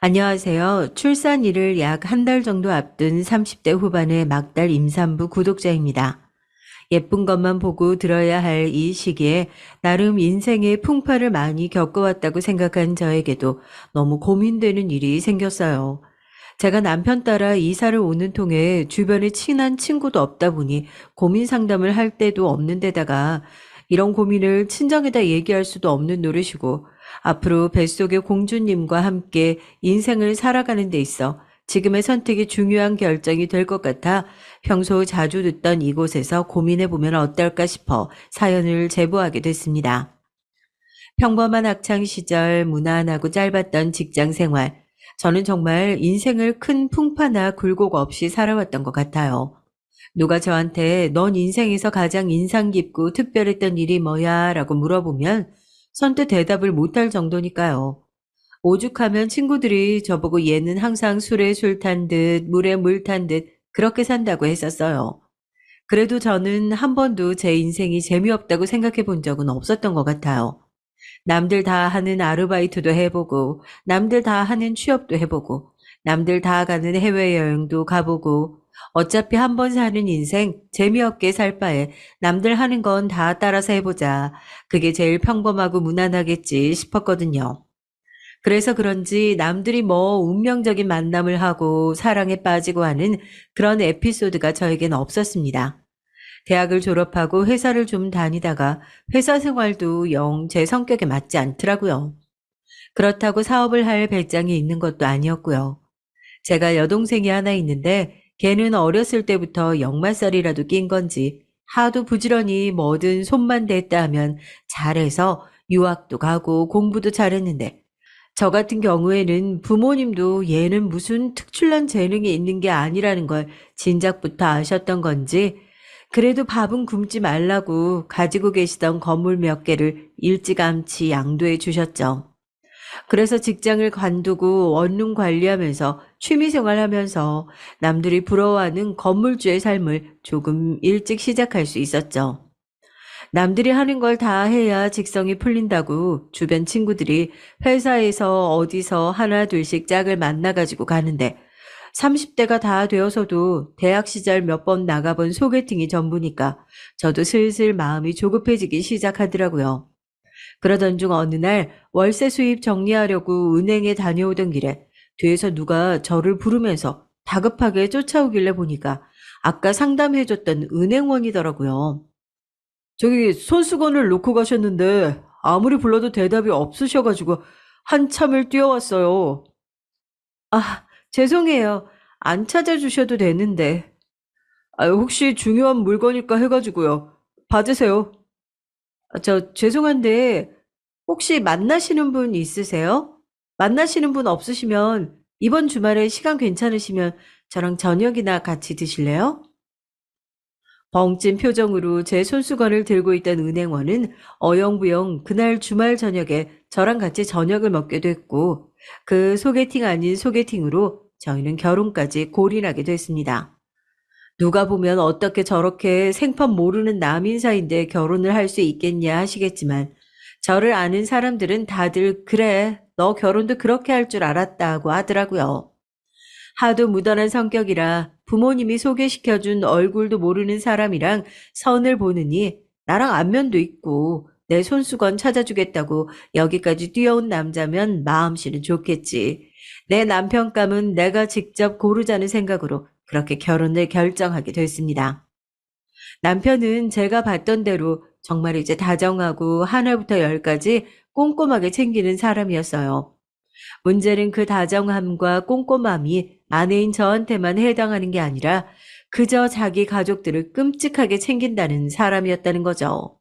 안녕하세요. 출산일을 약 한 달 정도 앞둔 30대 후반의 막달 임산부 구독자입니다. 예쁜 것만 보고 들어야 할 이 시기에 나름 인생의 풍파를 많이 겪어왔다고 생각한 저에게도 너무 고민되는 일이 생겼어요. 제가 남편 따라 이사를 오는 통에 주변에 친한 친구도 없다 보니 고민 상담을 할 때도 없는 데다가 이런 고민을 친정에다 얘기할 수도 없는 노릇이고 앞으로 뱃속의 공주님과 함께 인생을 살아가는 데 있어 지금의 선택이 중요한 결정이 될 것 같아 평소 자주 듣던 이곳에서 고민해보면 어떨까 싶어 사연을 제보하게 됐습니다. 평범한 학창 시절 무난하고 짧았던 직장 생활. 저는 정말 인생을 큰 풍파나 굴곡 없이 살아왔던 것 같아요. 누가 저한테 넌 인생에서 가장 인상 깊고 특별했던 일이 뭐야? 라고 물어보면 선뜻 대답을 못할 정도니까요. 오죽하면 친구들이 저보고 얘는 항상 술에 술 탄 듯, 물에 물 탄 듯 그렇게 산다고 했었어요. 그래도 저는 한 번도 제 인생이 재미없다고 생각해 본 적은 없었던 것 같아요. 남들 다 하는 아르바이트도 해보고, 남들 다 하는 취업도 해보고, 남들 다 가는 해외여행도 가보고, 어차피 한 번 사는 인생 재미없게 살 바에 남들 하는 건 다 따라서 해보자. 그게 제일 평범하고 무난하겠지 싶었거든요. 그래서 그런지 남들이 뭐 운명적인 만남을 하고 사랑에 빠지고 하는 그런 에피소드가 저에겐 없었습니다. 대학을 졸업하고 회사를 좀 다니다가 회사 생활도 영 제 성격에 맞지 않더라고요. 그렇다고 사업을 할 배짱이 있는 것도 아니었고요. 제가 여동생이 하나 있는데 걔는 어렸을 때부터 역마살이라도 낀 건지 하도 부지런히 뭐든 손만 댔다 하면 잘해서 유학도 가고 공부도 잘했는데 저 같은 경우에는 부모님도 얘는 무슨 특출난 재능이 있는 게 아니라는 걸 진작부터 아셨던 건지 그래도 밥은 굶지 말라고 가지고 계시던 건물 몇 개를 일찌감치 양도해 주셨죠. 그래서 직장을 관두고 원룸 관리하면서 취미생활 하면서 남들이 부러워하는 건물주의 삶을 조금 일찍 시작할 수 있었죠. 남들이 하는 걸 다 해야 직성이 풀린다고 주변 친구들이 회사에서 어디서 하나 둘씩 짝을 만나가지고 가는데 30대가 다 되어서도 대학 시절 몇 번 나가본 소개팅이 전부니까 저도 슬슬 마음이 조급해지기 시작하더라고요. 그러던 중 어느 날 월세 수입 정리하려고 은행에 다녀오던 길에 뒤에서 누가 저를 부르면서 다급하게 쫓아오길래 보니까 아까 상담해줬던 은행원이더라고요. 저기 손수건을 놓고 가셨는데 아무리 불러도 대답이 없으셔가지고 한참을 뛰어왔어요. 아, 죄송해요. 안 찾아주셔도 되는데. 혹시 중요한 물건일까 해가지고요. 받으세요. 저 죄송한데 혹시 만나시는 분 있으세요? 만나시는 분 없으시면 이번 주말에 시간 괜찮으시면 저랑 저녁이나 같이 드실래요? 벙찐 표정으로 제 손수건을 들고 있던 은행원은 어영부영 그날 주말 저녁에 저랑 같이 저녁을 먹게 됐고 그 소개팅 아닌 소개팅으로 저희는 결혼까지 골인하게 됐습니다. 누가 보면 어떻게 저렇게 생판 모르는 남인 사이인데 결혼을 할 수 있겠냐 하시겠지만 저를 아는 사람들은 다들 그래 너 결혼도 그렇게 할 줄 알았다고 하더라고요. 하도 무던한 성격이라 부모님이 소개시켜준 얼굴도 모르는 사람이랑 선을 보느니 나랑 안면도 있고 내 손수건 찾아주겠다고 여기까지 뛰어온 남자면 마음씨는 좋겠지. 내 남편감은 내가 직접 고르자는 생각으로 그렇게 결혼을 결정하게 됐습니다. 남편은 제가 봤던 대로 정말 이제 다정하고 하나부터 열까지 꼼꼼하게 챙기는 사람이었어요. 문제는 그 다정함과 꼼꼼함이 아내인 저한테만 해당하는 게 아니라 그저 자기 가족들을 끔찍하게 챙긴다는 사람이었다는 거죠.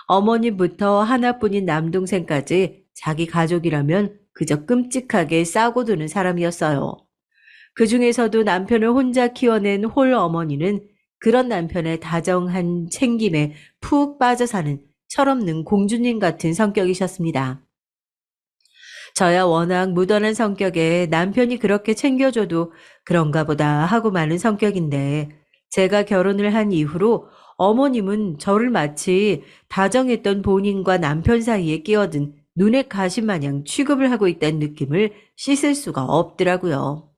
어머님부터 하나뿐인 남동생까지 자기 가족이라면 그저 끔찍하게 싸고 드는 사람이었어요. 그 중에서도 남편을 혼자 키워낸 홀 어머니는 그런 남편의 다정한 챙김에 푹 빠져 사는 철없는 공주님 같은 성격이셨습니다. 저야 워낙 무던한 성격에 남편이 그렇게 챙겨줘도 그런가 보다 하고 마는 성격인데 제가 결혼을 한 이후로 어머님은 저를 마치 다정했던 본인과 남편 사이에 끼어든 눈에 가시 마냥 취급을 하고 있다는 느낌을 씻을 수가 없더라고요.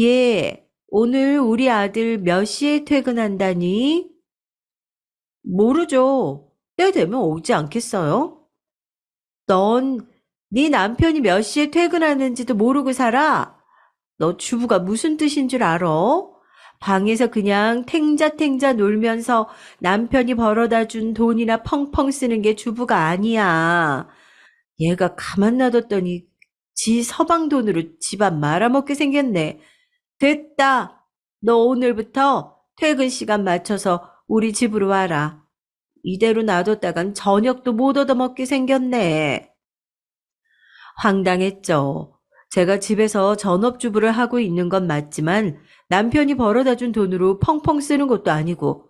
예, 오늘 우리 아들 몇 시에 퇴근한다니? 모르죠. 때 되면 오지 않겠어요? 넌 네 남편이 몇 시에 퇴근하는지도 모르고 살아? 너 주부가 무슨 뜻인 줄 알아? 방에서 그냥 탱자탱자 놀면서 남편이 벌어다 준 돈이나 펑펑 쓰는 게 주부가 아니야. 얘가 가만 놔뒀더니 지 서방 돈으로 집안 말아먹게 생겼네. 됐다. 너 오늘부터 퇴근 시간 맞춰서 우리 집으로 와라. 이대로 놔뒀다간 저녁도 못 얻어먹게 생겼네. 황당했죠. 제가 집에서 전업주부를 하고 있는 건 맞지만 남편이 벌어다 준 돈으로 펑펑 쓰는 것도 아니고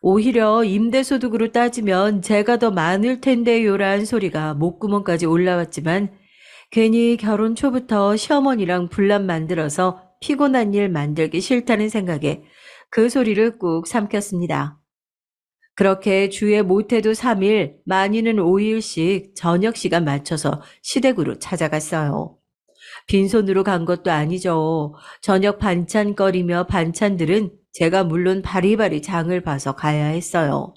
오히려 임대소득으로 따지면 제가 더 많을 텐데요라는 소리가 목구멍까지 올라왔지만 괜히 결혼 초부터 시어머니랑 분란 만들어서 피곤한 일 만들기 싫다는 생각에 그 소리를 꾹 삼켰습니다. 그렇게 주에 못해도 3일, 많이는 5일씩 저녁 시간 맞춰서 시댁으로 찾아갔어요. 빈손으로 간 것도 아니죠. 저녁 반찬거리며 반찬들은 제가 물론 바리바리 장을 봐서 가야 했어요.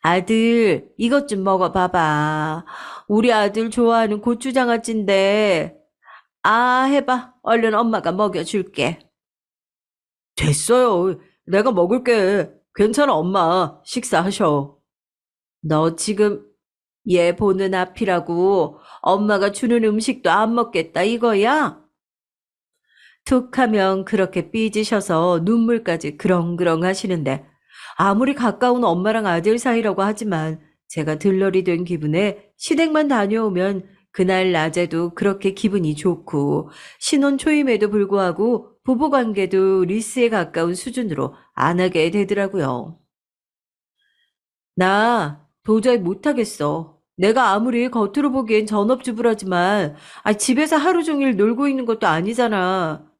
아들, 이것 좀 먹어봐봐. 우리 아들 좋아하는 고추장아찌인데. 아, 해봐. 얼른 엄마가 먹여줄게. 됐어요. 내가 먹을게. 괜찮아, 엄마. 식사하셔. 너 지금 얘 보는 앞이라고 엄마가 주는 음식도 안 먹겠다 이거야? 툭 하면 그렇게 삐지셔서 눈물까지 그렁그렁 하시는데 아무리 가까운 엄마랑 아들 사이라고 하지만 제가 들러리 된 기분에 시댁만 다녀오면 그날 낮에도 그렇게 기분이 좋고 신혼 초임에도 불구하고 부부관계도 리스에 가까운 수준으로 안 하게 되더라고요. 나 도저히 못하겠어. 내가 아무리 겉으로 보기엔 전업주부라지만 집에서 하루 종일 놀고 있는 것도 아니잖아.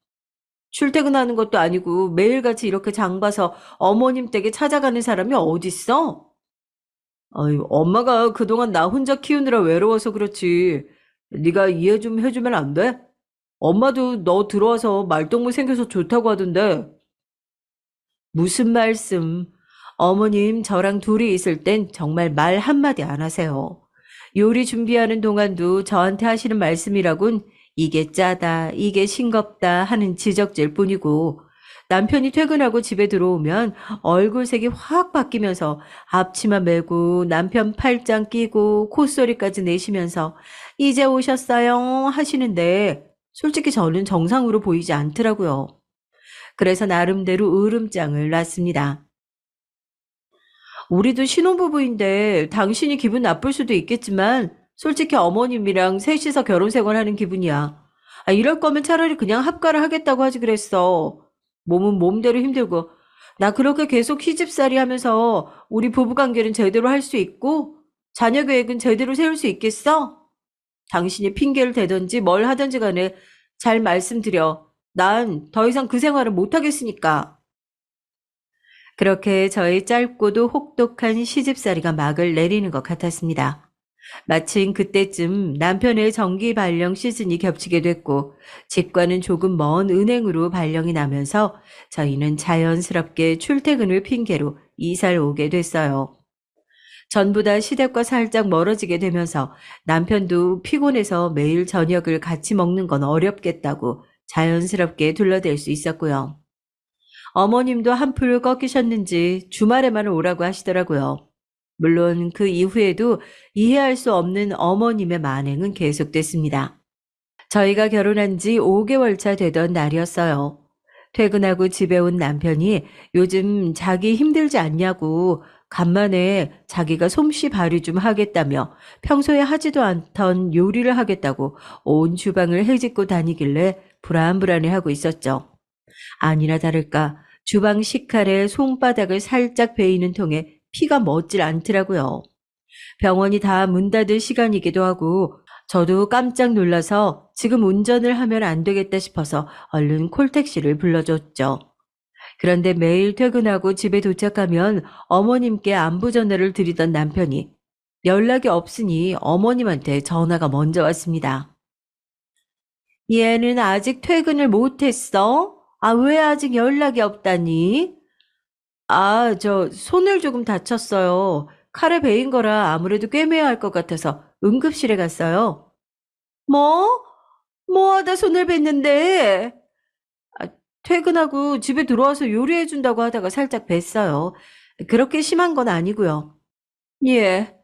출퇴근하는 것도 아니고 매일같이 이렇게 장 봐서 어머님 댁에 찾아가는 사람이 어딨어? 아유, 엄마가 그동안 나 혼자 키우느라 외로워서 그렇지. 네가 이해 좀 해주면 안 돼? 엄마도 너 들어와서 말동무 생겨서 좋다고 하던데. 무슨 말씀? 어머님 저랑 둘이 있을 땐 정말 말 한마디 안 하세요. 요리 준비하는 동안도 저한테 하시는 말씀이라곤 이게 짜다, 이게 싱겁다 하는 지적질 뿐이고 남편이 퇴근하고 집에 들어오면 얼굴색이 확 바뀌면서 앞치마 메고 남편 팔짱 끼고 콧소리까지 내시면서 이제 오셨어요 하시는데 솔직히 저는 정상으로 보이지 않더라고요. 그래서 나름대로 으름장을 놨습니다. 우리도 신혼부부인데 당신이 기분 나쁠 수도 있겠지만 솔직히 어머님이랑 셋이서 결혼 생활하는 기분이야. 이럴 거면 차라리 그냥 합가를 하겠다고 하지 그랬어. 몸은 몸대로 힘들고 나 그렇게 계속 시집살이 하면서 우리 부부관계는 제대로 할 수 있고 자녀 계획은 제대로 세울 수 있겠어? 당신이 핑계를 대든지 뭘 하든지 간에 잘 말씀드려. 난 더 이상 그 생활을 못하겠으니까. 그렇게 저의 짧고도 혹독한 시집살이가 막을 내리는 것 같았습니다. 마침 그때쯤 남편의 정기 발령 시즌이 겹치게 됐고 집과는 조금 먼 은행으로 발령이 나면서 저희는 자연스럽게 출퇴근을 핑계로 이사를 오게 됐어요. 전보다 시댁과 살짝 멀어지게 되면서 남편도 피곤해서 매일 저녁을 같이 먹는 건 어렵겠다고 자연스럽게 둘러댈 수 있었고요. 어머님도 한풀 꺾이셨는지 주말에만 오라고 하시더라고요. 물론 그 이후에도 이해할 수 없는 어머님의 만행은 계속됐습니다. 저희가 결혼한 지 5개월 차 되던 날이었어요. 퇴근하고 집에 온 남편이 요즘 자기 힘들지 않냐고 간만에 자기가 솜씨 발휘 좀 하겠다며 평소에 하지도 않던 요리를 하겠다고 온 주방을 헤집고 다니길래 불안불안해하고 있었죠. 아니나 다를까 주방 식칼에 손바닥을 살짝 베이는 통에 피가 멎질 않더라고요. 병원이 다 문 닫을 시간이기도 하고 저도 깜짝 놀라서 지금 운전을 하면 안 되겠다 싶어서 얼른 콜택시를 불러줬죠. 그런데 매일 퇴근하고 집에 도착하면 어머님께 안부 전화를 드리던 남편이 연락이 없으니 어머님한테 전화가 먼저 왔습니다. 얘는 아직 퇴근을 못했어? 아, 왜 아직 연락이 없다니? 아, 저 손을 조금 다쳤어요. 칼에 베인 거라 아무래도 꿰매야 할 것 같아서 응급실에 갔어요. 뭐? 뭐 하다 손을 뱄는데? 아, 퇴근하고 집에 들어와서 요리해 준다고 하다가 살짝 뱄어요. 그렇게 심한 건 아니고요. 예.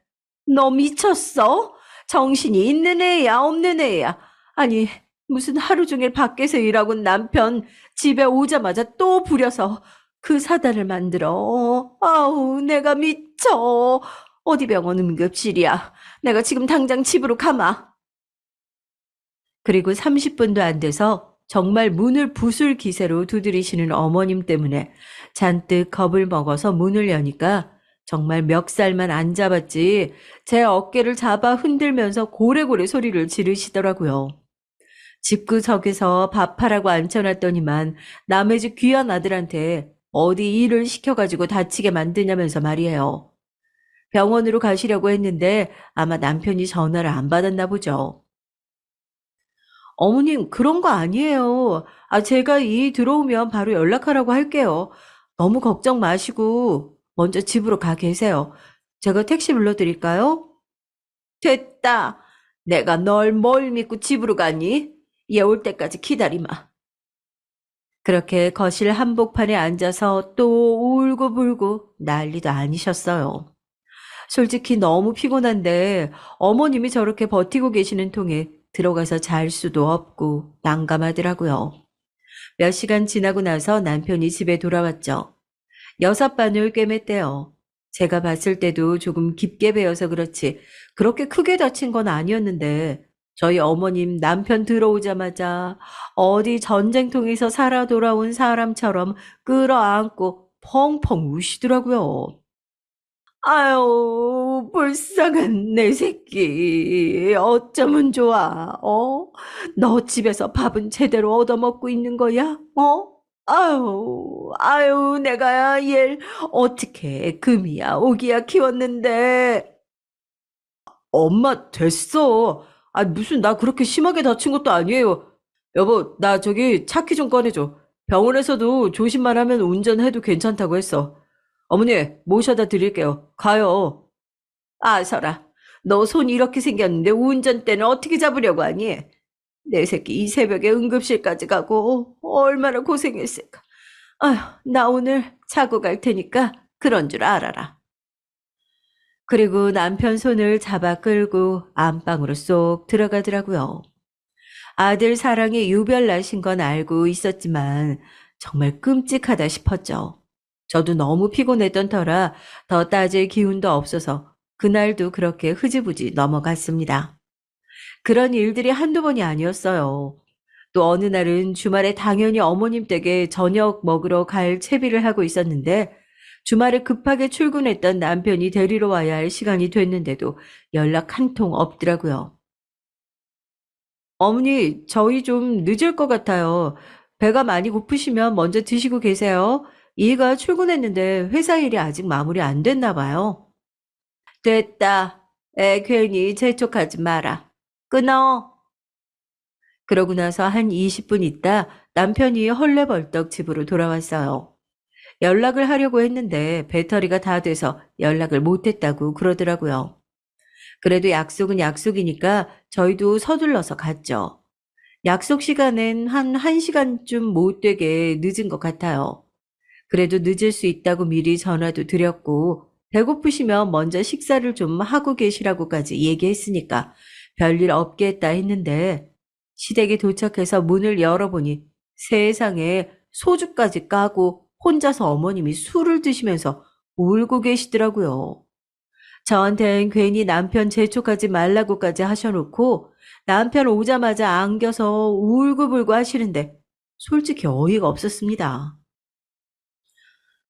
너 미쳤어? 정신이 있는 애야, 없는 애야? 아니, 무슨 하루 종일 밖에서 일하고 남편 집에 오자마자 또 부려서 그 사단을 만들어. 아우, 내가 미쳐. 어디 병원 응급실이야. 내가 지금 당장 집으로 가마. 그리고 30분도 안 돼서 정말 문을 부술 기세로 두드리시는 어머님 때문에 잔뜩 겁을 먹어서 문을 여니까 정말 멱살만 안 잡았지 제 어깨를 잡아 흔들면서 고래고래 소리를 지르시더라고요. 집구석에서 밥하라고 앉혀놨더니만 남의 집 귀한 아들한테 어디 일을 시켜가지고 다치게 만드냐면서 말이에요. 병원으로 가시려고 했는데 아마 남편이 전화를 안 받았나 보죠. 어머님, 그런 거 아니에요. 아, 제가 이 들어오면 바로 연락하라고 할게요. 너무 걱정 마시고 먼저 집으로 가 계세요. 제가 택시 불러드릴까요? 됐다. 내가 널 뭘 믿고 집으로 가니? 얘 올 때까지 기다리마. 그렇게 거실 한복판에 앉아서 또 울고불고 난리도 아니셨어요. 솔직히 너무 피곤한데 어머님이 저렇게 버티고 계시는 통에 들어가서 잘 수도 없고 난감하더라고요. 몇 시간 지나고 나서 남편이 집에 돌아왔죠. 여섯 바늘 꿰맸대요. 제가 봤을 때도 조금 깊게 베어서 그렇지 그렇게 크게 다친 건 아니었는데 저희 어머님 남편 들어오자마자 어디 전쟁통에서 살아 돌아온 사람처럼 끌어안고 펑펑 우시더라고요. 아유, 불쌍한 내 새끼. 어쩌면 좋아, 어? 너 집에서 밥은 제대로 얻어먹고 있는 거야? 어? 아유, 내가 얘를 어떻게 금이야, 오기야 키웠는데. 엄마, 됐어. 아, 무슨 나 그렇게 심하게 다친 것도 아니에요. 여보, 나 저기 차키 좀 꺼내줘. 병원에서도 조심만 하면 운전해도 괜찮다고 했어. 어머니, 모셔다 드릴게요. 가요. 아서라, 너 손 이렇게 생겼는데 운전대는 어떻게 잡으려고 하니? 내 새끼 이 새벽에 응급실까지 가고 얼마나 고생했을까. 아휴, 나 오늘 자고 갈 테니까 그런 줄 알아라. 그리고 남편 손을 잡아 끌고 안방으로 쏙 들어가더라고요. 아들 사랑에 유별나신 건 알고 있었지만 정말 끔찍하다 싶었죠. 저도 너무 피곤했던 터라 더 따질 기운도 없어서 그날도 그렇게 흐지부지 넘어갔습니다. 그런 일들이 한두 번이 아니었어요. 또 어느 날은 주말에 당연히 어머님 댁에 저녁 먹으러 갈 채비를 하고 있었는데 주말에 급하게 출근했던 남편이 데리러 와야 할 시간이 됐는데도 연락 한 통 없더라고요. 어머니, 저희 좀 늦을 것 같아요. 배가 많이 고프시면 먼저 드시고 계세요. 이가 출근했는데 회사 일이 아직 마무리 안 됐나 봐요. 됐다. 애 괜히 재촉하지 마라. 끊어. 그러고 나서 한 20분 있다 남편이 헐레벌떡 집으로 돌아왔어요. 연락을 하려고 했는데 배터리가 다 돼서 연락을 못했다고 그러더라고요. 그래도 약속은 약속이니까 저희도 서둘러서 갔죠. 약속 시간엔 한 1시간쯤 못 되게 늦은 것 같아요. 그래도 늦을 수 있다고 미리 전화도 드렸고, 배고프시면 먼저 식사를 좀 하고 계시라고까지 얘기했으니까 별일 없겠다 했는데, 시댁에 도착해서 문을 열어보니 세상에 소주까지 까고 혼자서 어머님이 술을 드시면서 울고 계시더라고요. 저한텐 괜히 남편 재촉하지 말라고까지 하셔놓고 남편 오자마자 안겨서 울고불고 하시는데 솔직히 어이가 없었습니다.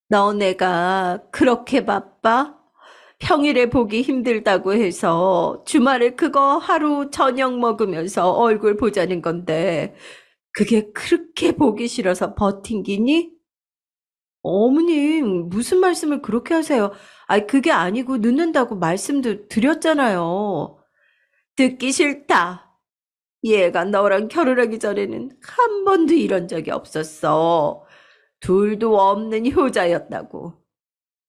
너 내가 그렇게 바빠? 평일에 보기 힘들다고 해서 주말에 그거 하루 저녁 먹으면서 얼굴 보자는 건데 그게 그렇게 보기 싫어서 버틴 기니? 어머님, 무슨 말씀을 그렇게 하세요? 아이, 그게 아니고 늦는다고 말씀도 드렸잖아요. 듣기 싫다. 얘가 너랑 결혼하기 전에는 한 번도 이런 적이 없었어. 둘도 없는 효자였다고.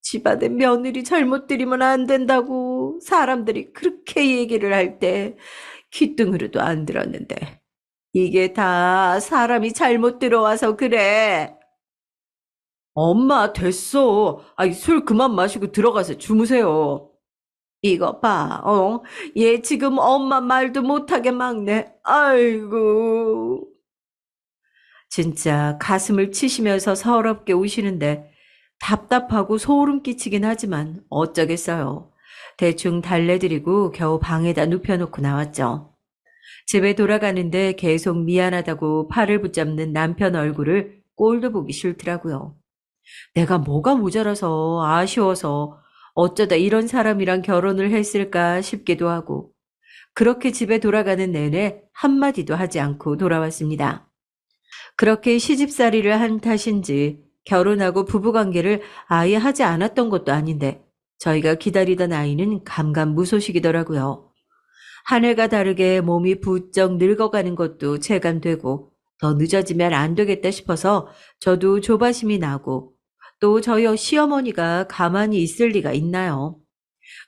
집안에 며느리 잘못 들이면 안 된다고 사람들이 그렇게 얘기를 할 때 귓등으로도 안 들었는데 이게 다 사람이 잘못 들어와서 그래. 엄마, 됐어. 아이, 술 그만 마시고 들어가서 주무세요. 이거 봐, 얘 지금 엄마 말도 못하게 막네. 아이고. 진짜 가슴을 치시면서 서럽게 우시는데 답답하고 소름 끼치긴 하지만 어쩌겠어요. 대충 달래드리고 겨우 방에다 눕혀놓고 나왔죠. 집에 돌아가는데 계속 미안하다고 팔을 붙잡는 남편 얼굴을 꼴도 보기 싫더라고요. 내가 뭐가 모자라서 아쉬워서 어쩌다 이런 사람이랑 결혼을 했을까 싶기도 하고 그렇게 집에 돌아가는 내내 한마디도 하지 않고 돌아왔습니다. 그렇게 시집살이를 한 탓인지 결혼하고 부부관계를 아예 하지 않았던 것도 아닌데 저희가 기다리던 아이는 감감무소식이더라고요. 한 해가 다르게 몸이 부쩍 늙어가는 것도 체감되고 더 늦어지면 안 되겠다 싶어서 저도 조바심이 나고 또 저희 시어머니가 가만히 있을 리가 있나요?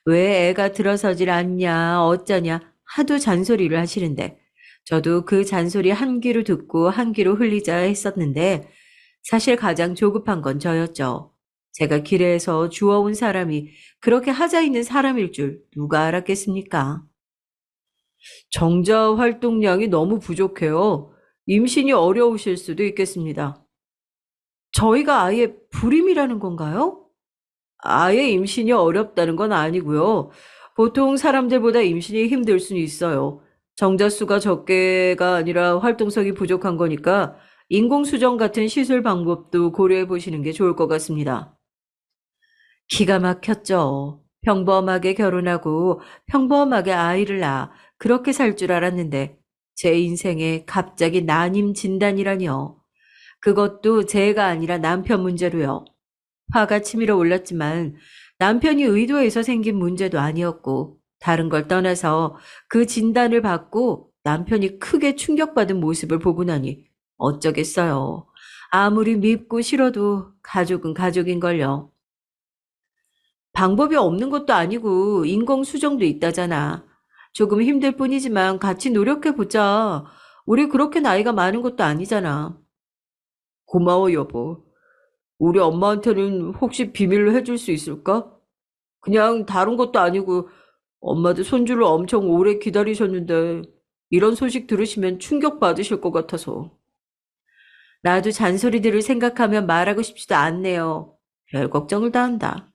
왜 애가 들어서질 않냐 어쩌냐 하도 잔소리를 하시는데 저도 그 잔소리 한 귀로 듣고 한 귀로 흘리자 했었는데 사실 가장 조급한 건 저였죠. 제가 길에서 주워온 사람이 그렇게 하자 있는 사람일 줄 누가 알았겠습니까? 정자 활동량이 너무 부족해요. 임신이 어려우실 수도 있겠습니다. 저희가 아예 불임이라는 건가요? 아예 임신이 어렵다는 건 아니고요. 보통 사람들보다 임신이 힘들 수는 있어요. 정자 수가 적게가 아니라 활동성이 부족한 거니까 인공수정 같은 시술 방법도 고려해 보시는 게 좋을 것 같습니다. 기가 막혔죠. 평범하게 결혼하고 평범하게 아이를 낳아 그렇게 살 줄 알았는데 제 인생에 갑자기 난임 진단이라니요. 그것도 제가 아니라 남편 문제로요. 화가 치밀어 올랐지만 남편이 의도해서 생긴 문제도 아니었고 다른 걸 떠나서 그 진단을 받고 남편이 크게 충격받은 모습을 보고 나니 어쩌겠어요. 아무리 밉고 싫어도 가족은 가족인걸요. 방법이 없는 것도 아니고 인공수정도 있다잖아. 조금 힘들 뿐이지만 같이 노력해보자. 우리 그렇게 나이가 많은 것도 아니잖아. 고마워, 여보. 우리 엄마한테는 혹시 비밀로 해줄 수 있을까? 그냥 다른 것도 아니고 엄마도 손주를 엄청 오래 기다리셨는데 이런 소식 들으시면 충격 받으실 것 같아서. 나도 잔소리들을 생각하면 말하고 싶지도 않네요. 별 걱정을 다 한다.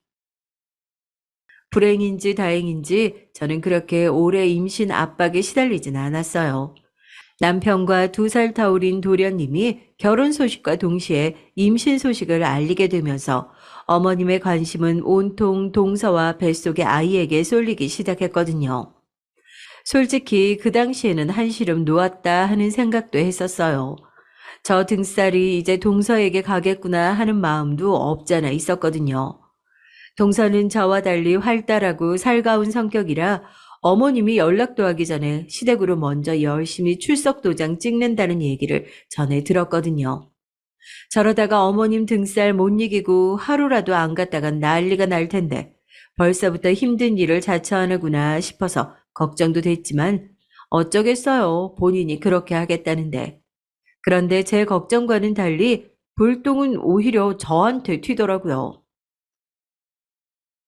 불행인지 다행인지 저는 그렇게 오래 임신 압박에 시달리진 않았어요. 남편과 2살 터울인 도련님이 결혼 소식과 동시에 임신 소식을 알리게 되면서 어머님의 관심은 온통 동서와 뱃속의 아이에게 쏠리기 시작했거든요. 솔직히 그 당시에는 한시름 놓았다 하는 생각도 했었어요. 저 등살이 이제 동서에게 가겠구나 하는 마음도 없잖아 있었거든요. 동서는 저와 달리 활달하고 살가운 성격이라 어머님이 연락도 하기 전에 시댁으로 먼저 열심히 출석 도장 찍는다는 얘기를 전해 들었거든요. 저러다가 어머님 등살 못 이기고 하루라도 안 갔다간 난리가 날 텐데 벌써부터 힘든 일을 자처하는구나 싶어서 걱정도 됐지만 어쩌겠어요. 본인이 그렇게 하겠다는데. 그런데 제 걱정과는 달리 불똥은 오히려 저한테 튀더라고요.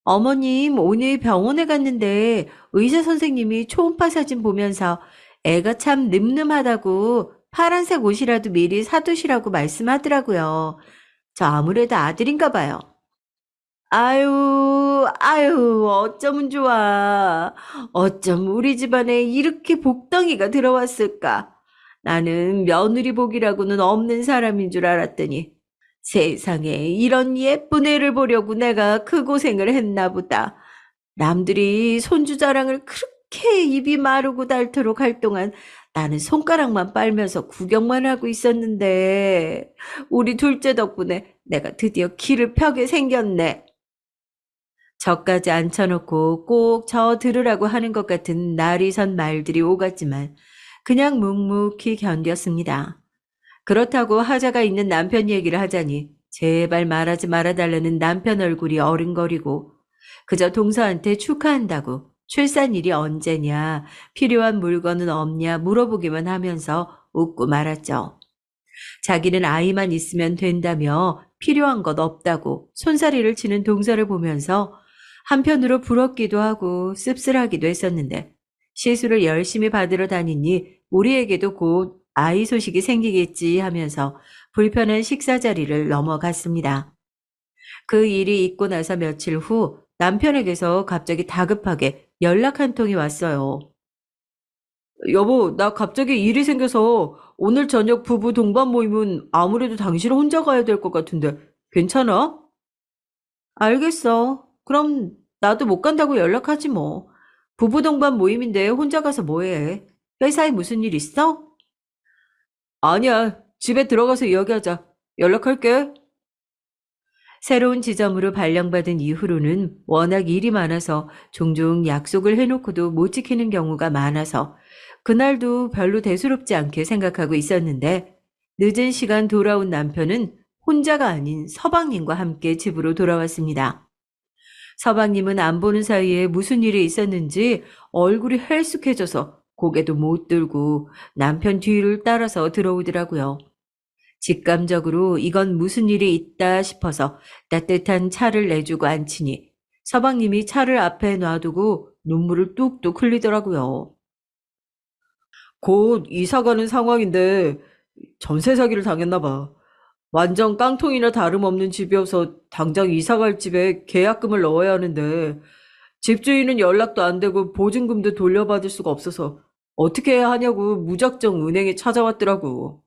어머님, 오늘 병원에 갔는데 의사 선생님이 초음파 사진 보면서 애가 참 늠름하다고 파란색 옷이라도 미리 사두시라고 말씀하더라고요. 저 아무래도 아들인가 봐요. 아유, 아유, 어쩌면 좋아. 어쩜 우리 집안에 이렇게 복덩이가 들어왔을까? 나는 며느리 복이라고는 없는 사람인 줄 알았더니 세상에 이런 예쁜 애를 보려고 내가 그 고생을 했나 보다. 남들이 손주 자랑을 그렇게 입이 마르고 닳도록 할 동안 나는 손가락만 빨면서 구경만 하고 있었는데 우리 둘째 덕분에 내가 드디어 키를 펴게 생겼네. 저까지 앉혀놓고 꼭 저 들으라고 하는 것 같은 날이 선 말들이 오갔지만 그냥 묵묵히 견뎠습니다. 그렇다고 하자가 있는 남편 얘기를 하자니 제발 말하지 말아달라는 남편 얼굴이 어른거리고 그저 동서한테 축하한다고 출산일이 언제냐, 필요한 물건은 없냐 물어보기만 하면서 웃고 말았죠. 자기는 아이만 있으면 된다며 필요한 것 없다고 손사리를 치는 동서를 보면서 한편으로 부럽기도 하고 씁쓸하기도 했었는데 시술을 열심히 받으러 다니니 우리에게도 곧 아이 소식이 생기겠지 하면서 불편한 식사 자리를 넘어갔습니다. 그 일이 있고 나서 며칠 후 남편에게서 갑자기 다급하게 연락 한 통이 왔어요. 여보, 나 갑자기 일이 생겨서 오늘 저녁 부부 동반 모임은 아무래도 당신 혼자 가야 될 것 같은데 괜찮아? 알겠어. 그럼 나도 못 간다고 연락하지 뭐. 부부 동반 모임인데 혼자 가서 뭐해? 회사에 무슨 일 있어? 아니야. 집에 들어가서 이야기하자. 연락할게. 새로운 지점으로 발령받은 이후로는 워낙 일이 많아서 종종 약속을 해놓고도 못 지키는 경우가 많아서 그날도 별로 대수롭지 않게 생각하고 있었는데 늦은 시간 돌아온 남편은 혼자가 아닌 서방님과 함께 집으로 돌아왔습니다. 서방님은 안 보는 사이에 무슨 일이 있었는지 얼굴이 헬쑥해져서 고개도 못 들고 남편 뒤를 따라서 들어오더라고요. 직감적으로 이건 무슨 일이 있다 싶어서 따뜻한 차를 내주고 앉히니 서방님이 차를 앞에 놔두고 눈물을 뚝뚝 흘리더라고요. 곧 이사 가는 상황인데 전세 사기를 당했나 봐. 완전 깡통이나 다름없는 집이어서 당장 이사 갈 집에 계약금을 넣어야 하는데 집주인은 연락도 안 되고 보증금도 돌려받을 수가 없어서 어떻게 해야 하냐고 무작정 은행에 찾아왔더라고.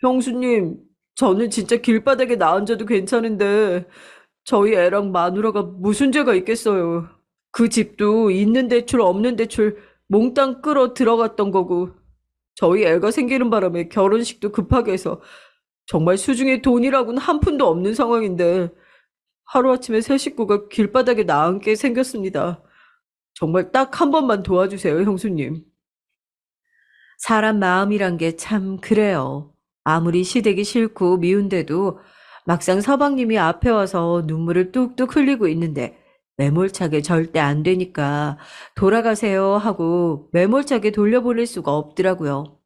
형수님, 저는 진짜 길바닥에 나 앉아도 괜찮은데 저희 애랑 마누라가 무슨 죄가 있겠어요. 그 집도 있는 대출 없는 대출 몽땅 끌어 들어갔던 거고 저희 애가 생기는 바람에 결혼식도 급하게 해서 정말 수중에 돈이라고는 한 푼도 없는 상황인데 하루아침에 새 식구가 길바닥에 나앉게 생겼습니다. 정말 딱 한 번만 도와주세요, 형수님. 사람 마음이란 게 참 그래요. 아무리 시댁이 싫고 미운데도 막상 서방님이 앞에 와서 눈물을 뚝뚝 흘리고 있는데 매몰차게 절대 안 되니까 돌아가세요 하고 매몰차게 돌려보낼 수가 없더라고요.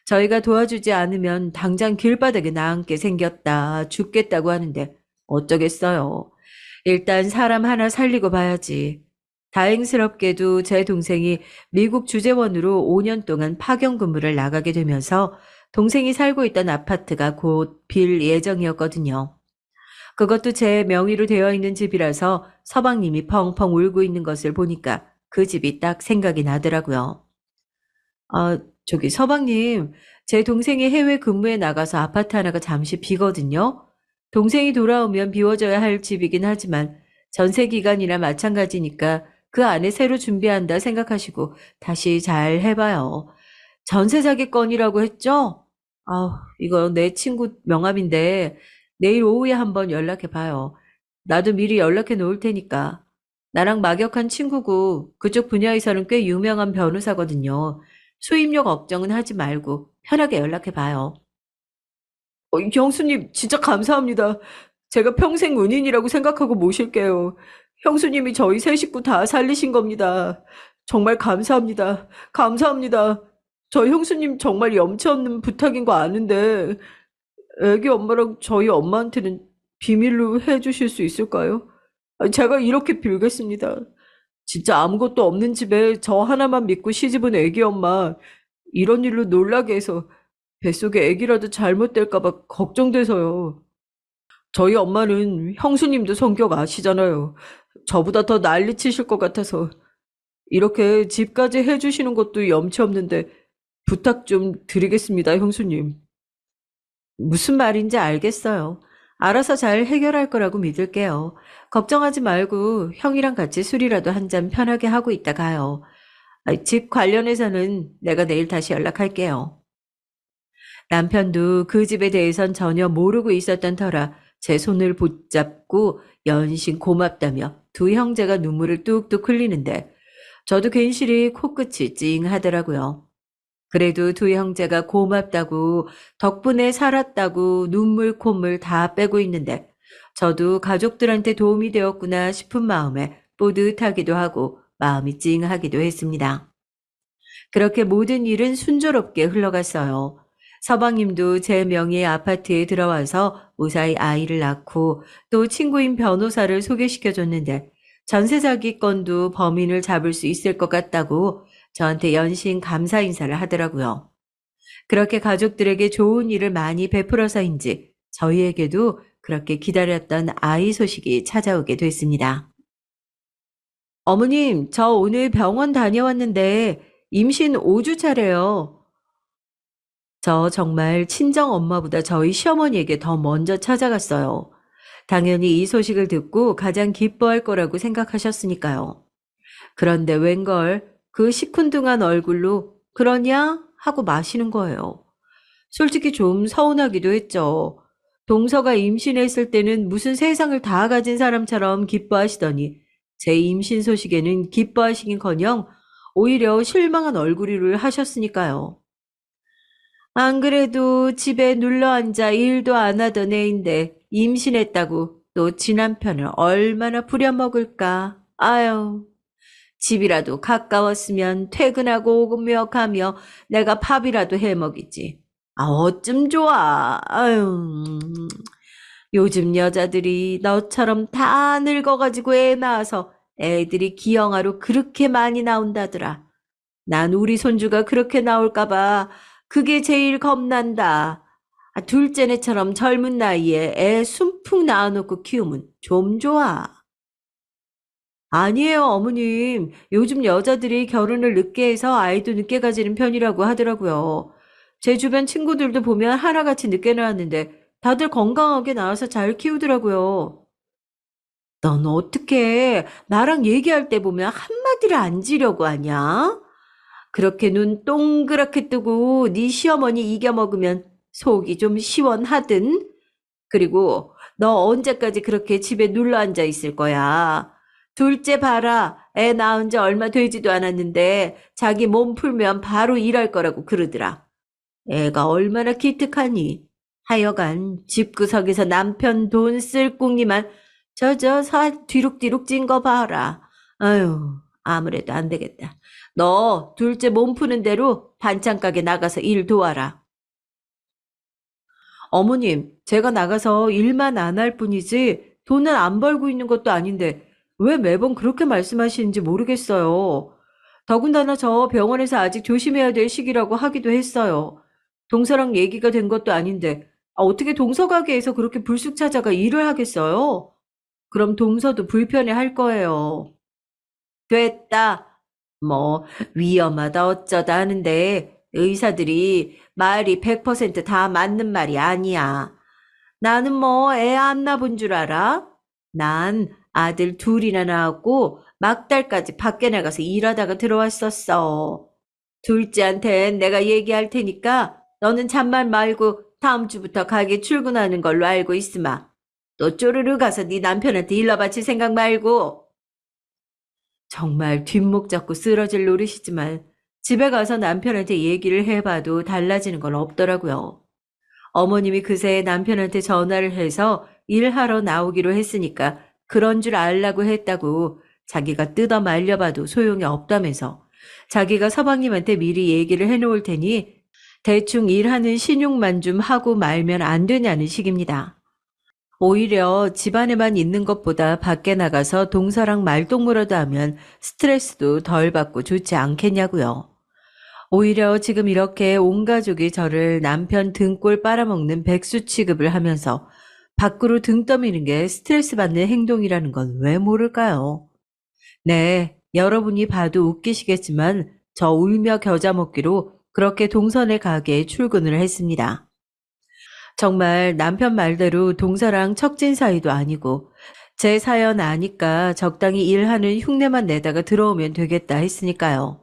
저희가 도와주지 않으면 당장 길바닥에 나앉게 생겼다, 죽겠다고 하는데 어쩌겠어요. 일단 사람 하나 살리고 봐야지. 다행스럽게도 제 동생이 미국 주재원으로 5년 동안 파견 근무를 나가게 되면서 동생이 살고 있던 아파트가 곧 빌 예정이었거든요. 그것도 제 명의로 되어 있는 집이라서 서방님이 펑펑 울고 있는 것을 보니까 그 집이 딱 생각이 나더라고요. 아, 저기 서방님, 제 동생이 해외 근무에 나가서 아파트 하나가 잠시 비거든요. 동생이 돌아오면 비워져야 할 집이긴 하지만 전세 기간이나 마찬가지니까 그 안에 새로 준비한다 생각하시고 다시 잘 해봐요. 전세 사기 건이라고 했죠? 아, 이거 내 친구 명함인데 내일 오후에 한번 연락해 봐요. 나도 미리 연락해 놓을 테니까. 나랑 막역한 친구고 그쪽 분야에서는 꽤 유명한 변호사거든요. 수입료 걱정은 하지 말고 편하게 연락해 봐요. 형수님, 진짜 감사합니다. 제가 평생 은인이라고 생각하고 모실게요. 형수님이 저희 세 식구 다 살리신 겁니다. 정말 감사합니다. 감사합니다. 저 형수님 정말 염치 없는 부탁인 거 아는데, 애기 엄마랑 저희 엄마한테는 비밀로 해주실 수 있을까요? 제가 이렇게 빌겠습니다. 진짜 아무것도 없는 집에 저 하나만 믿고 시집온 애기 엄마, 이런 일로 놀라게 해서 뱃속에 애기라도 잘못될까 봐 걱정돼서요. 저희 엄마는 형수님도 성격 아시잖아요. 저보다 더 난리치실 것 같아서 이렇게 집까지 해주시는 것도 염치 없는데 부탁 좀 드리겠습니다, 형수님. 무슨 말인지 알겠어요. 알아서 잘 해결할 거라고 믿을게요. 걱정하지 말고 형이랑 같이 술이라도 한 잔 편하게 하고 있다 가요. 집 관련해서는 내가 내일 다시 연락할게요. 남편도 그 집에 대해선 전혀 모르고 있었던 터라 제 손을 붙잡고 연신 고맙다며 두 형제가 눈물을 뚝뚝 흘리는데 저도 괜시리 코끝이 찡하더라고요. 그래도 두 형제가 고맙다고 덕분에 살았다고 눈물 콧물 다 빼고 있는데 저도 가족들한테 도움이 되었구나 싶은 마음에 뿌듯하기도 하고 마음이 찡하기도 했습니다. 그렇게 모든 일은 순조롭게 흘러갔어요. 서방님도 제 명의의 아파트에 들어와서 무사히 아이를 낳고 또 친구인 변호사를 소개시켜줬는데 전세 사기 건도 범인을 잡을 수 있을 것 같다고 저한테 연신 감사 인사를 하더라고요. 그렇게 가족들에게 좋은 일을 많이 베풀어서인지 저희에게도 그렇게 기다렸던 아이 소식이 찾아오게 됐습니다. 어머님, 저 오늘 병원 다녀왔는데 임신 5주 차래요. 저 정말 친정 엄마보다 저희 시어머니에게 더 먼저 찾아갔어요. 당연히 이 소식을 듣고 가장 기뻐할 거라고 생각하셨으니까요. 그런데 웬걸 그 시큰둥한 얼굴로 그러냐? 하고 마시는 거예요. 솔직히 좀 서운하기도 했죠. 동서가 임신했을 때는 무슨 세상을 다 가진 사람처럼 기뻐하시더니 제 임신 소식에는 기뻐하시긴커녕 오히려 실망한 얼굴을 하셨으니까요. 안 그래도 집에 눌러앉아 일도 안 하던 애인데 임신했다고 또 지 남편을 얼마나 부려먹을까. 아유, 집이라도 가까웠으면 퇴근하고 오며 가며 내가 밥이라도 해먹이지. 아, 어쩜 좋아. 아유, 요즘 여자들이 너처럼 다 늙어가지고 애 낳아서 애들이 기형아로 그렇게 많이 나온다더라. 난 우리 손주가 그렇게 나올까봐 그게 제일 겁난다. 아, 둘째네처럼 젊은 나이에 애 순풍 낳아놓고 키우면 좀 좋아. 아니에요, 어머님. 요즘 여자들이 결혼을 늦게 해서 아이도 늦게 가지는 편이라고 하더라고요. 제 주변 친구들도 보면 하나같이 늦게 낳았는데 다들 건강하게 낳아서 잘 키우더라고요. 넌 어떻게 나랑 얘기할 때 보면 한마디를 안 지려고 하냐? 그렇게 눈 동그랗게 뜨고 네 시어머니 이겨먹으면 속이 좀 시원하든. 그리고 너 언제까지 그렇게 집에 눌러앉아 있을 거야. 둘째 봐라. 애 낳은 지 얼마 되지도 않았는데 자기 몸 풀면 바로 일할 거라고 그러더라. 애가 얼마나 기특하니. 하여간 집구석에서 남편 돈 쓸 궁리만 저저 살 뒤룩뒤룩 찐 거 봐라. 아유, 아무래도 안 되겠다. 너 둘째 몸 푸는 대로 반찬 가게 나가서 일 도와라. 어머님, 제가 나가서 일만 안 할 뿐이지 돈은 안 벌고 있는 것도 아닌데 왜 매번 그렇게 말씀하시는지 모르겠어요. 더군다나 저 병원에서 아직 조심해야 될 시기라고 하기도 했어요. 동서랑 얘기가 된 것도 아닌데 어떻게 동서 가게에서 그렇게 불쑥 찾아가 일을 하겠어요? 그럼 동서도 불편해 할 거예요. 됐다. 뭐 위험하다 어쩌다 하는데 의사들이 말이 100%다 맞는 말이 아니야. 나는 뭐 애 안 낳은 줄 알아? 난 아들 둘이나 낳았고 막달까지 밖에 나가서 일하다가 들어왔었어. 둘째한텐 내가 얘기할 테니까 너는 잔말 말고 다음 주부터 가게 출근하는 걸로 알고 있으마. 또 쪼르르 가서 네 남편한테 일러 바칠 생각 말고. 정말 뒷목 잡고 쓰러질 노릇이지만 집에 가서 남편한테 얘기를 해봐도 달라지는 건 없더라고요. 어머님이 그새 남편한테 전화를 해서 일하러 나오기로 했으니까 그런 줄 알라고 했다고 자기가 뜯어 말려봐도 소용이 없다면서 자기가 서방님한테 미리 얘기를 해놓을 테니 대충 일하는 신용만 좀 하고 말면 안 되냐는 식입니다. 오히려 집안에만 있는 것보다 밖에 나가서 동서랑 말동무라도 하면 스트레스도 덜 받고 좋지 않겠냐고요. 오히려 지금 이렇게 온 가족이 저를 남편 등골 빨아먹는 백수 취급을 하면서 밖으로 등 떠미는 게 스트레스 받는 행동이라는 건 왜 모를까요? 네, 여러분이 봐도 웃기시겠지만 저 울며 겨자 먹기로 그렇게 동선의 가게에 출근을 했습니다. 정말 남편 말대로 동서랑 척진 사이도 아니고 제 사연 아니까 적당히 일하는 흉내만 내다가 들어오면 되겠다 했으니까요.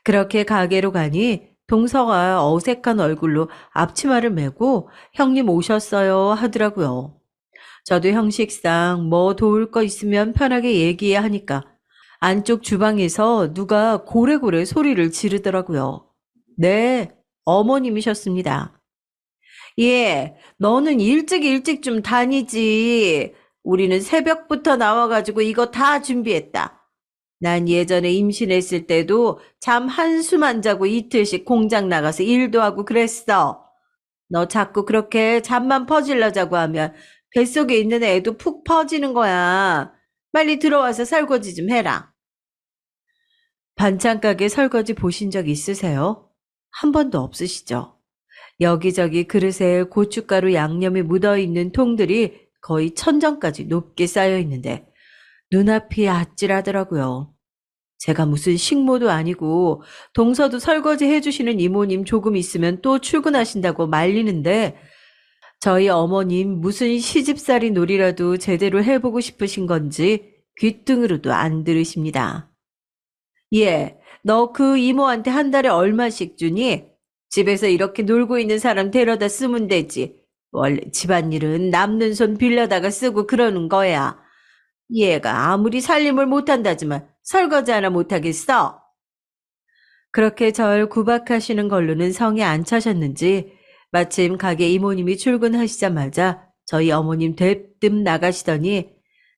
그렇게 가게로 가니 동서가 어색한 얼굴로 앞치마를 메고 형님 오셨어요 하더라고요. 저도 형식상 뭐 도울 거 있으면 편하게 얘기해야 하니까 안쪽 주방에서 누가 고래고래 소리를 지르더라고요. 네, 어머님이셨습니다. 예, 너는 일찍 일찍 좀 다니지. 우리는 새벽부터 나와가지고 이거 다 준비했다. 난 예전에 임신했을 때도 잠 한숨 안 자고 이틀씩 공장 나가서 일도 하고 그랬어. 너 자꾸 그렇게 잠만 퍼질러자고 하면 뱃속에 있는 애도 푹 퍼지는 거야. 빨리 들어와서 설거지 좀 해라. 반찬 가게 설거지 보신 적 있으세요? 한 번도 없으시죠? 여기저기 그릇에 고춧가루 양념이 묻어있는 통들이 거의 천정까지 높게 쌓여 있는데 눈앞이 아찔하더라고요. 제가 무슨 식모도 아니고 동서도 설거지 해주시는 이모님 조금 있으면 또 출근하신다고 말리는데 저희 어머님 무슨 시집살이 놀이라도 제대로 해보고 싶으신 건지 귀등으로도 안 들으십니다. 예, 너 그 이모한테 한 달에 얼마씩 주니? 집에서 이렇게 놀고 있는 사람 데려다 쓰면 되지. 원래 집안일은 남는 손 빌려다가 쓰고 그러는 거야. 얘가 아무리 살림을 못한다지만 설거지 하나 못하겠어? 그렇게 절 구박하시는 걸로는 성에 안 차셨는지 마침 가게 이모님이 출근하시자마자 저희 어머님 대뜸 나가시더니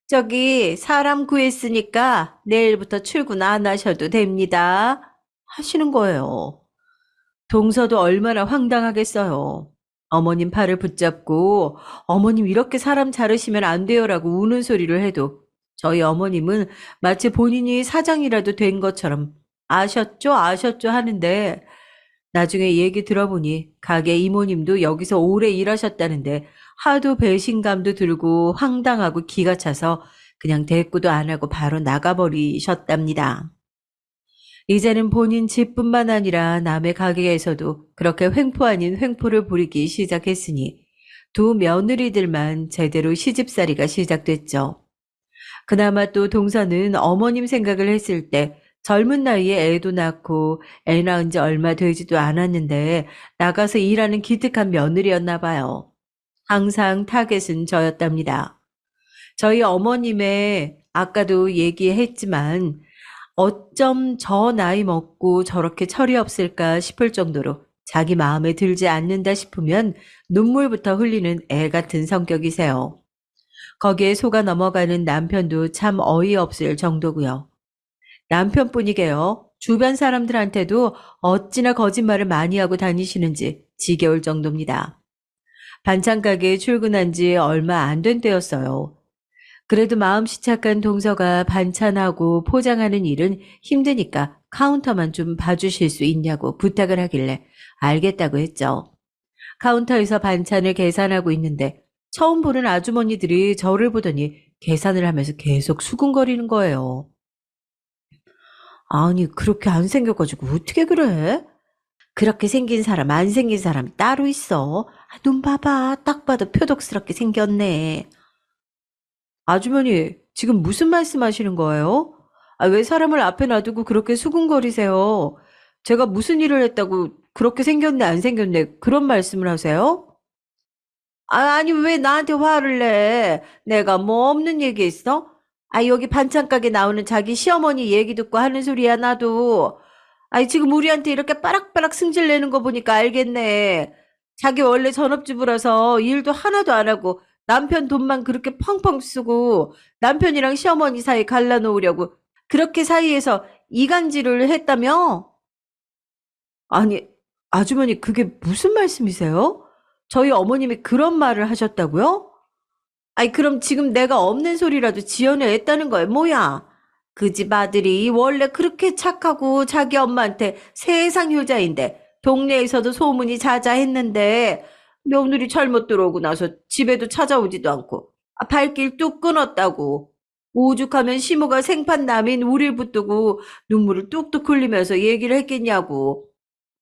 저기 사람 구했으니까 내일부터 출근 안 하셔도 됩니다. 하시는 거예요. 동서도 얼마나 황당하겠어요. 어머님 팔을 붙잡고 어머님 이렇게 사람 자르시면 안 돼요라고 우는 소리를 해도 저희 어머님은 마치 본인이 사장이라도 된 것처럼 아셨죠? 아셨죠? 하는데 나중에 얘기 들어보니 가게 이모님도 여기서 오래 일하셨다는데 하도 배신감도 들고 황당하고 기가 차서 그냥 대꾸도 안 하고 바로 나가버리셨답니다. 이제는 본인 집뿐만 아니라 남의 가게에서도 그렇게 횡포 아닌 횡포를 부리기 시작했으니 두 며느리들만 제대로 시집살이가 시작됐죠. 그나마 또 동서는 어머님 생각을 했을 때 젊은 나이에 애도 낳고 애 낳은 지 얼마 되지도 않았는데 나가서 일하는 기특한 며느리였나 봐요. 항상 타겟은 저였답니다. 저희 어머님의 아까도 얘기했지만 어쩜 저 나이 먹고 저렇게 철이 없을까 싶을 정도로 자기 마음에 들지 않는다 싶으면 눈물부터 흘리는 애 같은 성격이세요. 거기에 속아 넘어가는 남편도 참 어이없을 정도고요. 남편뿐이게요. 주변 사람들한테도 어찌나 거짓말을 많이 하고 다니시는지 지겨울 정도입니다. 반찬 가게에 출근한 지 얼마 안 된 때였어요. 그래도 마음씨 착한 동서가 반찬하고 포장하는 일은 힘드니까 카운터만 좀 봐주실 수 있냐고 부탁을 하길래 알겠다고 했죠. 카운터에서 반찬을 계산하고 있는데 처음 보는 아주머니들이 저를 보더니 계산을 하면서 계속 수군거리는 거예요. 아니, 그렇게 안 생겨가지고 어떻게 그래? 그렇게 생긴 사람, 안 생긴 사람 따로 있어. 눈 봐봐. 딱 봐도 표독스럽게 생겼네. 아주머니, 지금 무슨 말씀하시는 거예요? 왜 사람을 앞에 놔두고 그렇게 수군거리세요? 제가 무슨 일을 했다고 그렇게 생겼네, 안 생겼네, 그런 말씀을 하세요? 아니, 왜 나한테 화를 내? 내가 뭐 없는 얘기 했어? 여기 반찬 가게 나오는 자기 시어머니 얘기 듣고 하는 소리야, 나도. 지금 우리한테 이렇게 빠락빠락 승질 내는 거 보니까 알겠네. 자기 원래 전업주부라서 일도 하나도 안 하고 남편 돈만 그렇게 펑펑 쓰고 남편이랑 시어머니 사이 갈라놓으려고 그렇게 사이에서 이간질을 했다며? 아니, 아주머니 그게 무슨 말씀이세요? 저희 어머님이 그런 말을 하셨다고요? 그럼 지금 내가 없는 소리라도 지어냈다는 거야, 뭐야? 그 집 아들이 원래 그렇게 착하고 자기 엄마한테 세상 효자인데 동네에서도 소문이 자자했는데 며느리 잘못 들어오고 나서 집에도 찾아오지도 않고 발길 뚝 끊었다고 오죽하면 시모가 생판 남인 우릴 붙들고 눈물을 뚝뚝 흘리면서 얘기를 했겠냐고.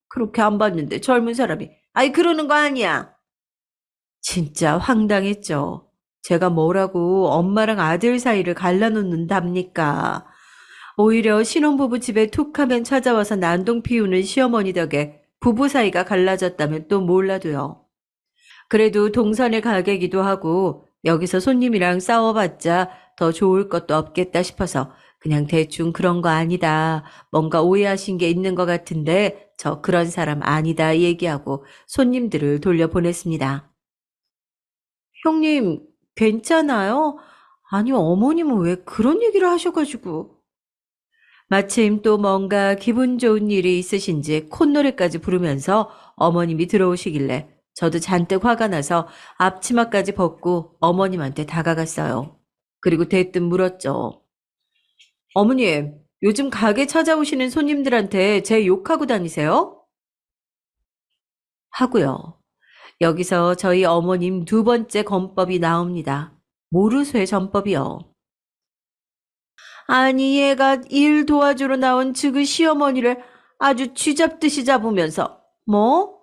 그렇게 안 봤는데 젊은 사람이 그러는 거 아니야. 진짜 황당했죠. 제가 뭐라고 엄마랑 아들 사이를 갈라놓는답니까? 오히려 신혼부부 집에 툭 하면 찾아와서 난동 피우는 시어머니 덕에 부부 사이가 갈라졌다면 또 몰라도요. 그래도 동선의 가게이기도 하고 여기서 손님이랑 싸워봤자 더 좋을 것도 없겠다 싶어서 그냥 대충 그런 거 아니다. 뭔가 오해하신 게 있는 것 같은데 저 그런 사람 아니다 얘기하고 손님들을 돌려보냈습니다. 형님, 괜찮아요? 아니, 어머님은 왜 그런 얘기를 하셔가지고. 마침 또 뭔가 기분 좋은 일이 있으신지 콧노래까지 부르면서 어머님이 들어오시길래 저도 잔뜩 화가 나서 앞치마까지 벗고 어머님한테 다가갔어요. 그리고 대뜸 물었죠. 어머님, 요즘 가게 찾아오시는 손님들한테 제 욕하고 다니세요? 하고요. 여기서 저희 어머님 두 번째 건법이 나옵니다. 모르쇠 전법이요. 아니 얘가 일 도와주러 나온 지그 시어머니를 아주 쥐잡듯이 잡으면서 뭐?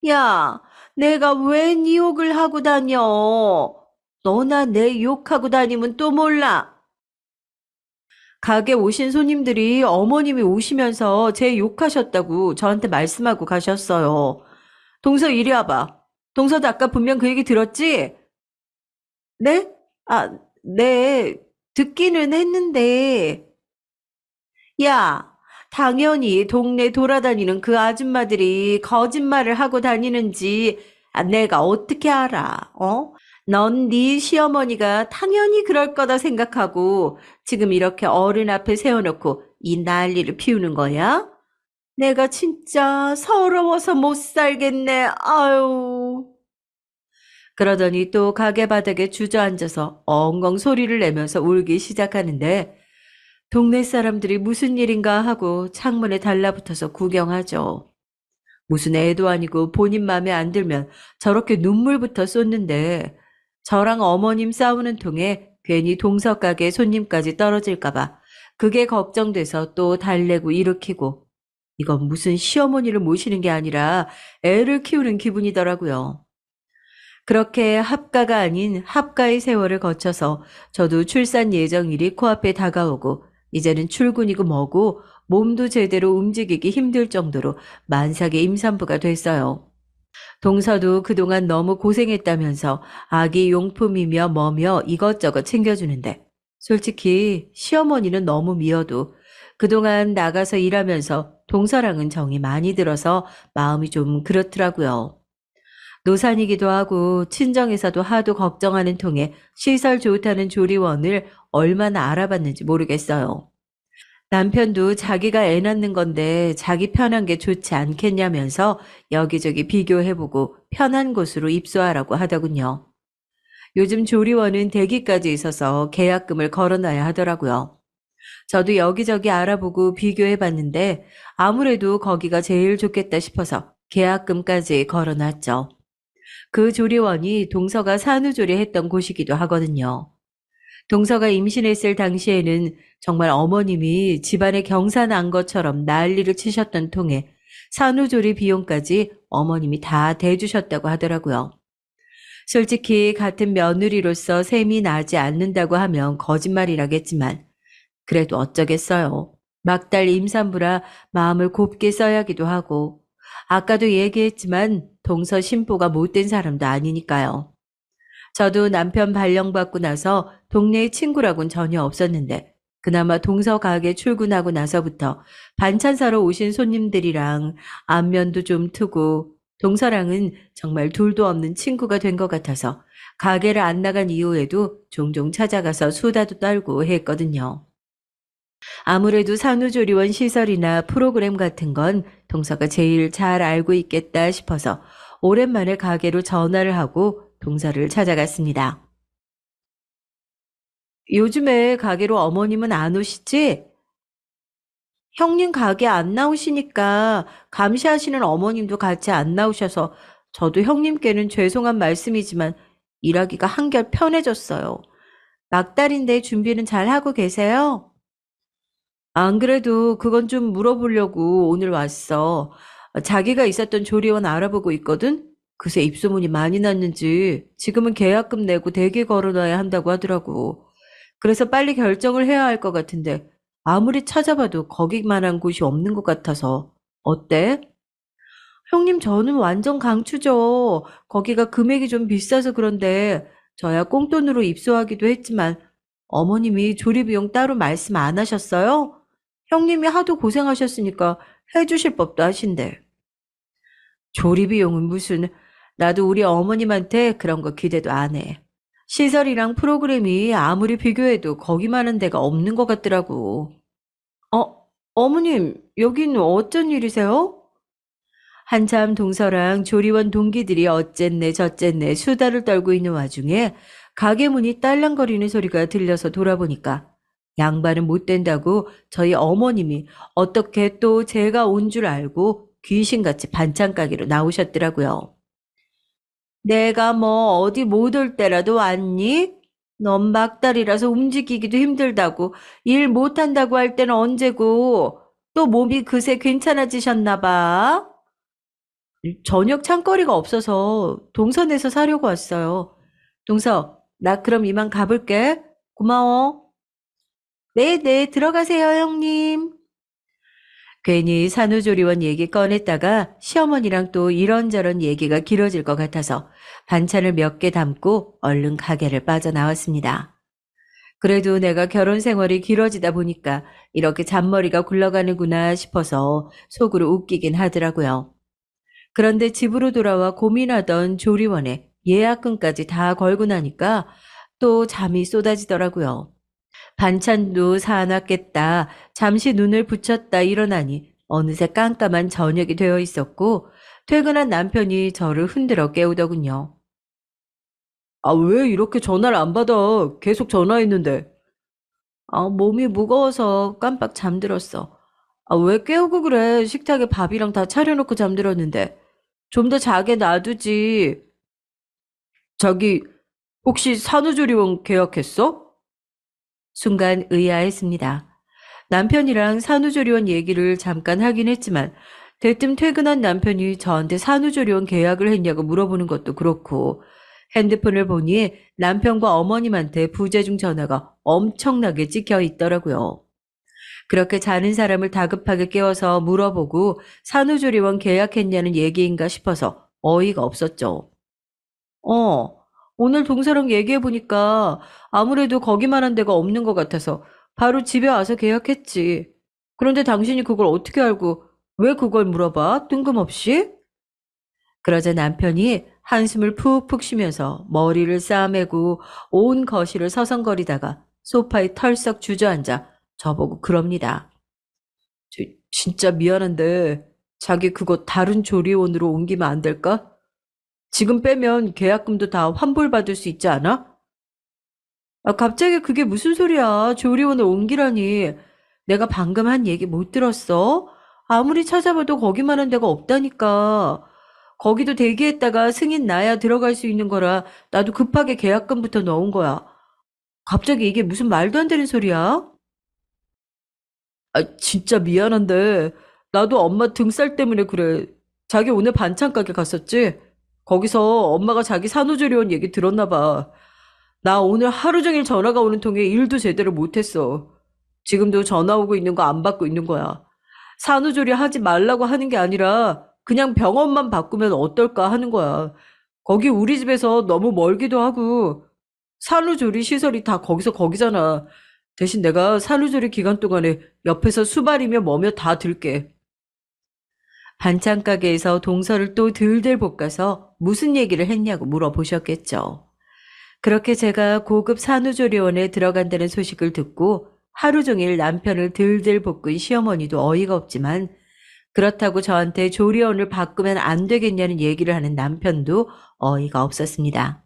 야, 내가 왜 네 욕을 하고 다녀? 너나 내 욕하고 다니면 또 몰라. 가게 오신 손님들이 어머님이 오시면서 제 욕하셨다고 저한테 말씀하고 가셨어요. 동서 이리 와봐. 동서도 아까 분명 그 얘기 들었지? 네? 아, 네. 듣기는 했는데. 야, 당연히 동네 돌아다니는 그 아줌마들이 거짓말을 하고 다니는지 내가 어떻게 알아? 어? 넌 네 시어머니가 당연히 그럴 거다 생각하고 지금 이렇게 어른 앞에 세워놓고 이 난리를 피우는 거야? 내가 진짜 서러워서 못 살겠네. 아유. 그러더니 또 가게 바닥에 주저앉아서 엉엉 소리를 내면서 울기 시작하는데 동네 사람들이 무슨 일인가 하고 창문에 달라붙어서 구경하죠. 무슨 애도 아니고 본인 맘에 안 들면 저렇게 눈물부터 쏟는데 저랑 어머님 싸우는 통에 괜히 동서 가게 손님까지 떨어질까봐 그게 걱정돼서 또 달래고 일으키고 이건 무슨 시어머니를 모시는 게 아니라 애를 키우는 기분이더라고요. 그렇게 합가가 아닌 합가의 세월을 거쳐서 저도 출산 예정일이 코앞에 다가오고 이제는 출근이고 뭐고 몸도 제대로 움직이기 힘들 정도로 만삭의 임산부가 됐어요. 동서도 그동안 너무 고생했다면서 아기 용품이며 뭐며 이것저것 챙겨주는데 솔직히 시어머니는 너무 미워도 그동안 나가서 일하면서 동서랑은 정이 많이 들어서 마음이 좀 그렇더라고요. 노산이기도 하고 친정에서도 하도 걱정하는 통에 시설 좋다는 조리원을 얼마나 알아봤는지 모르겠어요. 남편도 자기가 애 낳는 건데 자기 편한 게 좋지 않겠냐면서 여기저기 비교해보고 편한 곳으로 입소하라고 하더군요. 요즘 조리원은 대기까지 있어서 계약금을 걸어놔야 하더라고요. 저도 여기저기 알아보고 비교해봤는데 아무래도 거기가 제일 좋겠다 싶어서 계약금까지 걸어놨죠. 그 조리원이 동서가 산후조리했던 곳이기도 하거든요. 동서가 임신했을 당시에는 정말 어머님이 집안에 경사 난 것처럼 난리를 치셨던 통에 산후조리 비용까지 어머님이 다 대주셨다고 하더라고요. 솔직히 같은 며느리로서 셈이 나지 않는다고 하면 거짓말이라겠지만 그래도 어쩌겠어요. 막달 임산부라 마음을 곱게 써야기도 하고 아까도 얘기했지만 동서 신보가 못된 사람도 아니니까요. 저도 남편 발령받고 나서 동네에 친구라곤 전혀 없었는데 그나마 동서 가게 출근하고 나서부터 반찬 사러 오신 손님들이랑 안면도 좀 트고 동서랑은 정말 둘도 없는 친구가 된 것 같아서 가게를 안 나간 이후에도 종종 찾아가서 수다도 떨고 했거든요. 아무래도 산후조리원 시설이나 프로그램 같은 건 동서가 제일 잘 알고 있겠다 싶어서 오랜만에 가게로 전화를 하고 동서를 찾아갔습니다. 요즘에 가게로 어머님은 안 오시지? 형님 가게 안 나오시니까 감시하시는 어머님도 같이 안 나오셔서 저도 형님께는 죄송한 말씀이지만 일하기가 한결 편해졌어요. 막달인데 준비는 잘 하고 계세요? 안 그래도 그건 좀 물어보려고 오늘 왔어. 자기가 있었던 조리원 알아보고 있거든? 그새 입소문이 많이 났는지 지금은 계약금 내고 대기 걸어놔야 한다고 하더라고. 그래서 빨리 결정을 해야 할 것 같은데 아무리 찾아봐도 거기만한 곳이 없는 것 같아서. 어때? 형님, 저는 완전 강추죠. 거기가 금액이 좀 비싸서 그런데 저야 꽁돈으로 입소하기도 했지만 어머님이 조리비용 따로 말씀 안 하셨어요? 형님이 하도 고생하셨으니까 해주실 법도 하신데. 조리비용은 무슨, 나도 우리 어머님한테 그런 거 기대도 안 해. 시설이랑 프로그램이 아무리 비교해도 거기만한 데가 없는 것 같더라고. 어, 어머님, 여긴 어쩐 일이세요? 한참 동서랑 조리원 동기들이 어쨌네 저쨌네 수다를 떨고 있는 와중에 가게 문이 딸랑거리는 소리가 들려서 돌아보니까 양반은 못 된다고 저희 어머님이 어떻게 또 제가 온 줄 알고 귀신같이 반찬 가게로 나오셨더라고요. 내가 뭐 어디 못 올 때라도 왔니? 넌 막달이라서 움직이기도 힘들다고 일 못한다고 할 때는 언제고 또 몸이 그새 괜찮아지셨나 봐. 저녁 창거리가 없어서 동선에서 사려고 왔어요. 동서, 나 그럼 이만 가볼게. 고마워. 네, 네, 들어가세요, 형님. 괜히 산후조리원 얘기 꺼냈다가 시어머니랑 또 이런저런 얘기가 길어질 것 같아서 반찬을 몇 개 담고 얼른 가게를 빠져나왔습니다. 그래도 내가 결혼 생활이 길어지다 보니까 이렇게 잔머리가 굴러가는구나 싶어서 속으로 웃기긴 하더라고요. 그런데 집으로 돌아와 고민하던 조리원에 예약금까지 다 걸고 나니까 또 잠이 쏟아지더라고요. 반찬도 사놨겠다. 잠시 눈을 붙였다 일어나니 어느새 깜깜한 저녁이 되어 있었고 퇴근한 남편이 저를 흔들어 깨우더군요. 아, 왜 이렇게 전화를 안 받아? 계속 전화했는데. 아, 몸이 무거워서 깜빡 잠들었어. 아, 왜 깨우고 그래? 식탁에 밥이랑 다 차려놓고 잠들었는데. 좀 더 자게 놔두지. 저기, 혹시 산후조리원 계약했어? 순간 의아했습니다. 남편이랑 산후조리원 얘기를 잠깐 하긴 했지만 대뜸 퇴근한 남편이 저한테 산후조리원 계약을 했냐고 물어보는 것도 그렇고 핸드폰을 보니 남편과 어머님한테 부재중 전화가 엄청나게 찍혀 있더라고요. 그렇게 자는 사람을 다급하게 깨워서 물어보고 산후조리원 계약했냐는 얘기인가 싶어서 어이가 없었죠. 어, 오늘 동서랑 얘기해보니까 아무래도 거기만한 데가 없는 것 같아서 바로 집에 와서 계약했지. 그런데 당신이 그걸 어떻게 알고 왜 그걸 물어봐? 뜬금없이? 그러자 남편이 한숨을 푹푹 쉬면서 머리를 싸매고 온 거실을 서성거리다가 소파에 털썩 주저앉아 저보고 그럽니다. 진짜 미안한데 자기 그거 다른 조리원으로 옮기면 안 될까? 지금 빼면 계약금도 다 환불받을 수 있지 않아? 아, 갑자기 그게 무슨 소리야. 조리원을 옮기라니. 내가 방금 한 얘기 못 들었어? 아무리 찾아봐도 거기만한 데가 없다니까. 거기도 대기했다가 승인 나야 들어갈 수 있는 거라 나도 급하게 계약금부터 넣은 거야. 갑자기 이게 무슨 말도 안 되는 소리야? 아, 진짜 미안한데 나도 엄마 등살 때문에 그래. 자기 오늘 반찬 가게 갔었지? 거기서 엄마가 자기 산후조리원 얘기 들었나 봐. 나 오늘 하루 종일 전화가 오는 통에 일도 제대로 못했어. 지금도 전화 오고 있는 거 안 받고 있는 거야. 산후조리 하지 말라고 하는 게 아니라 그냥 병원만 바꾸면 어떨까 하는 거야. 거기 우리 집에서 너무 멀기도 하고 산후조리 시설이 다 거기서 거기잖아. 대신 내가 산후조리 기간 동안에 옆에서 수발이며 뭐며 다 들게. 반찬 가게에서 동서를 또 들들 볶아서 무슨 얘기를 했냐고 물어보셨겠죠. 그렇게 제가 고급 산후조리원에 들어간다는 소식을 듣고 하루 종일 남편을 들들 볶은 시어머니도 어이가 없지만 그렇다고 저한테 조리원을 바꾸면 안 되겠냐는 얘기를 하는 남편도 어이가 없었습니다.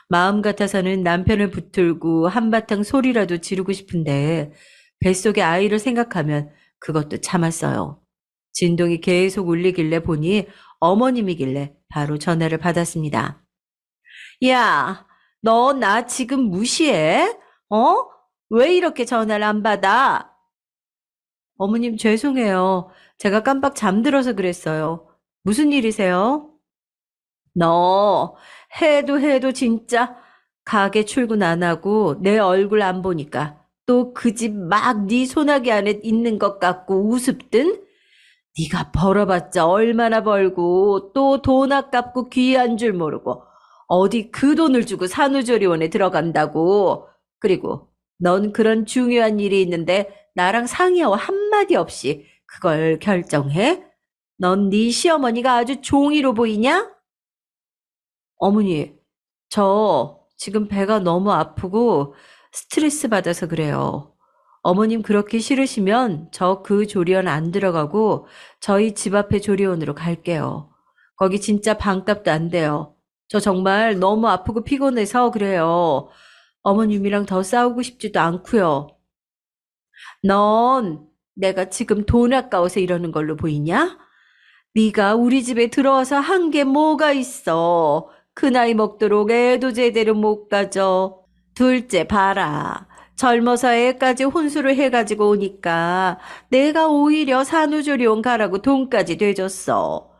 마음 같아서는 남편을 붙들고 한바탕 소리라도 지르고 싶은데 뱃속에 아이를 생각하면 그것도 참았어요. 진동이 계속 울리길래 보니 어머님이길래 바로 전화를 받았습니다. 야, 너 나 지금 무시해? 어? 왜 이렇게 전화를 안 받아? 어머님 죄송해요. 제가 깜빡 잠들어서 그랬어요. 무슨 일이세요? 너 해도 해도 진짜 가게 출근 안 하고 내 얼굴 안 보니까 또 그 집 막 네 소나기 안에 있는 것 같고 우습든? 네가 벌어봤자 얼마나 벌고 또 돈 아깝고 귀한 줄 모르고 어디 그 돈을 주고 산후조리원에 들어간다고. 그리고 넌 그런 중요한 일이 있는데 나랑 상의하고 한마디 없이 그걸 결정해? 넌 네 시어머니가 아주 종이로 보이냐? 어머니, 저 지금 배가 너무 아프고 스트레스 받아서 그래요. 어머님 그렇게 싫으시면 저 그 조리원 안 들어가고 저희 집 앞에 조리원으로 갈게요. 거기 진짜 방값도 안 돼요. 저 정말 너무 아프고 피곤해서 그래요. 어머님이랑 더 싸우고 싶지도 않고요. 넌 내가 지금 돈 아까워서 이러는 걸로 보이냐? 네가 우리 집에 들어와서 한 게 뭐가 있어. 그 나이 먹도록 애도 제대로 못 가져. 둘째 봐라. 젊어서 애까지 혼수를 해가지고 오니까 내가 오히려 산후조리원 가라고 돈까지 대줬어.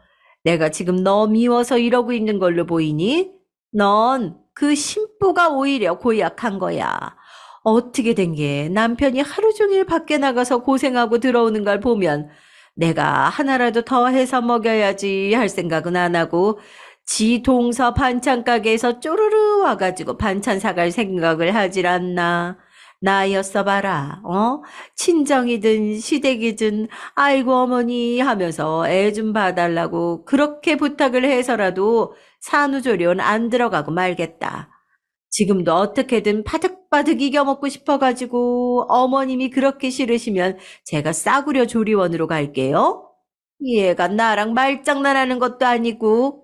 내가 지금 너 미워서 이러고 있는 걸로 보이니? 넌 그 심보가 오히려 고약한 거야. 어떻게 된 게 남편이 하루 종일 밖에 나가서 고생하고 들어오는 걸 보면 내가 하나라도 더 해서 먹여야지 할 생각은 안 하고 지 동서 반찬 가게에서 쪼르르 와가지고 반찬 사갈 생각을 하질 않나. 나였어 봐라. 친정이든 시댁이든 아이고 어머니 하면서 애 좀 봐달라고 그렇게 부탁을 해서라도 산후조리원 안 들어가고 말겠다. 지금도 어떻게든 바득바득 이겨먹고 싶어가지고 어머님이 그렇게 싫으시면 제가 싸구려 조리원으로 갈게요. 얘가 나랑 말장난하는 것도 아니고.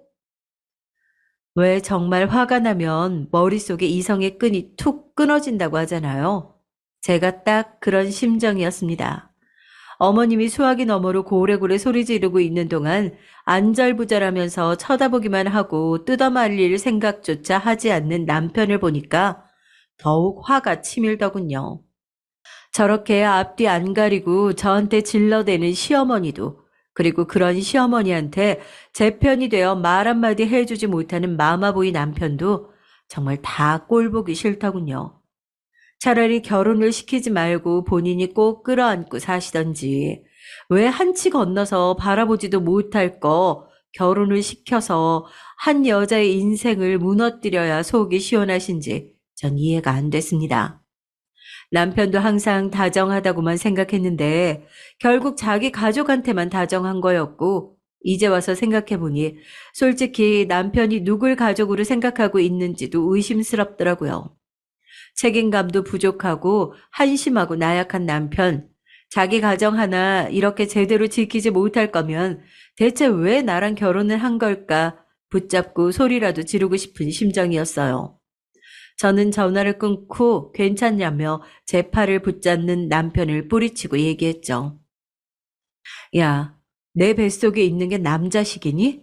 왜 정말 화가 나면 머릿속에 이성의 끈이 툭 끊어진다고 하잖아요. 제가 딱 그런 심정이었습니다. 어머님이 수화기 너머로 고래고래 소리 지르고 있는 동안 안절부절하면서 쳐다보기만 하고 뜯어말릴 생각조차 하지 않는 남편을 보니까 더욱 화가 치밀더군요. 저렇게 앞뒤 안 가리고 저한테 질러대는 시어머니도, 그리고 그런 시어머니한테 제 편이 되어 말 한마디 해주지 못하는 마마보이 남편도 정말 다 꼴보기 싫더군요. 차라리 결혼을 시키지 말고 본인이 꼭 끌어안고 사시던지, 왜 한치 건너서 바라보지도 못할 거 결혼을 시켜서 한 여자의 인생을 무너뜨려야 속이 시원하신지 전 이해가 안 됐습니다. 남편도 항상 다정하다고만 생각했는데 결국 자기 가족한테만 다정한 거였고, 이제 와서 생각해보니 솔직히 남편이 누굴 가족으로 생각하고 있는지도 의심스럽더라고요. 책임감도 부족하고 한심하고 나약한 남편, 자기 가정 하나 이렇게 제대로 지키지 못할 거면 대체 왜 나랑 결혼을 한 걸까 붙잡고 소리라도 지르고 싶은 심정이었어요. 저는 전화를 끊고 괜찮냐며 제 팔을 붙잡는 남편을 뿌리치고 얘기했죠. 야, 내 뱃속에 있는 게 남자식이니?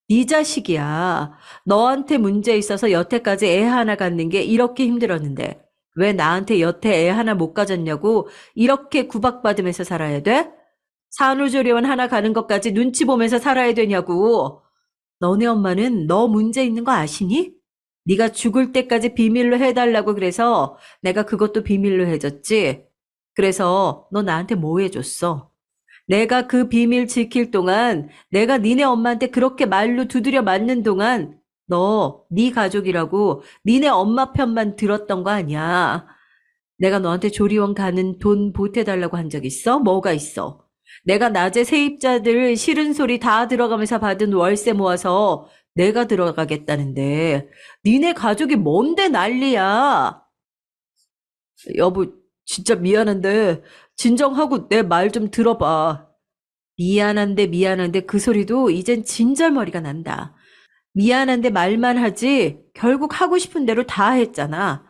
네 자식이야. 너한테 문제 있어서 여태까지 애 하나 갖는 게 이렇게 힘들었는데 왜 나한테 여태 애 하나 못 가졌냐고 이렇게 구박받으면서 살아야 돼? 산후조리원 하나 가는 것까지 눈치 보면서 살아야 되냐고. 너네 엄마는 너 문제 있는 거 아시니? 네가 죽을 때까지 비밀로 해달라고 그래서 내가 그것도 비밀로 해줬지. 그래서 너 나한테 뭐 해줬어? 내가 그 비밀 지킬 동안, 내가 니네 엄마한테 그렇게 말로 두드려 맞는 동안 네 가족이라고 니네 엄마 편만 들었던 거 아니야. 내가 너한테 조리원 가는 돈 보태달라고 한 적 있어? 뭐가 있어? 내가 낮에 세입자들 싫은 소리 다 들어가면서 받은 월세 모아서 내가 들어가겠다는데 니네 가족이 뭔데 난리야. 여보, 진짜 미안한데 진정하고 내 말 좀 들어봐. 미안한데 그 소리도 이젠 진절머리가 난다. 미안한데 말만 하지 결국 하고 싶은 대로 다 했잖아.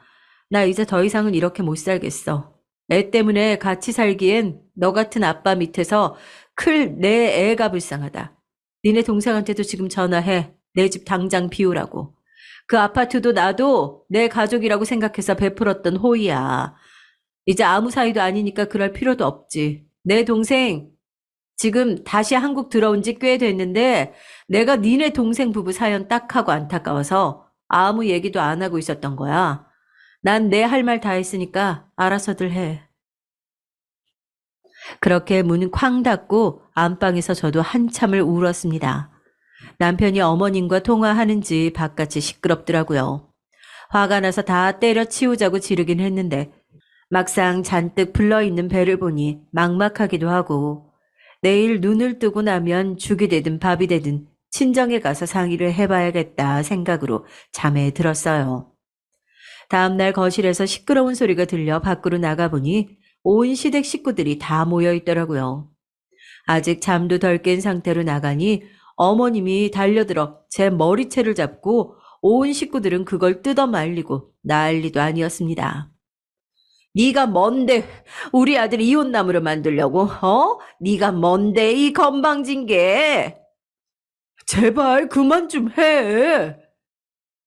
나 이제 더 이상은 이렇게 못 살겠어. 애 때문에 같이 살기엔 너 같은 아빠 밑에서 클 내 애가 불쌍하다. 니네 동생한테도 지금 전화해. 내 집 당장 비우라고. 그 아파트도 나도 내 가족이라고 생각해서 베풀었던 호의야. 이제 아무 사이도 아니니까 그럴 필요도 없지. 내 동생 지금 다시 한국 들어온 지 꽤 됐는데 내가 니네 동생 부부 사연 딱 하고 안타까워서 아무 얘기도 안 하고 있었던 거야. 난 내 할 말 다 했으니까 알아서들 해. 그렇게 문 쾅 닫고 안방에서 저도 한참을 울었습니다. 남편이 어머님과 통화하는지 바깥이 시끄럽더라고요. 화가 나서 다 때려치우자고 지르긴 했는데 막상 잔뜩 불러있는 배를 보니 막막하기도 하고 내일 눈을 뜨고 나면 죽이 되든 밥이 되든 친정에 가서 상의를 해봐야겠다 생각으로 잠에 들었어요. 다음날 거실에서 시끄러운 소리가 들려 밖으로 나가보니 온 시댁 식구들이 다 모여 있더라고요. 아직 잠도 덜 깬 상태로 나가니 어머님이 달려들어 제 머리채를 잡고 온 식구들은 그걸 뜯어 말리고 난리도 아니었습니다. 네가 뭔데 우리 아들 이혼남으로 만들려고? 네가 뭔데 이 건방진 게? 제발 그만 좀 해.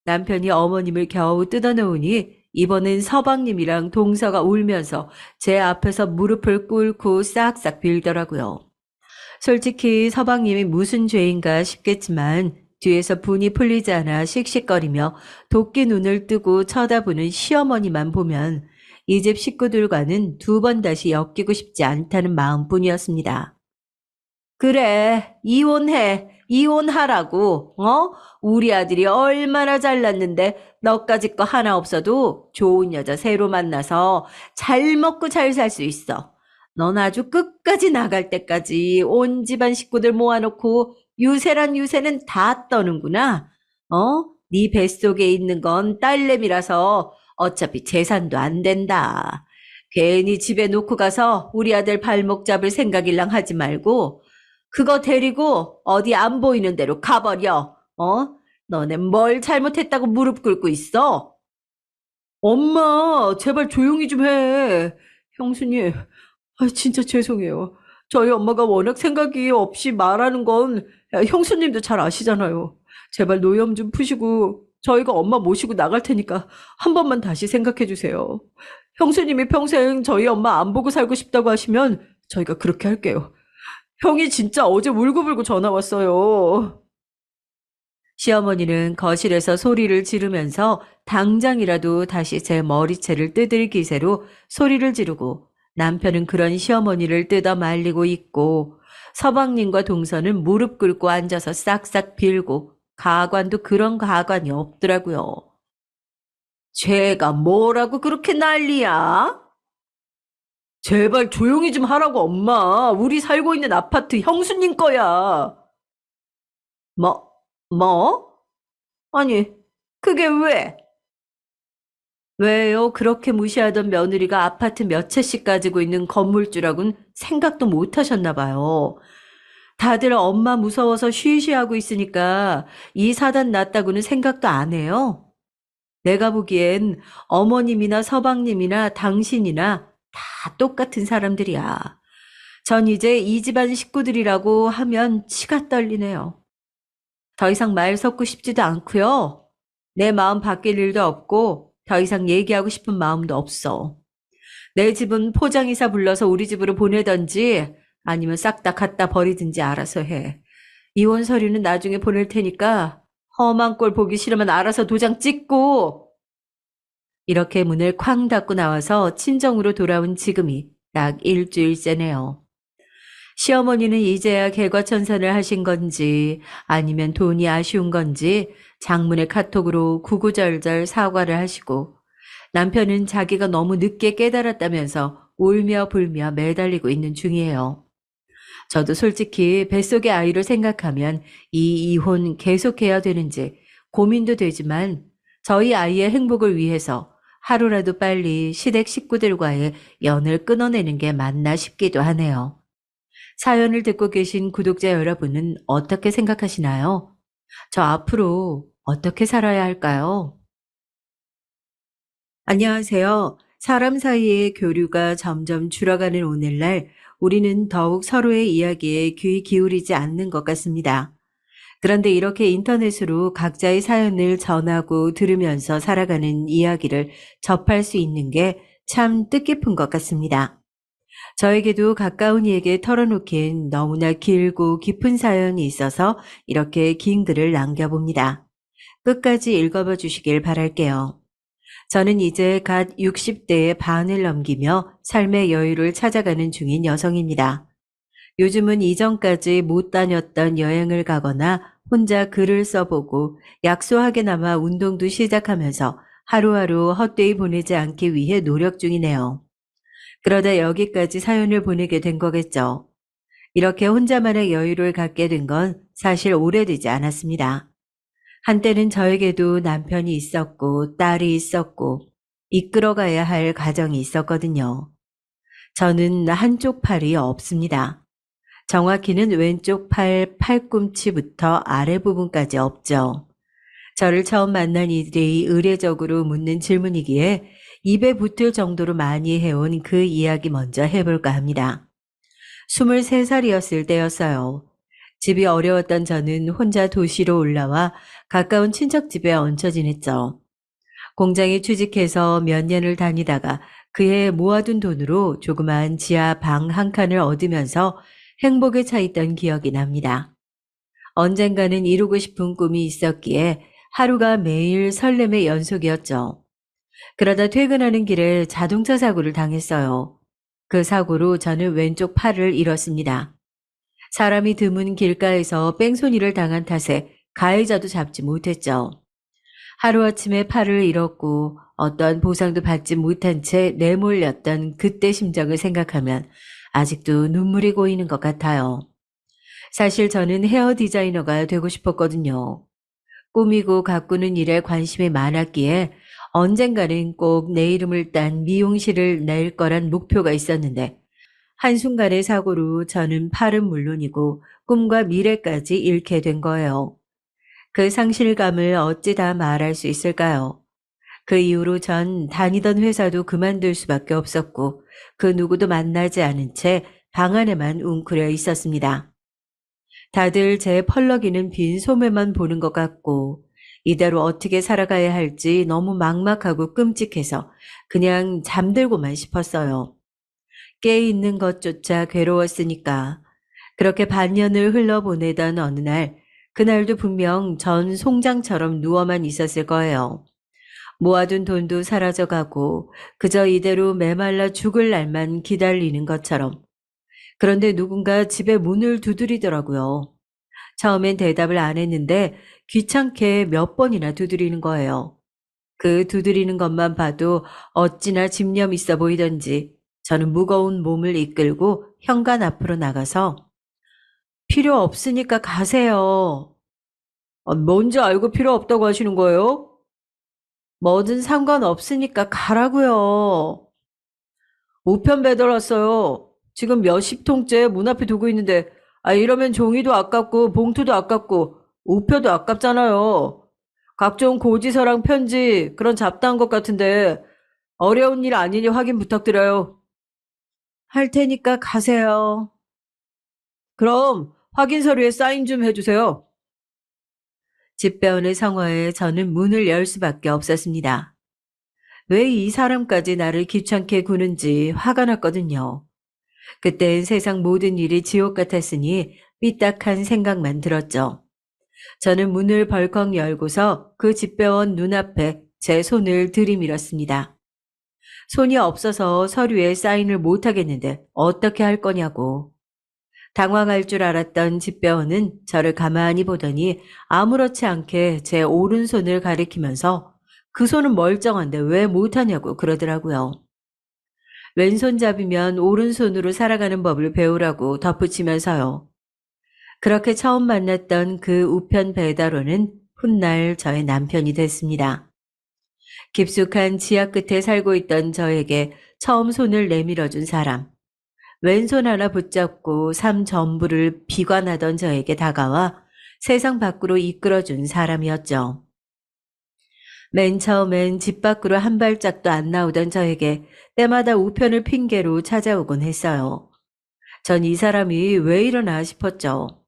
남편이 어머님을 겨우 뜯어놓으니 이번엔 서방님이랑 동서가 울면서 제 앞에서 무릎을 꿇고 싹싹 빌더라고요. 솔직히 서방님이 무슨 죄인가 싶겠지만 뒤에서 분이 풀리지 않아 씩씩거리며 도끼 눈을 뜨고 쳐다보는 시어머니만 보면 이 집 식구들과는 두 번 다시 엮이고 싶지 않다는 마음뿐이었습니다. 그래, 이혼해. 이혼하라고. 우리 아들이 얼마나 잘났는데 너까지 거 하나 없어도 좋은 여자 새로 만나서 잘 먹고 잘 살 수 있어. 넌 아주 끝까지 나갈 때까지 온 집안 식구들 모아놓고 유세란 유세는 다 떠는구나. 네 뱃속에 있는 건 딸내미라서 어차피 재산도 안 된다. 괜히 집에 놓고 가서 우리 아들 발목 잡을 생각일랑 하지 말고 그거 데리고 어디 안 보이는 데로 가버려. 너네 뭘 잘못했다고 무릎 꿇고 있어? 엄마, 제발 조용히 좀 해. 형수님, 진짜 죄송해요. 저희 엄마가 워낙 생각이 없이 말하는 건 형수님도 잘 아시잖아요. 제발 노염 좀 푸시고 저희가 엄마 모시고 나갈 테니까 한 번만 다시 생각해 주세요. 형수님이 평생 저희 엄마 안 보고 살고 싶다고 하시면 저희가 그렇게 할게요. 형이 진짜 어제 울고불고 전화 왔어요. 시어머니는 거실에서 소리를 지르면서 당장이라도 다시 제 머리채를 뜯을 기세로 소리를 지르고 남편은 그런 시어머니를 뜯어 말리고 있고 서방님과 동서는 무릎 꿇고 앉아서 싹싹 빌고 가관도 그런 가관이 없더라고요. 쟤가 뭐라고 그렇게 난리야? 제발 조용히 좀 하라고 엄마. 우리 살고 있는 아파트 형수님 거야. 뭐? 뭐? 아니, 그게 왜? 왜요? 그렇게 무시하던 며느리가 아파트 몇 채씩 가지고 있는 건물주라고는 생각도 못 하셨나 봐요. 다들 엄마 무서워서 쉬쉬하고 있으니까 이 사단 났다고는 생각도 안 해요. 내가 보기엔 어머님이나 서방님이나 당신이나 다 똑같은 사람들이야. 전 이제 이 집안 식구들이라고 하면 치가 떨리네요. 더 이상 말 섞고 싶지도 않고요. 내 마음 바뀔 일도 없고 더 이상 얘기하고 싶은 마음도 없어. 내 집은 포장이사 불러서 우리 집으로 보내던지 아니면 싹 다 갖다 버리든지 알아서 해. 이혼 서류는 나중에 보낼 테니까 험한 꼴 보기 싫으면 알아서 도장 찍고. 이렇게 문을 쾅 닫고 나와서 친정으로 돌아온 지금이 딱 일주일째네요. 시어머니는 이제야 개과천선을 하신 건지 아니면 돈이 아쉬운 건지 장문의 카톡으로 구구절절 사과를 하시고 남편은 자기가 너무 늦게 깨달았다면서 울며 불며 매달리고 있는 중이에요. 저도 솔직히 뱃속의 아이를 생각하면 이 이혼 계속해야 되는지 고민도 되지만 저희 아이의 행복을 위해서 하루라도 빨리 시댁 식구들과의 연을 끊어내는 게 맞나 싶기도 하네요. 사연을 듣고 계신 구독자 여러분은 어떻게 생각하시나요? 저 앞으로 어떻게 살아야 할까요? 안녕하세요. 사람 사이의 교류가 점점 줄어가는 오늘날 우리는 더욱 서로의 이야기에 귀 기울이지 않는 것 같습니다. 그런데 이렇게 인터넷으로 각자의 사연을 전하고 들으면서 살아가는 이야기를 접할 수 있는 게 참 뜻깊은 것 같습니다. 저에게도 가까운 이에게 털어놓긴 너무나 길고 깊은 사연이 있어서 이렇게 긴 글을 남겨봅니다. 끝까지 읽어봐 주시길 바랄게요. 저는 이제 갓 60대의 반을 넘기며 삶의 여유를 찾아가는 중인 여성입니다. 요즘은 이전까지 못 다녔던 여행을 가거나 혼자 글을 써보고 약소하게나마 운동도 시작하면서 하루하루 헛되이 보내지 않기 위해 노력 중이네요. 그러다 여기까지 사연을 보내게 된 거겠죠. 이렇게 혼자만의 여유를 갖게 된 건 사실 오래되지 않았습니다. 한때는 저에게도 남편이 있었고 딸이 있었고 이끌어가야 할 가정이 있었거든요. 저는 한쪽 팔이 없습니다. 정확히는 왼쪽 팔 팔꿈치부터 아래 부분까지 없죠. 저를 처음 만난 이들이 의례적으로 묻는 질문이기에 입에 붙을 정도로 많이 해온 그 이야기 먼저 해볼까 합니다. 23살이었을 때였어요. 집이 어려웠던 저는 혼자 도시로 올라와 가까운 친척집에 얹혀 지냈죠. 공장에 취직해서 몇 년을 다니다가 그해 모아둔 돈으로 조그만 지하 방 한 칸을 얻으면서 행복에 차 있던 기억이 납니다. 언젠가는 이루고 싶은 꿈이 있었기에 하루가 매일 설렘의 연속이었죠. 그러다 퇴근하는 길에 자동차 사고를 당했어요. 그 사고로 저는 왼쪽 팔을 잃었습니다. 사람이 드문 길가에서 뺑소니를 당한 탓에 가해자도 잡지 못했죠. 하루아침에 팔을 잃었고 어떠한 보상도 받지 못한 채 내몰렸던 그때 심정을 생각하면 아직도 눈물이 고이는 것 같아요. 사실 저는 헤어 디자이너가 되고 싶었거든요. 꾸미고 가꾸는 일에 관심이 많았기에 언젠가는 꼭 내 이름을 딴 미용실을 낼 거란 목표가 있었는데 한순간의 사고로 저는 팔은 물론이고 꿈과 미래까지 잃게 된 거예요. 그 상실감을 어찌 다 말할 수 있을까요? 그 이후로 전 다니던 회사도 그만둘 수밖에 없었고 그 누구도 만나지 않은 채 방 안에만 웅크려 있었습니다. 다들 제 펄럭이는 빈 소매만 보는 것 같고 이대로 어떻게 살아가야 할지 너무 막막하고 끔찍해서 그냥 잠들고만 싶었어요. 깨 있는 것조차 괴로웠으니까. 그렇게 반년을 흘러보내던 어느 날, 그날도 분명 전 송장처럼 누워만 있었을 거예요. 모아둔 돈도 사라져가고 그저 이대로 메말라 죽을 날만 기다리는 것처럼. 그런데 누군가 집에 문을 두드리더라고요. 처음엔 대답을 안 했는데 귀찮게 몇 번이나 두드리는 거예요. 그 두드리는 것만 봐도 어찌나 집념 있어 보이던지 저는 무거운 몸을 이끌고 현관 앞으로 나가서 필요 없으니까 가세요. 뭔지 알고 필요 없다고 하시는 거예요? 뭐든 상관없으니까 가라고요. 우편 배달 왔어요. 지금 몇십 통째 문 앞에 두고 있는데 이러면 종이도 아깝고 봉투도 아깝고 우표도 아깝잖아요. 각종 고지서랑 편지 그런 잡다한 것 같은데 어려운 일 아니니 확인 부탁드려요. 할 테니까 가세요. 그럼 확인 서류에 사인 좀 해주세요. 집배원의 성화에 저는 문을 열 수밖에 없었습니다. 왜 이 사람까지 나를 귀찮게 구는지 화가 났거든요. 그땐 세상 모든 일이 지옥 같았으니 삐딱한 생각만 들었죠. 저는 문을 벌컥 열고서 그 집배원 눈앞에 제 손을 들이밀었습니다. 손이 없어서 서류에 사인을 못하겠는데 어떻게 할 거냐고. 당황할 줄 알았던 집배원은 저를 가만히 보더니 아무렇지 않게 제 오른손을 가리키면서 그 손은 멀쩡한데 왜 못하냐고 그러더라고요. 왼손잡이면 오른손으로 살아가는 법을 배우라고 덧붙이면서요. 그렇게 처음 만났던 그 우편 배달원은 훗날 저의 남편이 됐습니다. 깊숙한 지하 끝에 살고 있던 저에게 처음 손을 내밀어준 사람. 왼손 하나 붙잡고 삶 전부를 비관하던 저에게 다가와 세상 밖으로 이끌어준 사람이었죠. 맨 처음엔 집 밖으로 한 발짝도 안 나오던 저에게 때마다 우편을 핑계로 찾아오곤 했어요. 전 이 사람이 왜 이러나 싶었죠.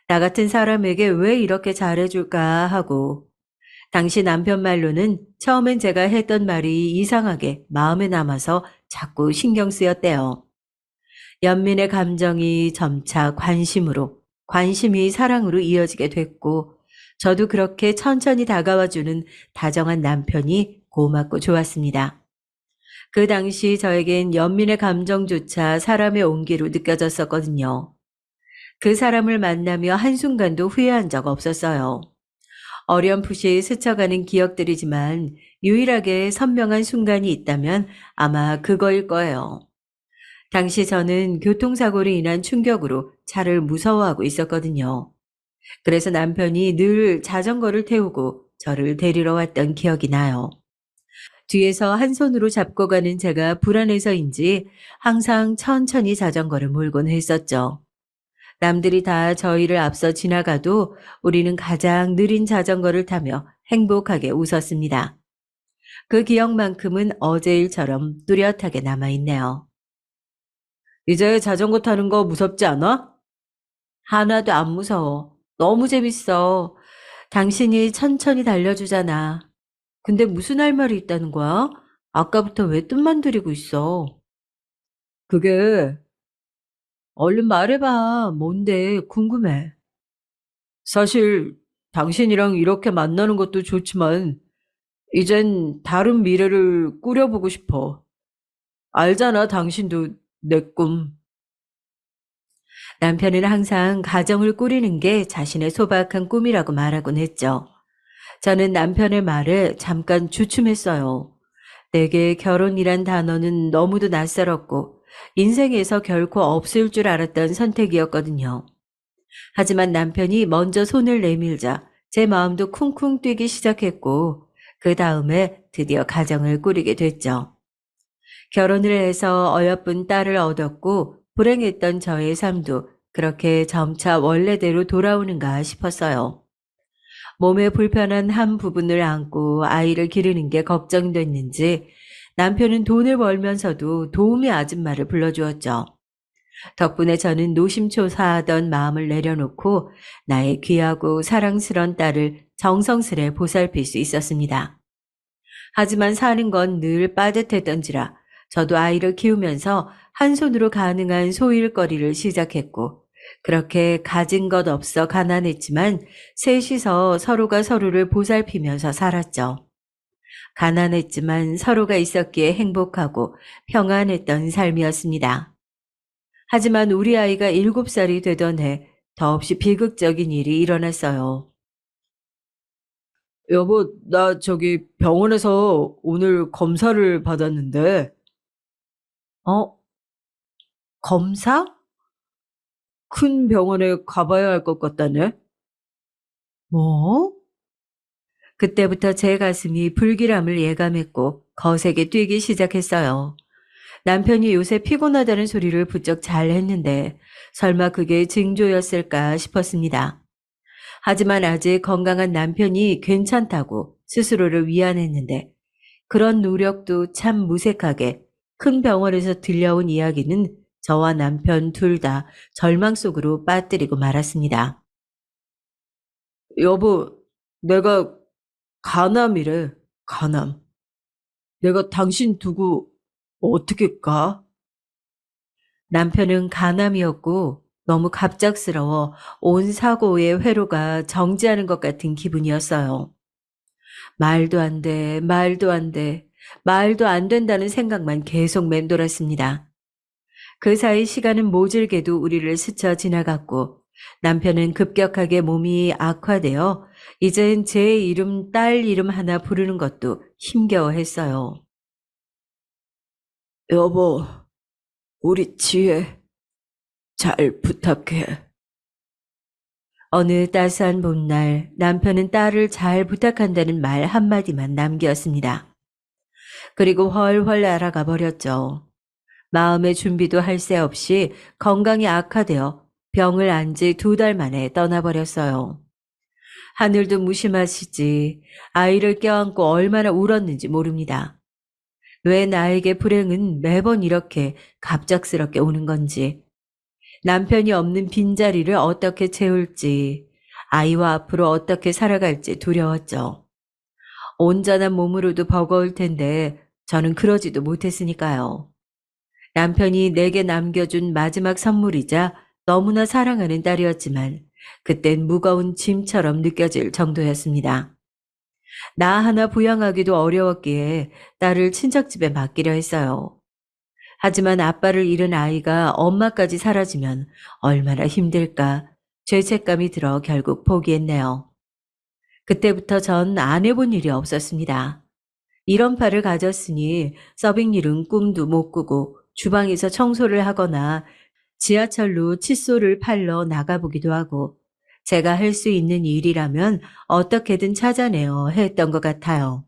나 같은 사람에게 왜 이렇게 잘해줄까 하고 당시 남편 말로는 처음엔 제가 했던 말이 이상하게 마음에 남아서 자꾸 신경 쓰였대요. 연민의 감정이 점차 관심으로, 관심이 사랑으로 이어지게 됐고 저도 그렇게 천천히 다가와주는 다정한 남편이 고맙고 좋았습니다. 그 당시 저에겐 연민의 감정조차 사람의 온기로 느껴졌었거든요. 그 사람을 만나며 한순간도 후회한 적 없었어요. 어렴풋이 스쳐가는 기억들이지만 유일하게 선명한 순간이 있다면 아마 그거일 거예요. 당시 저는 교통사고로 인한 충격으로 차를 무서워하고 있었거든요. 그래서 남편이 늘 자전거를 태우고 저를 데리러 왔던 기억이 나요. 뒤에서 한 손으로 잡고 가는 제가 불안해서인지 항상 천천히 자전거를 몰곤 했었죠. 남들이 다 저희를 앞서 지나가도 우리는 가장 느린 자전거를 타며 행복하게 웃었습니다. 그 기억만큼은 어제 일처럼 뚜렷하게 남아있네요. 이제 자전거 타는 거 무섭지 않아? 하나도 안 무서워. 너무 재밌어. 당신이 천천히 달려주잖아. 근데 무슨 할 말이 있다는 거야? 아까부터 왜 뜸만 들이고 있어? 그게 얼른 말해봐. 뭔데? 궁금해. 사실 당신이랑 이렇게 만나는 것도 좋지만 이젠 다른 미래를 꾸려보고 싶어. 알잖아, 당신도 내 꿈. 남편은 항상 가정을 꾸리는 게 자신의 소박한 꿈이라고 말하곤 했죠. 저는 남편의 말에 잠깐 주춤했어요. 내게 결혼이란 단어는 너무도 낯설었고 인생에서 결코 없을 줄 알았던 선택이었거든요. 하지만 남편이 먼저 손을 내밀자 제 마음도 쿵쿵 뛰기 시작했고 그 다음에 드디어 가정을 꾸리게 됐죠. 결혼을 해서 어여쁜 딸을 얻었고 불행했던 저의 삶도 그렇게 점차 원래대로 돌아오는가 싶었어요. 몸에 불편한 한 부분을 안고 아이를 기르는 게 걱정됐는지 남편은 돈을 벌면서도 도우미 아줌마를 불러주었죠. 덕분에 저는 노심초사하던 마음을 내려놓고 나의 귀하고 사랑스런 딸을 정성스레 보살필 수 있었습니다. 하지만 사는 건 늘 빠듯했던지라 저도 아이를 키우면서 한 손으로 가능한 소일거리를 시작했고 그렇게 가진 것 없어 가난했지만 셋이서 서로가 서로를 보살피면서 살았죠. 가난했지만 서로가 있었기에 행복하고 평안했던 삶이었습니다. 하지만 우리 아이가 7살이 되던 해 더없이 비극적인 일이 일어났어요. 여보, 나 저기 병원에서 오늘 검사를 받았는데, 어, 검사? 큰 병원에 가봐야 할 것 같다네? 뭐? 그때부터 제 가슴이 불길함을 예감했고 거세게 뛰기 시작했어요. 남편이 요새 피곤하다는 소리를 부쩍 잘 했는데 설마 그게 징조였을까 싶었습니다. 하지만 아직 건강한 남편이 괜찮다고 스스로를 위안했는데 그런 노력도 참 무색하게 큰 병원에서 들려온 이야기는 저와 남편 둘 다 절망 속으로 빠뜨리고 말았습니다. 여보, 내가 간암이래, 간암. 내가 당신 두고 어떻게 가? 남편은 간암이었고 너무 갑작스러워 온 사고의 회로가 정지하는 것 같은 기분이었어요. 말도 안 돼, 말도 안 돼, 말도 안 된다는 생각만 계속 맴돌았습니다. 그 사이 시간은 모질게도 우리를 스쳐 지나갔고 남편은 급격하게 몸이 악화되어 이젠 제 이름, 딸 이름 하나 부르는 것도 힘겨워했어요. 여보, 우리 지혜 잘 부탁해. 어느 따스한 봄날 남편은 딸을 잘 부탁한다는 말 한마디만 남겼습니다. 그리고 훨훨 날아가 버렸죠. 마음의 준비도 할 새 없이 건강이 악화되어 병을 안 지 2달 만에 떠나버렸어요. 하늘도 무심하시지 아이를 껴안고 얼마나 울었는지 모릅니다. 왜 나에게 불행은 매번 이렇게 갑작스럽게 오는 건지, 남편이 없는 빈자리를 어떻게 채울지, 아이와 앞으로 어떻게 살아갈지 두려웠죠. 온전한 몸으로도 버거울 텐데 저는 그러지도 못했으니까요. 남편이 내게 남겨준 마지막 선물이자 너무나 사랑하는 딸이었지만 그땐 무거운 짐처럼 느껴질 정도였습니다. 나 하나 부양하기도 어려웠기에 딸을 친척집에 맡기려 했어요. 하지만 아빠를 잃은 아이가 엄마까지 사라지면 얼마나 힘들까 죄책감이 들어 결국 포기했네요. 그때부터 전 안 해본 일이 없었습니다. 이런 팔을 가졌으니 서빙 일은 꿈도 못 꾸고 주방에서 청소를 하거나 지하철로 칫솔을 팔러 나가보기도 하고 제가 할 수 있는 일이라면 어떻게든 찾아내어 했던 것 같아요.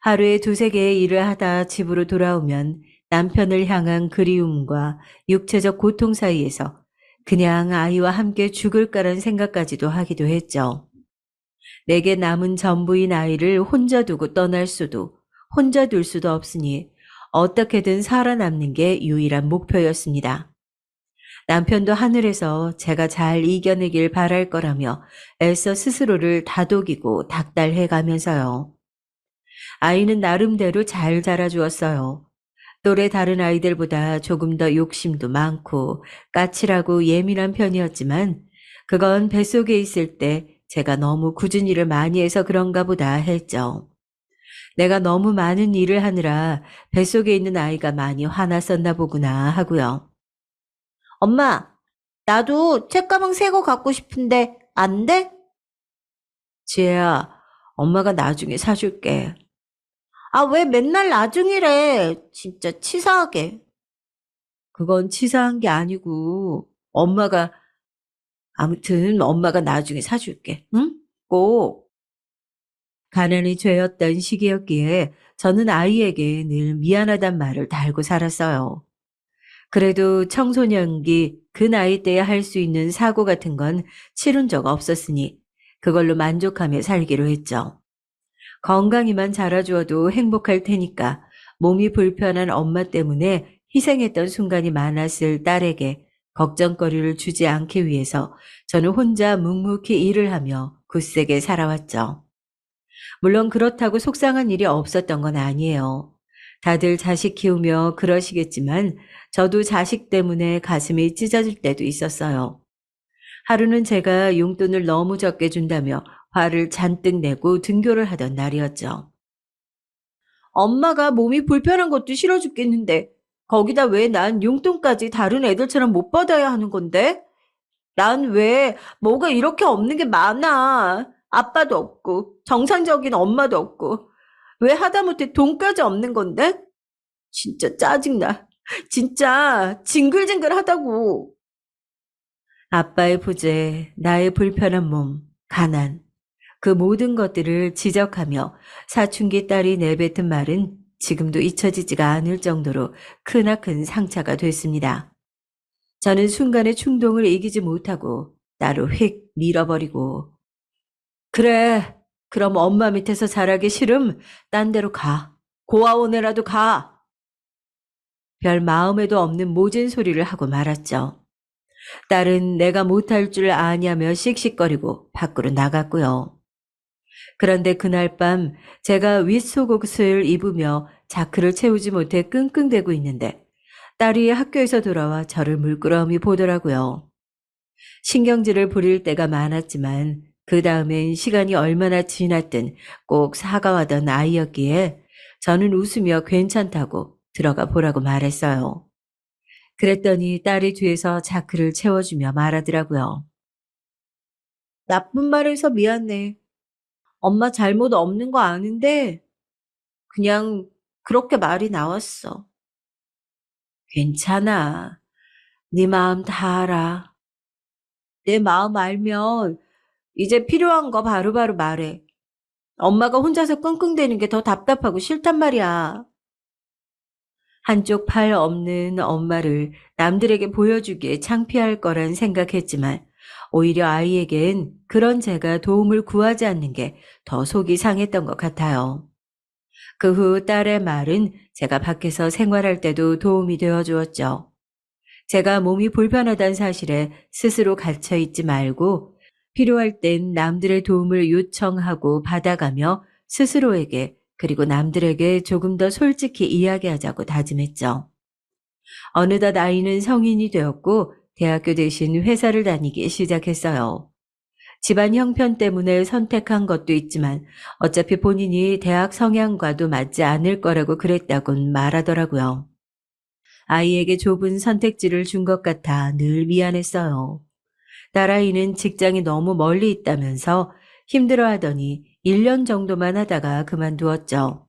하루에 두세 개의 일을 하다 집으로 돌아오면 남편을 향한 그리움과 육체적 고통 사이에서 그냥 아이와 함께 죽을까란 생각까지도 하기도 했죠. 내게 남은 전부인 아이를 혼자 두고 떠날 수도, 혼자 둘 수도 없으니 어떻게든 살아남는 게 유일한 목표였습니다. 남편도 하늘에서 제가 잘 이겨내길 바랄 거라며 애써 스스로를 다독이고 닥달해 가면서요. 아이는 나름대로 잘 자라주었어요. 또래 다른 아이들보다 조금 더 욕심도 많고 까칠하고 예민한 편이었지만 그건 뱃속에 있을 때 제가 너무 굳은 일을 많이 해서 그런가 보다 했죠. 내가 너무 많은 일을 하느라 뱃속에 있는 아이가 많이 화났었나 보구나 하고요. 엄마, 나도 책가방 새 거 갖고 싶은데 안 돼? 지혜야, 엄마가 나중에 사줄게. 아, 왜 맨날 나중이래? 진짜 치사하게. 그건 치사한 게 아니고 아무튼 엄마가 나중에 사줄게. 응? 꼭. 가난이 죄였던 시기였기에 저는 아이에게 늘 미안하단 말을 달고 살았어요. 그래도 청소년기 그 나이 때에 할 수 있는 사고 같은 건 치룬 적 없었으니 그걸로 만족하며 살기로 했죠. 건강히만 자라주어도 행복할 테니까 몸이 불편한 엄마 때문에 희생했던 순간이 많았을 딸에게 걱정거리를 주지 않기 위해서 저는 혼자 묵묵히 일을 하며 굳세게 살아왔죠. 물론 그렇다고 속상한 일이 없었던 건 아니에요. 다들 자식 키우며 그러시겠지만 저도 자식 때문에 가슴이 찢어질 때도 있었어요. 하루는 제가 용돈을 너무 적게 준다며 화를 잔뜩 내고 등교를 하던 날이었죠. 엄마가 몸이 불편한 것도 싫어 죽겠는데 거기다 왜 난 용돈까지 다른 애들처럼 못 받아야 하는 건데? 난 왜 뭐가 이렇게 없는 게 많아. 아빠도 없고 정상적인 엄마도 없고 왜 하다못해 돈까지 없는 건데? 진짜 짜증나. 진짜 징글징글하다고. 아빠의 부재, 나의 불편한 몸, 가난, 그 모든 것들을 지적하며 사춘기 딸이 내뱉은 말은 지금도 잊혀지지가 않을 정도로 크나큰 상처가 됐습니다. 저는 순간의 충동을 이기지 못하고 나를 휙 밀어버리고 그래, 그럼 엄마 밑에서 자라기 싫음 딴 데로 가. 고아원에라도 가. 별 마음에도 없는 모진 소리를 하고 말았죠. 딸은 내가 못할 줄 아냐며 씩씩거리고 밖으로 나갔고요. 그런데 그날 밤 제가 윗속옷을 입으며 자크를 채우지 못해 끙끙대고 있는데 딸이 학교에서 돌아와 저를 물끄러미 보더라고요. 신경질을 부릴 때가 많았지만 그 다음엔 시간이 얼마나 지났든 꼭 사과하던 아이였기에 저는 웃으며 괜찮다고 들어가 보라고 말했어요. 그랬더니 딸이 뒤에서 자크를 채워주며 말하더라고요. 나쁜 말해서 미안해. 엄마 잘못 없는 거 아는데 그냥 그렇게 말이 나왔어. 괜찮아. 네 마음 다 알아. 내 마음 알면 이제 필요한 거 바로바로 말해. 엄마가 혼자서 끙끙대는 게 더 답답하고 싫단 말이야. 한쪽 팔 없는 엄마를 남들에게 보여주기에 창피할 거란 생각했지만 오히려 아이에겐 그런 제가 도움을 구하지 않는 게 더 속이 상했던 것 같아요. 그 후 딸의 말은 제가 밖에서 생활할 때도 도움이 되어 주었죠. 제가 몸이 불편하다는 사실에 스스로 갇혀 있지 말고 필요할 땐 남들의 도움을 요청하고 받아가며 스스로에게 그리고 남들에게 조금 더 솔직히 이야기하자고 다짐했죠. 어느덧 아이는 성인이 되었고 대학교 대신 회사를 다니기 시작했어요. 집안 형편 때문에 선택한 것도 있지만 어차피 본인이 대학 성향과도 맞지 않을 거라고 그랬다곤 말하더라고요. 아이에게 좁은 선택지를 준 것 같아 늘 미안했어요. 딸아이는 직장이 너무 멀리 있다면서 힘들어하더니 1년 정도만 하다가 그만두었죠.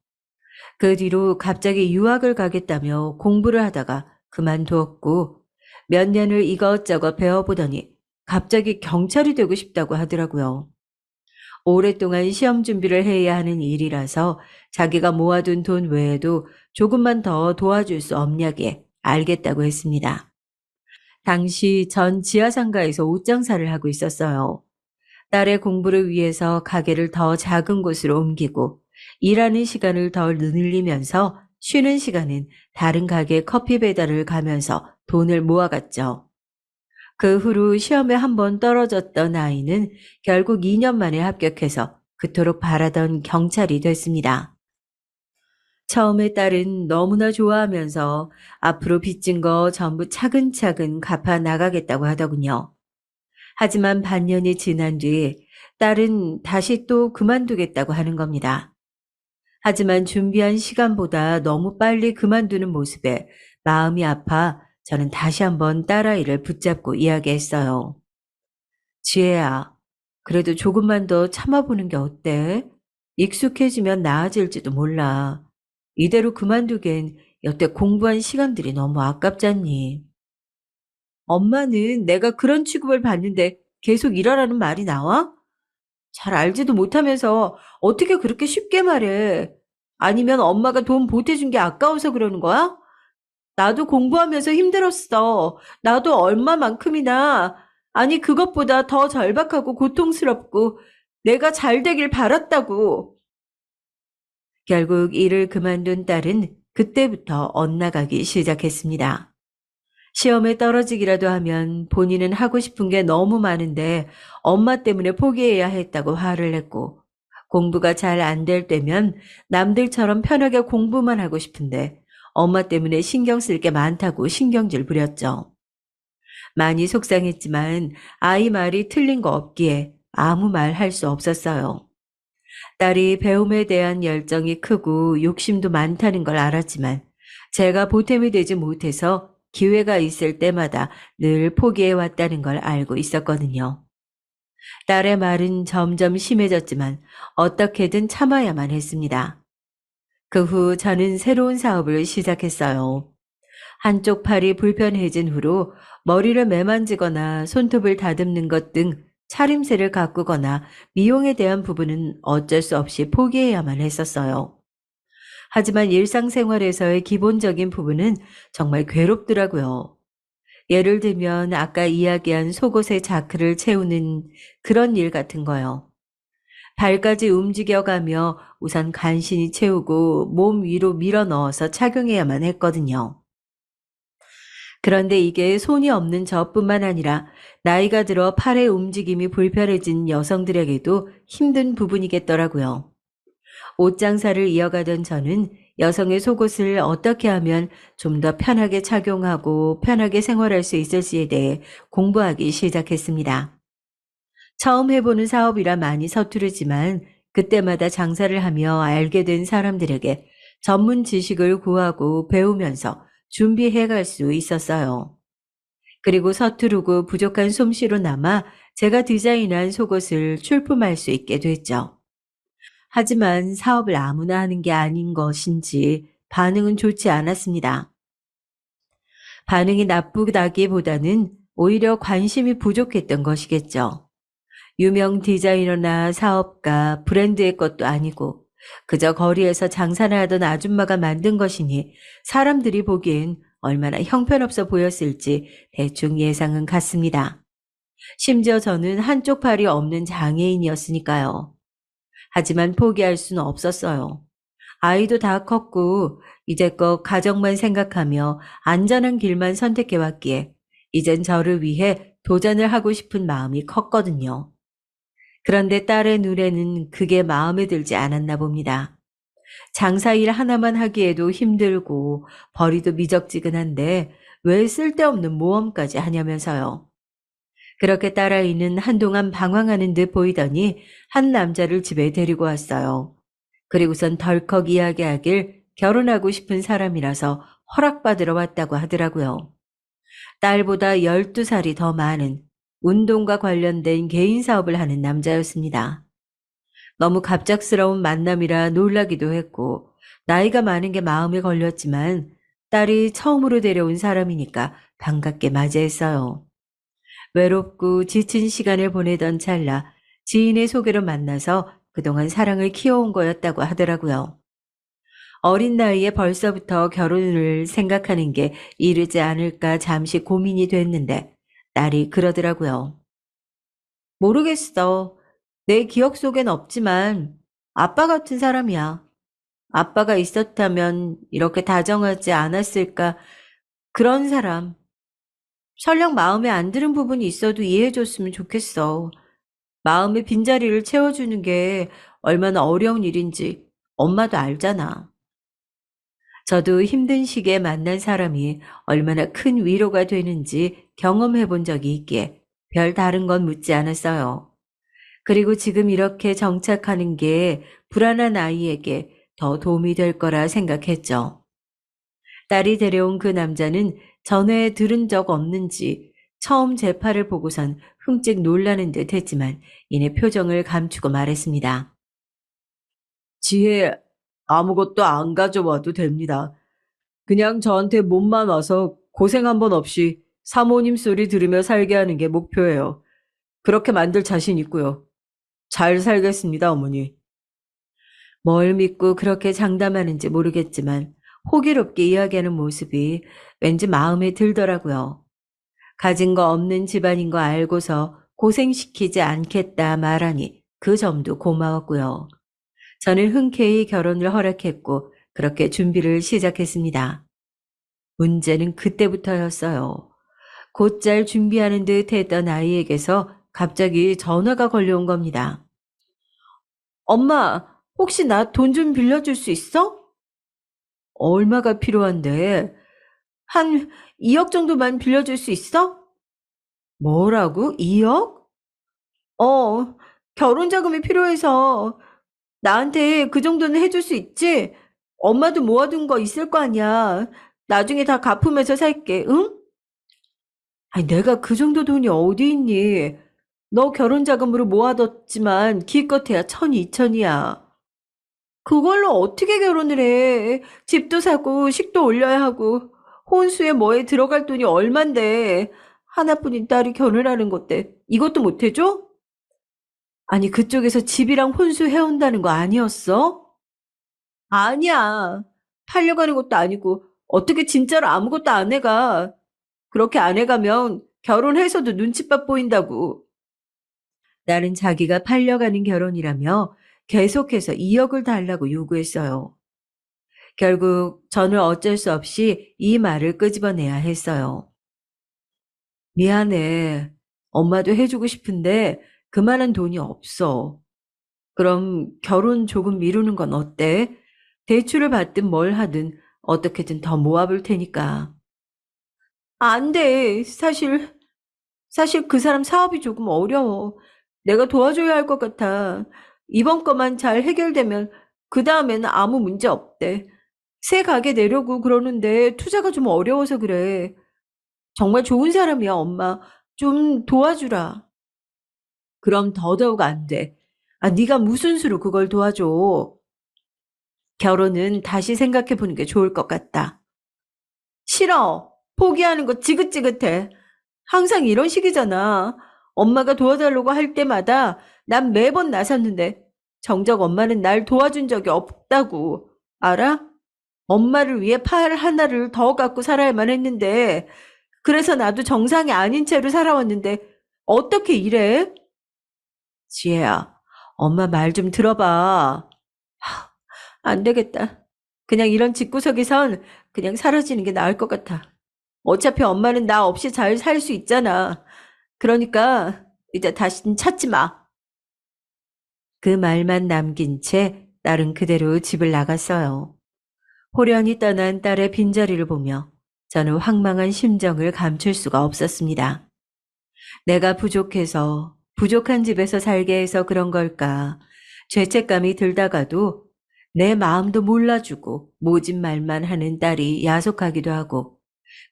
그 뒤로 갑자기 유학을 가겠다며 공부를 하다가 그만두었고 몇 년을 이것저것 배워보더니 갑자기 경찰이 되고 싶다고 하더라고요. 오랫동안 시험 준비를 해야 하는 일이라서 자기가 모아둔 돈 외에도 조금만 더 도와줄 수 없냐게 알겠다고 했습니다. 당시 전 지하상가에서 옷장사를 하고 있었어요. 딸의 공부를 위해서 가게를 더 작은 곳으로 옮기고 일하는 시간을 더 늘리면서 쉬는 시간엔 다른 가게 커피 배달을 가면서 돈을 모아갔죠. 그 후로 시험에 한 번 떨어졌던 아이는 결국 2년 만에 합격해서 그토록 바라던 경찰이 됐습니다. 처음에 딸은 너무나 좋아하면서 앞으로 빚진 거 전부 차근차근 갚아 나가겠다고 하더군요. 하지만 반년이 지난 뒤 딸은 다시 또 그만두겠다고 하는 겁니다. 하지만 준비한 시간보다 너무 빨리 그만두는 모습에 마음이 아파 저는 다시 한번 딸아이를 붙잡고 이야기했어요. 지혜야, 그래도 조금만 더 참아보는 게 어때? 익숙해지면 나아질지도 몰라. 이대로 그만두기엔 여태 공부한 시간들이 너무 아깝잖니. 엄마는 내가 그런 취급을 받는데 계속 일하라는 말이 나와? 잘 알지도 못하면서 어떻게 그렇게 쉽게 말해? 아니면 엄마가 돈 보태준 게 아까워서 그러는 거야? 나도 공부하면서 힘들었어. 나도 얼마만큼이나. 아니, 그것보다 더 절박하고 고통스럽고 내가 잘 되길 바랐다고. 결국 일을 그만둔 딸은 그때부터 엇나가기 시작했습니다. 시험에 떨어지기라도 하면 본인은 하고 싶은 게 너무 많은데 엄마 때문에 포기해야 했다고 화를 냈고 공부가 잘 안 될 때면 남들처럼 편하게 공부만 하고 싶은데 엄마 때문에 신경 쓸 게 많다고 신경질 부렸죠. 많이 속상했지만 아이 말이 틀린 거 없기에 아무 말 할 수 없었어요. 딸이 배움에 대한 열정이 크고 욕심도 많다는 걸 알았지만 제가 보탬이 되지 못해서 기회가 있을 때마다 늘 포기해 왔다는 걸 알고 있었거든요. 딸의 말은 점점 심해졌지만 어떻게든 참아야만 했습니다. 그 후 저는 새로운 사업을 시작했어요. 한쪽 팔이 불편해진 후로 머리를 매만지거나 손톱을 다듬는 것 등 차림새를 가꾸거나 미용에 대한 부분은 어쩔 수 없이 포기해야만 했었어요. 하지만 일상생활에서의 기본적인 부분은 정말 괴롭더라고요. 예를 들면 아까 이야기한 속옷의 자크를 채우는 그런 일 같은 거요. 발까지 움직여가며 우선 간신히 채우고 몸 위로 밀어 넣어서 착용해야만 했거든요. 그런데 이게 손이 없는 저뿐만 아니라 나이가 들어 팔의 움직임이 불편해진 여성들에게도 힘든 부분이겠더라고요. 옷장사를 이어가던 저는 여성의 속옷을 어떻게 하면 좀 더 편하게 착용하고 편하게 생활할 수 있을지에 대해 공부하기 시작했습니다. 처음 해보는 사업이라 많이 서투르지만 그때마다 장사를 하며 알게 된 사람들에게 전문 지식을 구하고 배우면서 준비해 갈 수 있었어요. 그리고 서투르고 부족한 솜씨로 남아 제가 디자인한 속옷을 출품할 수 있게 됐죠. 하지만 사업을 아무나 하는 게 아닌 것인지 반응은 좋지 않았습니다. 반응이 나쁘다기보다는 오히려 관심이 부족했던 것이겠죠. 유명 디자이너나 사업가, 브랜드의 것도 아니고 그저 거리에서 장사나 하던 아줌마가 만든 것이니 사람들이 보기엔 얼마나 형편없어 보였을지 대충 예상은 갔습니다. 심지어 저는 한쪽 팔이 없는 장애인이었으니까요. 하지만 포기할 수는 없었어요. 아이도 다 컸고 이제껏 가정만 생각하며 안전한 길만 선택해왔기에 이젠 저를 위해 도전을 하고 싶은 마음이 컸거든요. 그런데 딸의 눈에는 그게 마음에 들지 않았나 봅니다. 장사일 하나만 하기에도 힘들고 벌이도 미적지근한데 왜 쓸데없는 모험까지 하냐면서요. 그렇게 딸아이는 한동안 방황하는 듯 보이더니 한 남자를 집에 데리고 왔어요. 그리고선 덜컥 이야기하길 결혼하고 싶은 사람이라서 허락받으러 왔다고 하더라고요. 딸보다 12살이 더 많은 운동과 관련된 개인 사업을 하는 남자였습니다. 너무 갑작스러운 만남이라 놀라기도 했고, 나이가 많은 게 마음에 걸렸지만, 딸이 처음으로 데려온 사람이니까 반갑게 맞이했어요. 외롭고 지친 시간을 보내던 찰나 지인의 소개로 만나서 그동안 사랑을 키워온 거였다고 하더라고요. 어린 나이에 벌써부터 결혼을 생각하는 게 이르지 않을까 잠시 고민이 됐는데 딸이 그러더라고요. 모르겠어. 내 기억 속엔 없지만 아빠 같은 사람이야. 아빠가 있었다면 이렇게 다정하지 않았을까? 그런 사람. 설령 마음에 안 드는 부분이 있어도 이해해줬으면 좋겠어. 마음의 빈자리를 채워주는 게 얼마나 어려운 일인지 엄마도 알잖아. 저도 힘든 시기에 만난 사람이 얼마나 큰 위로가 되는지 경험해 본 적이 있기에 별 다른 건 묻지 않았어요. 그리고 지금 이렇게 정착하는 게 불안한 아이에게 더 도움이 될 거라 생각했죠. 딸이 데려온 그 남자는 전에 들은 적 없는지 처음 제 팔을 보고선 흠찍 놀라는 듯 했지만 이내 표정을 감추고 말했습니다. 지혜, 아무것도 안 가져와도 됩니다. 그냥 저한테 몸만 와서 고생 한 번 없이 사모님 소리 들으며 살게 하는 게 목표예요. 그렇게 만들 자신 있고요. 잘 살겠습니다, 어머니. 뭘 믿고 그렇게 장담하는지 모르겠지만 호기롭게 이야기하는 모습이 왠지 마음에 들더라고요. 가진 거 없는 집안인 거 알고서 고생시키지 않겠다 말하니 그 점도 고마웠고요. 저는 흔쾌히 결혼을 허락했고 그렇게 준비를 시작했습니다. 문제는 그때부터였어요. 곧잘 준비하는 듯 했던 아이에게서 갑자기 전화가 걸려온 겁니다. 엄마, 혹시 나 돈 좀 빌려줄 수 있어? 얼마가 필요한데? 한 2억 정도만 빌려줄 수 있어? 뭐라고? 2억? 어, 결혼 자금이 필요해서 나한테 그 정도는 해줄 수 있지? 엄마도 모아둔 거 있을 거 아니야. 나중에 다 갚으면서 살게, 응? 아니, 내가 그 정도 돈이 어디 있니? 너 결혼 자금으로 모아뒀지만 기껏해야 1,000, 2,000이야. 그걸로 어떻게 결혼을 해? 집도 사고 식도 올려야 하고 혼수에 뭐에 들어갈 돈이 얼만데 하나뿐인 딸이 결혼하는 건데 이것도 못 해줘? 아니 그쪽에서 집이랑 혼수 해온다는 거 아니었어? 아니야. 팔려가는 것도 아니고 어떻게 진짜로 아무것도 안 해가. 그렇게 안 해가면 결혼해서도 눈칫밥 보인다고. 나는 자기가 팔려가는 결혼이라며 계속해서 2억을 달라고 요구했어요. 결국 저는 어쩔 수 없이 이 말을 끄집어내야 했어요. 미안해. 엄마도 해주고 싶은데 그만한 돈이 없어. 그럼 결혼 조금 미루는 건 어때? 대출을 받든 뭘 하든 어떻게든 더 모아볼 테니까. 안 돼. 사실 그 사람 사업이 조금 어려워. 내가 도와줘야 할 것 같아. 이번 거만 잘 해결되면 그 다음에는 아무 문제 없대. 새 가게 내려고 그러는데 투자가 좀 어려워서 그래. 정말 좋은 사람이야, 엄마. 좀 도와주라. 그럼 더더욱 안 돼. 아, 네가 무슨 수로 그걸 도와줘. 결혼은 다시 생각해 보는 게 좋을 것 같다. 싫어. 포기하는 거 지긋지긋해. 항상 이런 식이잖아. 엄마가 도와달라고 할 때마다 난 매번 나섰는데 정작 엄마는 날 도와준 적이 없다고. 알아? 엄마를 위해 팔 하나를 더 갖고 살아야만 했는데 그래서 나도 정상이 아닌 채로 살아왔는데 어떻게 이래? 지혜야, 엄마 말 좀 들어봐. 안 되겠다. 그냥 이런 집구석에선 그냥 사라지는 게 나을 것 같아. 어차피 엄마는 나 없이 잘 살 수 있잖아. 그러니까 이제 다신 찾지 마. 그 말만 남긴 채 딸은 그대로 집을 나갔어요. 호련히 떠난 딸의 빈자리를 보며 저는 황망한 심정을 감출 수가 없었습니다. 내가 부족해서, 부족한 집에서 살게 해서 그런 걸까? 죄책감이 들다가도 내 마음도 몰라주고 모진 말만 하는 딸이 야속하기도 하고,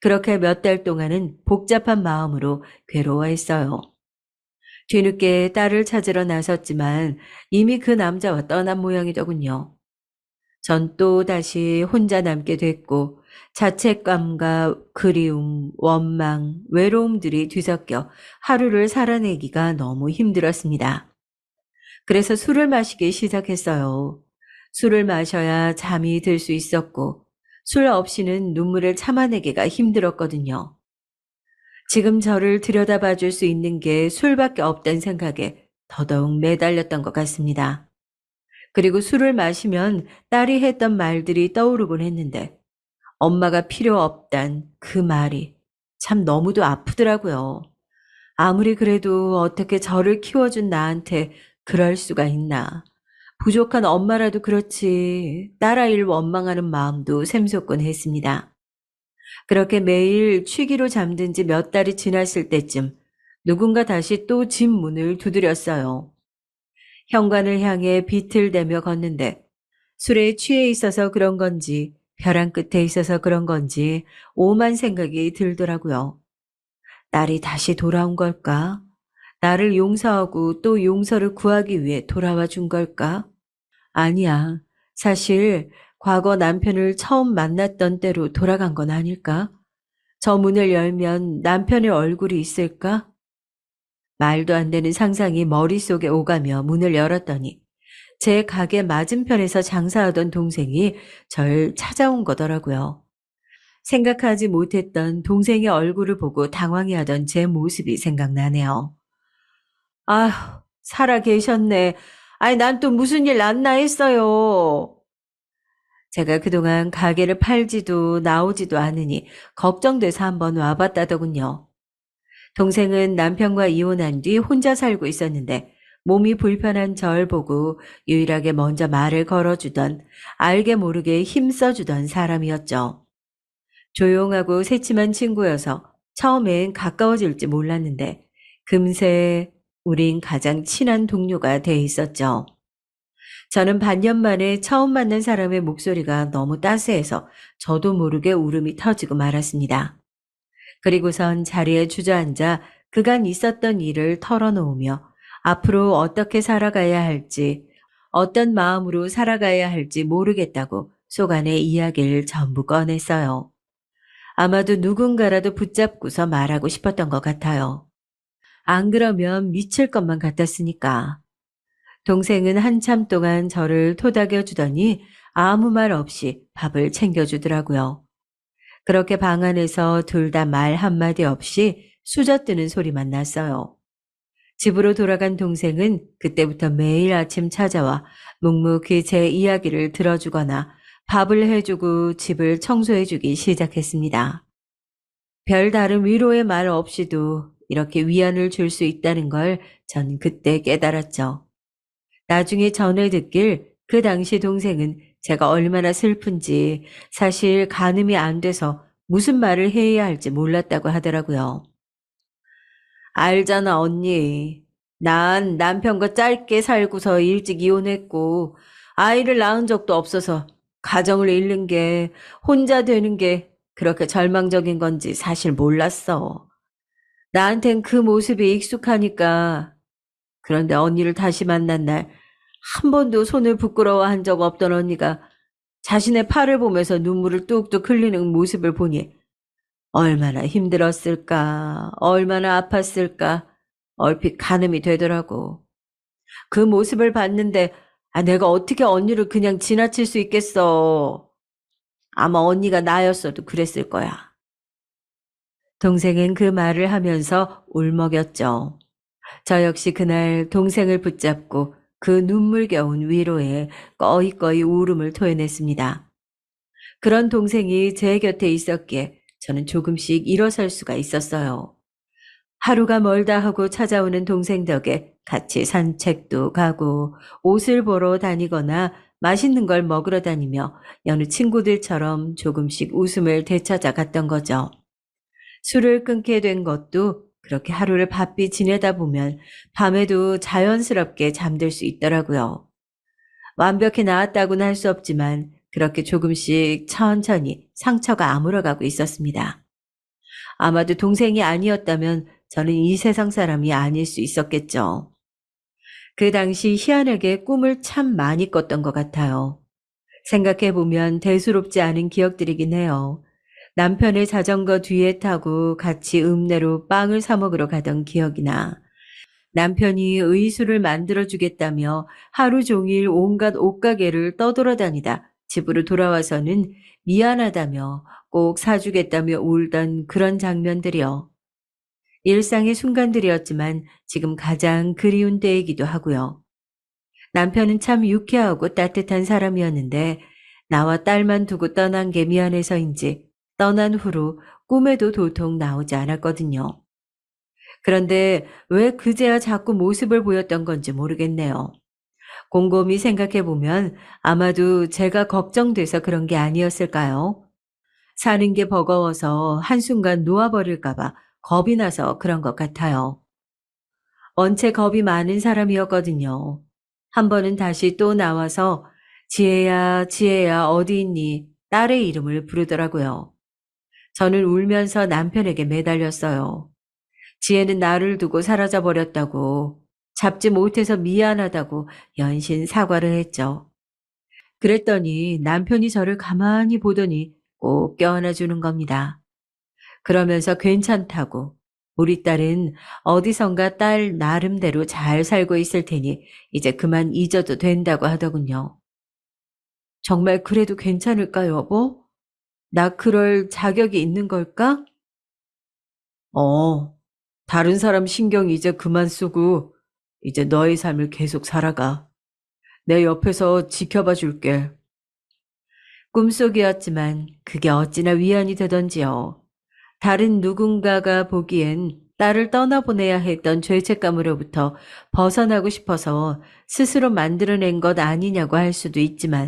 그렇게 몇 달 동안은 복잡한 마음으로 괴로워했어요. 뒤늦게 딸을 찾으러 나섰지만 이미 그 남자와 떠난 모양이더군요. 전 또 다시 혼자 남게 됐고 자책감과 그리움, 원망, 외로움들이 뒤섞여 하루를 살아내기가 너무 힘들었습니다. 그래서 술을 마시기 시작했어요. 술을 마셔야 잠이 들 수 있었고 술 없이는 눈물을 참아내기가 힘들었거든요. 지금 저를 들여다봐 줄 수 있는 게 술밖에 없다는 생각에 더더욱 매달렸던 것 같습니다. 그리고 술을 마시면 딸이 했던 말들이 떠오르곤 했는데 엄마가 필요 없단 그 말이 참 너무도 아프더라고요. 아무리 그래도 어떻게 저를 키워준 나한테 그럴 수가 있나. 부족한 엄마라도 그렇지 딸아이를 원망하는 마음도 샘솟곤 했습니다. 그렇게 매일 취기로 잠든 지 몇 달이 지났을 때쯤 누군가 다시 또 집 문을 두드렸어요. 현관을 향해 비틀대며 걷는데 술에 취해 있어서 그런 건지 벼랑 끝에 있어서 그런 건지 오만 생각이 들더라고요. 딸이 다시 돌아온 걸까? 나를 용서하고 또 용서를 구하기 위해 돌아와 준 걸까? 아니야. 사실 과거 남편을 처음 만났던 때로 돌아간 건 아닐까? 저 문을 열면 남편의 얼굴이 있을까? 말도 안 되는 상상이 머릿속에 오가며 문을 열었더니 제 가게 맞은편에서 장사하던 동생이 절 찾아온 거더라고요. 생각하지 못했던 동생의 얼굴을 보고 당황해하던 제 모습이 생각나네요. 아휴, 살아 계셨네. 아니, 난 또 무슨 일 났나 했어요. 제가 그동안 가게를 팔지도 나오지도 않으니 걱정돼서 한번 와봤다더군요. 동생은 남편과 이혼한 뒤 혼자 살고 있었는데 몸이 불편한 절 보고 유일하게 먼저 말을 걸어주던 알게 모르게 힘써주던 사람이었죠. 조용하고 새침한 친구여서 처음엔 가까워질지 몰랐는데 금세 우린 가장 친한 동료가 돼 있었죠. 저는 반년 만에 처음 만난 사람의 목소리가 너무 따스해서 저도 모르게 울음이 터지고 말았습니다. 그리고선 자리에 주저앉아 그간 있었던 일을 털어놓으며 앞으로 어떻게 살아가야 할지, 어떤 마음으로 살아가야 할지 모르겠다고 속 안의 이야기를 전부 꺼냈어요. 아마도 누군가라도 붙잡고서 말하고 싶었던 것 같아요. 안 그러면 미칠 것만 같았으니까. 동생은 한참 동안 저를 토닥여 주더니 아무 말 없이 밥을 챙겨주더라고요. 그렇게 방 안에서 둘 다 말 한마디 없이 수저뜨는 소리만 났어요. 집으로 돌아간 동생은 그때부터 매일 아침 찾아와 묵묵히 제 이야기를 들어주거나 밥을 해주고 집을 청소해주기 시작했습니다. 별다른 위로의 말 없이도 이렇게 위안을 줄 수 있다는 걸 전 그때 깨달았죠. 나중에 전해 듣길 그 당시 동생은 제가 얼마나 슬픈지 사실 가늠이 안 돼서 무슨 말을 해야 할지 몰랐다고 하더라고요. 알잖아, 언니. 난 남편과 짧게 살고서 일찍 이혼했고 아이를 낳은 적도 없어서 가정을 잃는 게 혼자 되는 게 그렇게 절망적인 건지 사실 몰랐어. 나한텐 그 모습이 익숙하니까. 그런데 언니를 다시 만난 날 한 번도 손을 부끄러워한 적 없던 언니가 자신의 팔을 보면서 눈물을 뚝뚝 흘리는 모습을 보니 얼마나 힘들었을까, 얼마나 아팠을까, 얼핏 가늠이 되더라고. 그 모습을 봤는데, 내가 어떻게 언니를 그냥 지나칠 수 있겠어. 아마 언니가 나였어도 그랬을 거야. 동생은 그 말을 하면서 울먹였죠. 저 역시 그날 동생을 붙잡고 그 눈물겨운 위로에 꺼이꺼이 울음을 토해냈습니다. 그런 동생이 제 곁에 있었기에 저는 조금씩 일어설 수가 있었어요. 하루가 멀다 하고 찾아오는 동생 덕에 같이 산책도 가고 옷을 보러 다니거나 맛있는 걸 먹으러 다니며 여느 친구들처럼 조금씩 웃음을 되찾아 갔던 거죠. 술을 끊게 된 것도 그렇게 하루를 바삐 지내다 보면 밤에도 자연스럽게 잠들 수 있더라고요. 완벽히 나았다고는 할 수 없지만 그렇게 조금씩 천천히 상처가 아물어가고 있었습니다. 아마도 동생이 아니었다면 저는 이 세상 사람이 아닐 수 있었겠죠. 그 당시 희한하게 꿈을 참 많이 꿨던 것 같아요. 생각해보면 대수롭지 않은 기억들이긴 해요. 남편의 자전거 뒤에 타고 같이 읍내로 빵을 사 먹으러 가던 기억이나 남편이 의수를 만들어주겠다며 하루 종일 온갖 옷가게를 떠돌아다니다 집으로 돌아와서는 미안하다며 꼭 사주겠다며 울던 그런 장면들이요. 일상의 순간들이었지만 지금 가장 그리운 때이기도 하고요. 남편은 참 유쾌하고 따뜻한 사람이었는데 나와 딸만 두고 떠난 게 미안해서인지 떠난 후로 꿈에도 도통 나오지 않았거든요. 그런데 왜 그제야 자꾸 모습을 보였던 건지 모르겠네요. 곰곰이 생각해보면 아마도 제가 걱정돼서 그런 게 아니었을까요? 사는 게 버거워서 한순간 놓아버릴까봐 겁이 나서 그런 것 같아요. 원체 겁이 많은 사람이었거든요. 한 번은 다시 또 나와서 지혜야, 지혜야, 어디 있니? 딸의 이름을 부르더라고요. 저는 울면서 남편에게 매달렸어요. 지혜는 나를 두고 사라져 버렸다고, 잡지 못해서 미안하다고 연신 사과를 했죠. 그랬더니 남편이 저를 가만히 보더니 꼭 껴안아 주는 겁니다. 그러면서 괜찮다고, 우리 딸은 어디선가 딸 나름대로 잘 살고 있을 테니 이제 그만 잊어도 된다고 하더군요. 정말 그래도 괜찮을까, 여보? 나 그럴 자격이 있는 걸까? 어, 다른 사람 신경 이제 그만 쓰고 이제 너의 삶을 계속 살아가. 내 옆에서 지켜봐 줄게. 꿈속이었지만 그게 어찌나 위안이 되던지요. 다른 누군가가 보기엔 딸을 떠나보내야 했던 죄책감으로부터 벗어나고 싶어서 스스로 만들어낸 것 아니냐고 할 수도 있지만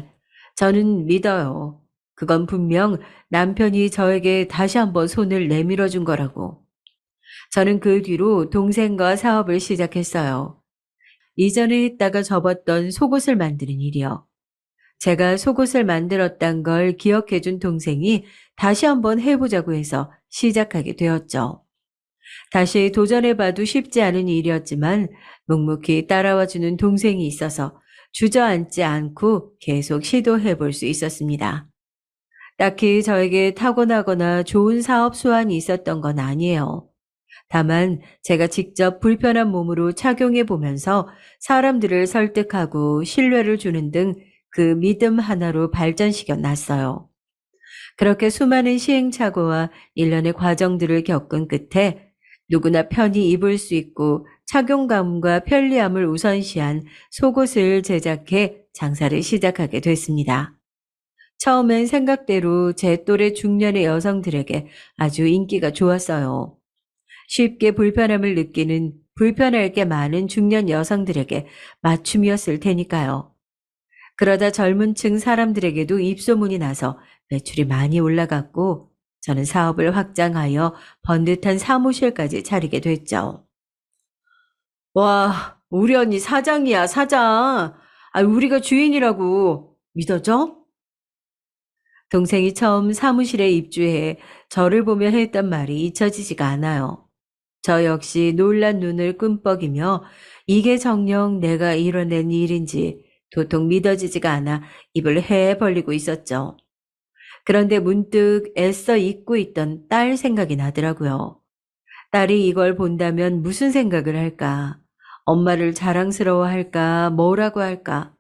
저는 믿어요. 그건 분명 남편이 저에게 다시 한번 손을 내밀어 준 거라고. 저는 그 뒤로 동생과 사업을 시작했어요. 이전에 했다가 접었던 속옷을 만드는 일이요. 제가 속옷을 만들었단 걸 기억해 준 동생이 다시 한번 해보자고 해서 시작하게 되었죠. 다시 도전해봐도 쉽지 않은 일이었지만 묵묵히 따라와주는 동생이 있어서 주저앉지 않고 계속 시도해볼 수 있었습니다. 딱히 저에게 타고나거나 좋은 사업 수완이 있었던 건 아니에요. 다만 제가 직접 불편한 몸으로 착용해 보면서 사람들을 설득하고 신뢰를 주는 등 그 믿음 하나로 발전시켜 놨어요. 그렇게 수많은 시행착오와 일련의 과정들을 겪은 끝에 누구나 편히 입을 수 있고 착용감과 편리함을 우선시한 속옷을 제작해 장사를 시작하게 됐습니다. 처음엔 생각대로 제 또래 중년의 여성들에게 아주 인기가 좋았어요. 쉽게 불편함을 느끼는 불편할 게 많은 중년 여성들에게 맞춤이었을 테니까요. 그러다 젊은 층 사람들에게도 입소문이 나서 매출이 많이 올라갔고 저는 사업을 확장하여 번듯한 사무실까지 차리게 됐죠. 와, 우리 언니 사장이야, 사장. 아, 우리가 주인이라고. 믿어져? 동생이 처음 사무실에 입주해 저를 보며 했던 말이 잊혀지지가 않아요. 저 역시 놀란 눈을 끔뻑이며 이게 정녕 내가 이뤄낸 일인지 도통 믿어지지가 않아 입을 헤 벌리고 있었죠. 그런데 문득 애써 잊고 있던 딸 생각이 나더라고요. 딸이 이걸 본다면 무슨 생각을 할까? 엄마를 자랑스러워할까? 뭐라고 할까?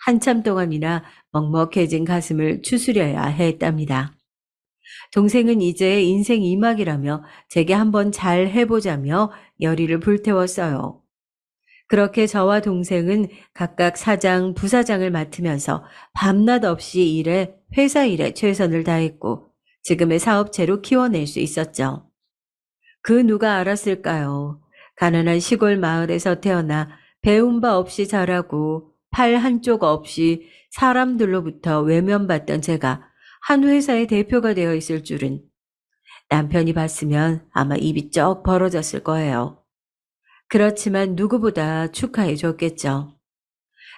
한참 동안이나 먹먹해진 가슴을 추스려야 했답니다. 동생은 이제 인생 이막이라며 제게 한번 잘 해보자며 열의를 불태웠어요. 그렇게 저와 동생은 각각 사장, 부사장을 맡으면서 밤낮 없이 일해 회사 일에 최선을 다했고 지금의 사업체로 키워낼 수 있었죠. 그 누가 알았을까요? 가난한 시골 마을에서 태어나 배운 바 없이 자라고 팔 한쪽 없이 사람들로부터 외면받던 제가 한 회사의 대표가 되어 있을 줄은. 남편이 봤으면 아마 입이 쩍 벌어졌을 거예요. 그렇지만 누구보다 축하해 줬겠죠.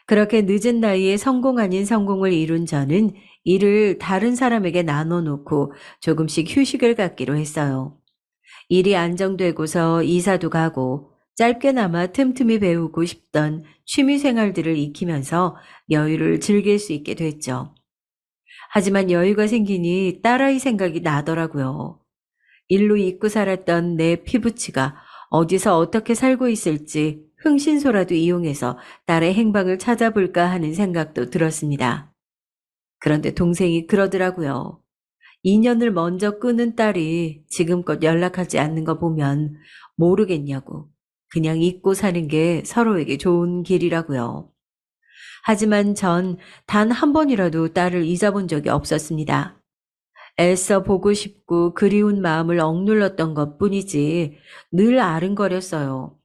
그렇게 늦은 나이에 성공 아닌 성공을 이룬 저는 일을 다른 사람에게 나눠놓고 조금씩 휴식을 갖기로 했어요. 일이 안정되고서 이사도 가고 짧게나마 틈틈이 배우고 싶던 취미 생활들을 익히면서 여유를 즐길 수 있게 됐죠. 하지만 여유가 생기니 딸아이 생각이 나더라고요. 일로 잊고 살았던 내 피부치가 어디서 어떻게 살고 있을지 흥신소라도 이용해서 딸의 행방을 찾아볼까 하는 생각도 들었습니다. 그런데 동생이 그러더라고요. 인연을 먼저 끊은 딸이 지금껏 연락하지 않는 거 보면 모르겠냐고. 그냥 잊고 사는 게 서로에게 좋은 길이라고요. 하지만 전 단 한 번이라도 딸을 잊어본 적이 없었습니다. 애써 보고 싶고 그리운 마음을 억눌렀던 것뿐이지 늘 아른거렸어요.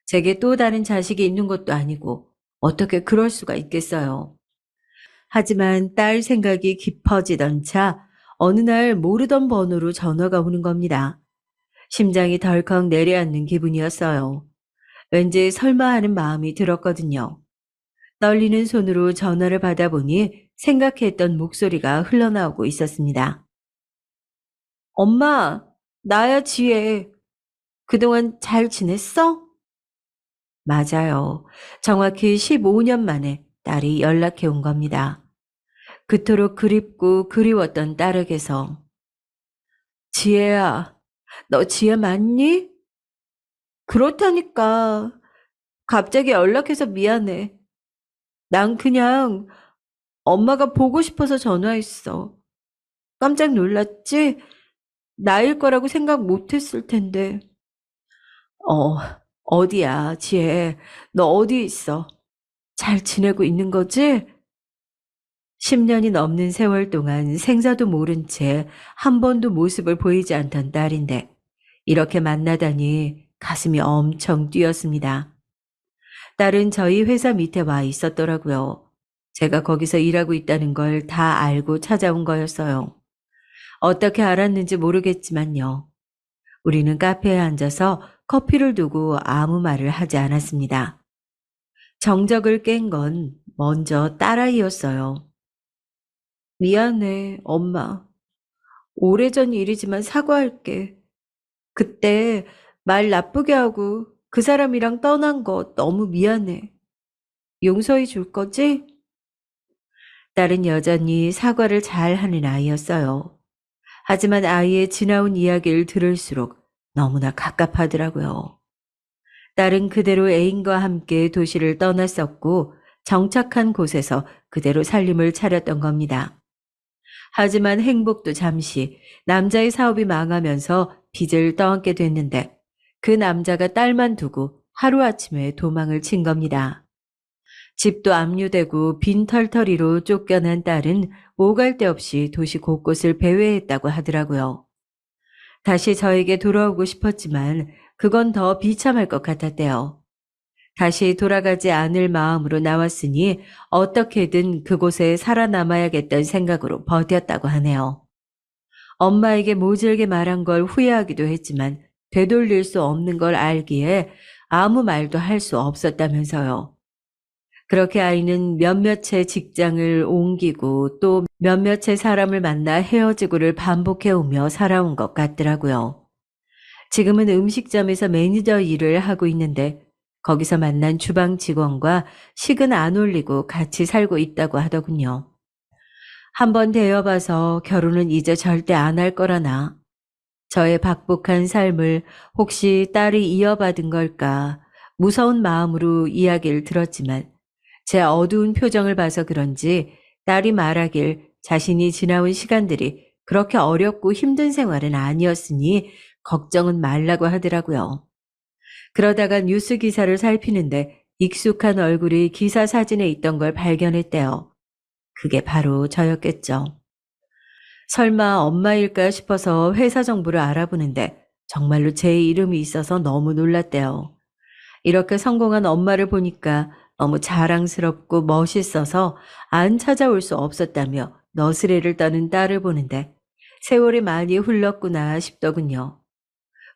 제게 또 다른 자식이 있는 것도 아니고 어떻게 그럴 수가 있겠어요. 하지만 딸 생각이 깊어지던 차 어느 날 모르던 번호로 전화가 오는 겁니다. 심장이 덜컥 내려앉는 기분이었어요. 왠지 설마 하는 마음이 들었거든요. 떨리는 손으로 전화를 받아보니 생각했던 목소리가 흘러나오고 있었습니다. 엄마, 나야 지혜. 그동안 잘 지냈어? 맞아요. 정확히 15년 만에 딸이 연락해 온 겁니다. 그토록 그립고 그리웠던 딸에게서 지혜야, 너 지혜 맞니? 그렇다니까. 갑자기 연락해서 미안해. 난 그냥 엄마가 보고 싶어서 전화했어. 깜짝 놀랐지? 나일 거라고 생각 못 했을 텐데. 어, 어디야, 지혜. 너 어디 있어? 잘 지내고 있는 거지? 10년이 넘는 세월 동안 생사도 모른 채 한 번도 모습을 보이지 않던 딸인데 이렇게 만나다니 가슴이 엄청 뛰었습니다. 딸은 저희 회사 밑에 와 있었더라고요. 제가 거기서 일하고 있다는 걸 다 알고 찾아온 거였어요. 어떻게 알았는지 모르겠지만요. 우리는 카페에 앉아서 커피를 두고 아무 말을 하지 않았습니다. 정적을 깬 건 먼저 딸아이였어요. 미안해, 엄마. 오래전 일이지만 사과할게. 그때 말 나쁘게 하고 그 사람이랑 떠난 거 너무 미안해. 용서해 줄 거지? 딸은 여전히 사과를 잘 하는 아이였어요. 하지만 아이의 지나온 이야기를 들을수록 너무나 갑갑하더라고요. 딸은 그대로 애인과 함께 도시를 떠났었고 정착한 곳에서 그대로 살림을 차렸던 겁니다. 하지만 행복도 잠시 남자의 사업이 망하면서 빚을 떠안게 됐는데 그 남자가 딸만 두고 하루아침에 도망을 친 겁니다. 집도 압류되고 빈털터리로 쫓겨난 딸은 오갈 데 없이 도시 곳곳을 배회했다고 하더라고요. 다시 저에게 돌아오고 싶었지만 그건 더 비참할 것 같았대요. 다시 돌아가지 않을 마음으로 나왔으니 어떻게든 그곳에 살아남아야겠다는 생각으로 버텼다고 하네요. 엄마에게 모질게 말한 걸 후회하기도 했지만 되돌릴 수 없는 걸 알기에 아무 말도 할 수 없었다면서요. 그렇게 아이는 몇몇의 직장을 옮기고 또 몇몇의 사람을 만나 헤어지고를 반복해오며 살아온 것 같더라고요. 지금은 음식점에서 매니저 일을 하고 있는데 거기서 만난 주방 직원과 식은 안 올리고 같이 살고 있다고 하더군요. 한번 대여봐서 결혼은 이제 절대 안 할 거라나. 저의 박복한 삶을 혹시 딸이 이어받은 걸까 무서운 마음으로 이야기를 들었지만 제 어두운 표정을 봐서 그런지 딸이 말하길 자신이 지나온 시간들이 그렇게 어렵고 힘든 생활은 아니었으니 걱정은 말라고 하더라고요. 그러다가 뉴스 기사를 살피는데 익숙한 얼굴이 기사 사진에 있던 걸 발견했대요. 그게 바로 저였겠죠. 설마 엄마일까 싶어서 회사 정보를 알아보는데 정말로 제 이름이 있어서 너무 놀랐대요. 이렇게 성공한 엄마를 보니까 너무 자랑스럽고 멋있어서 안 찾아올 수 없었다며 너스레를 떠는 딸을 보는데 세월이 많이 흘렀구나 싶더군요.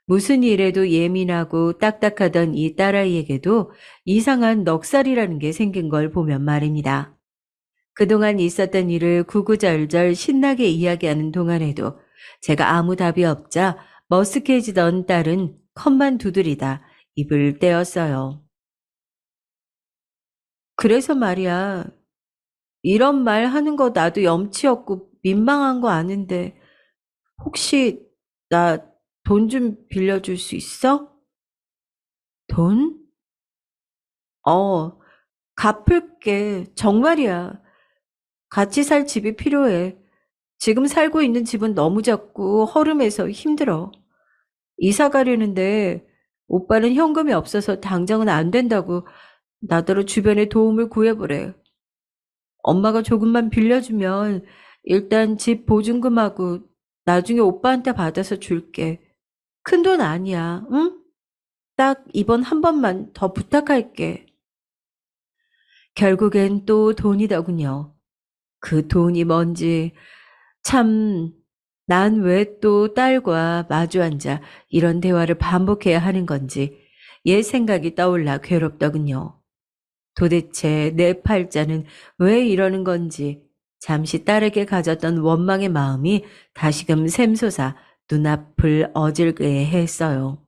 무슨 일에도 예민하고 딱딱하던 이 딸아이에게도 이상한 넉살이라는 게 생긴 걸 보면 말입니다. 그동안 있었던 일을 구구절절 신나게 이야기하는 동안에도 제가 아무 답이 없자 머쓱해지던 딸은 컵만 두드리다 입을 떼었어요. 그래서 말이야, 이런 말 하는 거 나도 염치 없고 민망한 거 아는데 혹시 나 돈 좀 빌려줄 수 있어? 돈? 어, 갚을게. 정말이야. 같이 살 집이 필요해. 지금 살고 있는 집은 너무 작고 허름해서 힘들어. 이사 가려는데 오빠는 현금이 없어서 당장은 안 된다고 나더러 주변에 도움을 구해보래. 엄마가 조금만 빌려주면 일단 집 보증금하고 나중에 오빠한테 받아서 줄게. 큰 돈 아니야, 응? 딱 이번 한 번만 더 부탁할게. 결국엔 또 돈이더군요. 그 돈이 뭔지 참, 난 왜 또 딸과 마주 앉아 이런 대화를 반복해야 하는 건지 옛 생각이 떠올라 괴롭더군요. 도대체 내 팔자는 왜 이러는 건지 잠시 딸에게 가졌던 원망의 마음이 다시금 샘솟아 눈앞을 어질게 했어요.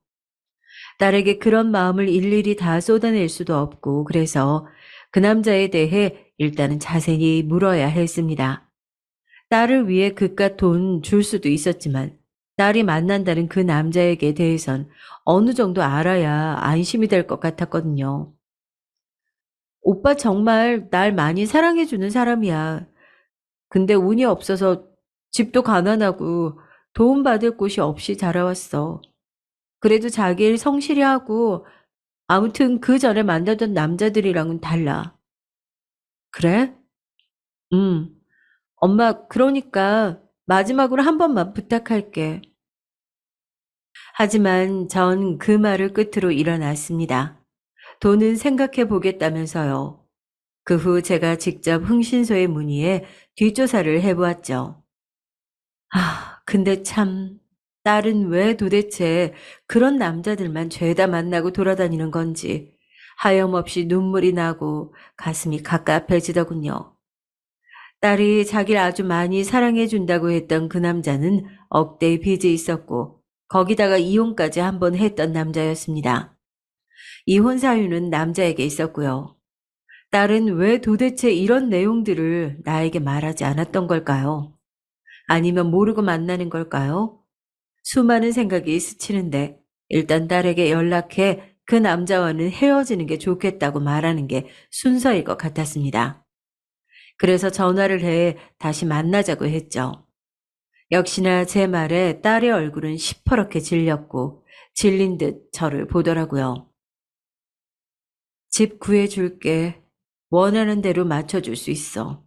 딸에게 그런 마음을 일일이 다 쏟아낼 수도 없고 그래서 그 남자에 대해 일단은 자세히 물어야 했습니다. 딸을 위해 그깟 돈 줄 수도 있었지만 딸이 만난다는 그 남자에게 대해선 어느 정도 알아야 안심이 될 것 같았거든요. 오빠 정말 날 많이 사랑해주는 사람이야. 근데 운이 없어서 집도 가난하고 도움받을 곳이 없이 자라왔어. 그래도 자기 일 성실히 하고 아무튼 그 전에 만나던 남자들이랑은 달라. 그래? 응. 엄마, 그러니까 마지막으로 한 번만 부탁할게. 하지만 전 그 말을 끝으로 일어났습니다. 돈은 생각해 보겠다면서요. 그 후 제가 직접 흥신소에 문의해 뒷조사를 해보았죠. 근데 참, 딸은 왜 도대체 그런 남자들만 죄다 만나고 돌아다니는 건지 하염없이 눈물이 나고 가슴이 갑갑해지더군요. 딸이 자기를 아주 많이 사랑해준다고 했던 그 남자는 억대의 빚이 있었고 거기다가 이혼까지 한 번 했던 남자였습니다. 이혼 사유는 남자에게 있었고요. 딸은 왜 도대체 이런 내용들을 나에게 말하지 않았던 걸까요? 아니면 모르고 만나는 걸까요? 수많은 생각이 스치는데 일단 딸에게 연락해 그 남자와는 헤어지는 게 좋겠다고 말하는 게 순서일 것 같았습니다. 그래서 전화를 해 다시 만나자고 했죠. 역시나 제 말에 딸의 얼굴은 시퍼렇게 질렸고 질린 듯 저를 보더라고요. 집 구해줄게. 원하는 대로 맞춰줄 수 있어.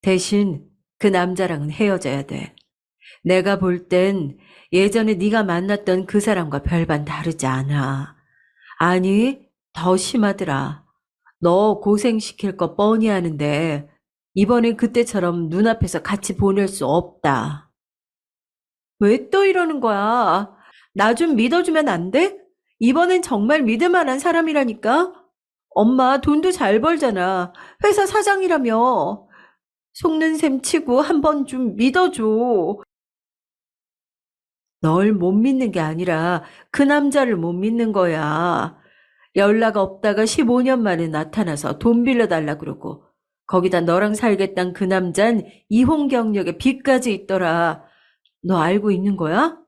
대신 그 남자랑은 헤어져야 돼. 내가 볼 땐 예전에 네가 만났던 그 사람과 별반 다르지 않아. 아니, 더 심하더라. 너 고생시킬 거 뻔히 아는데 이번엔 그때처럼 눈앞에서 같이 보낼 수 없다. 왜 또 이러는 거야? 나 좀 믿어주면 안 돼? 이번엔 정말 믿을 만한 사람이라니까? 엄마 돈도 잘 벌잖아. 회사 사장이라며. 속는 셈 치고 한번 좀 믿어줘. 널 못 믿는 게 아니라 그 남자를 못 믿는 거야. 연락 없다가 15년 만에 나타나서 돈 빌려달라 그러고 거기다 너랑 살겠단 그 남잔 이혼 경력에 빚까지 있더라. 너 알고 있는 거야?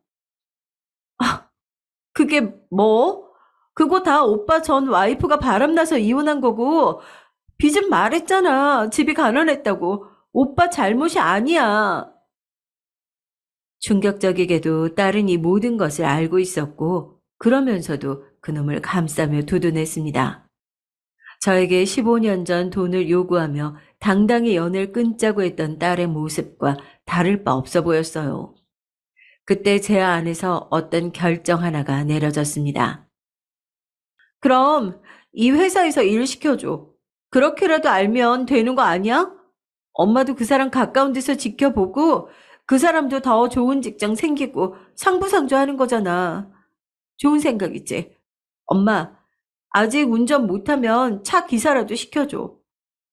그게 뭐? 그거 다 오빠 전 와이프가 바람나서 이혼한 거고 빚은 말했잖아. 집이 가난했다고. 오빠 잘못이 아니야. 충격적이게도 딸은 이 모든 것을 알고 있었고 그러면서도 그놈을 감싸며 두둔했습니다. 저에게 15년 전 돈을 요구하며 당당히 연을 끊자고 했던 딸의 모습과 다를 바 없어 보였어요. 그때 제 안에서 어떤 결정 하나가 내려졌습니다. 그럼 이 회사에서 일 시켜줘. 그렇게라도 알면 되는 거 아니야? 엄마도 그 사람 가까운 데서 지켜보고 그 사람도 더 좋은 직장 생기고 상부상조하는 거잖아. 좋은 생각이지. 엄마, 아직 운전 못하면 차 기사라도 시켜줘.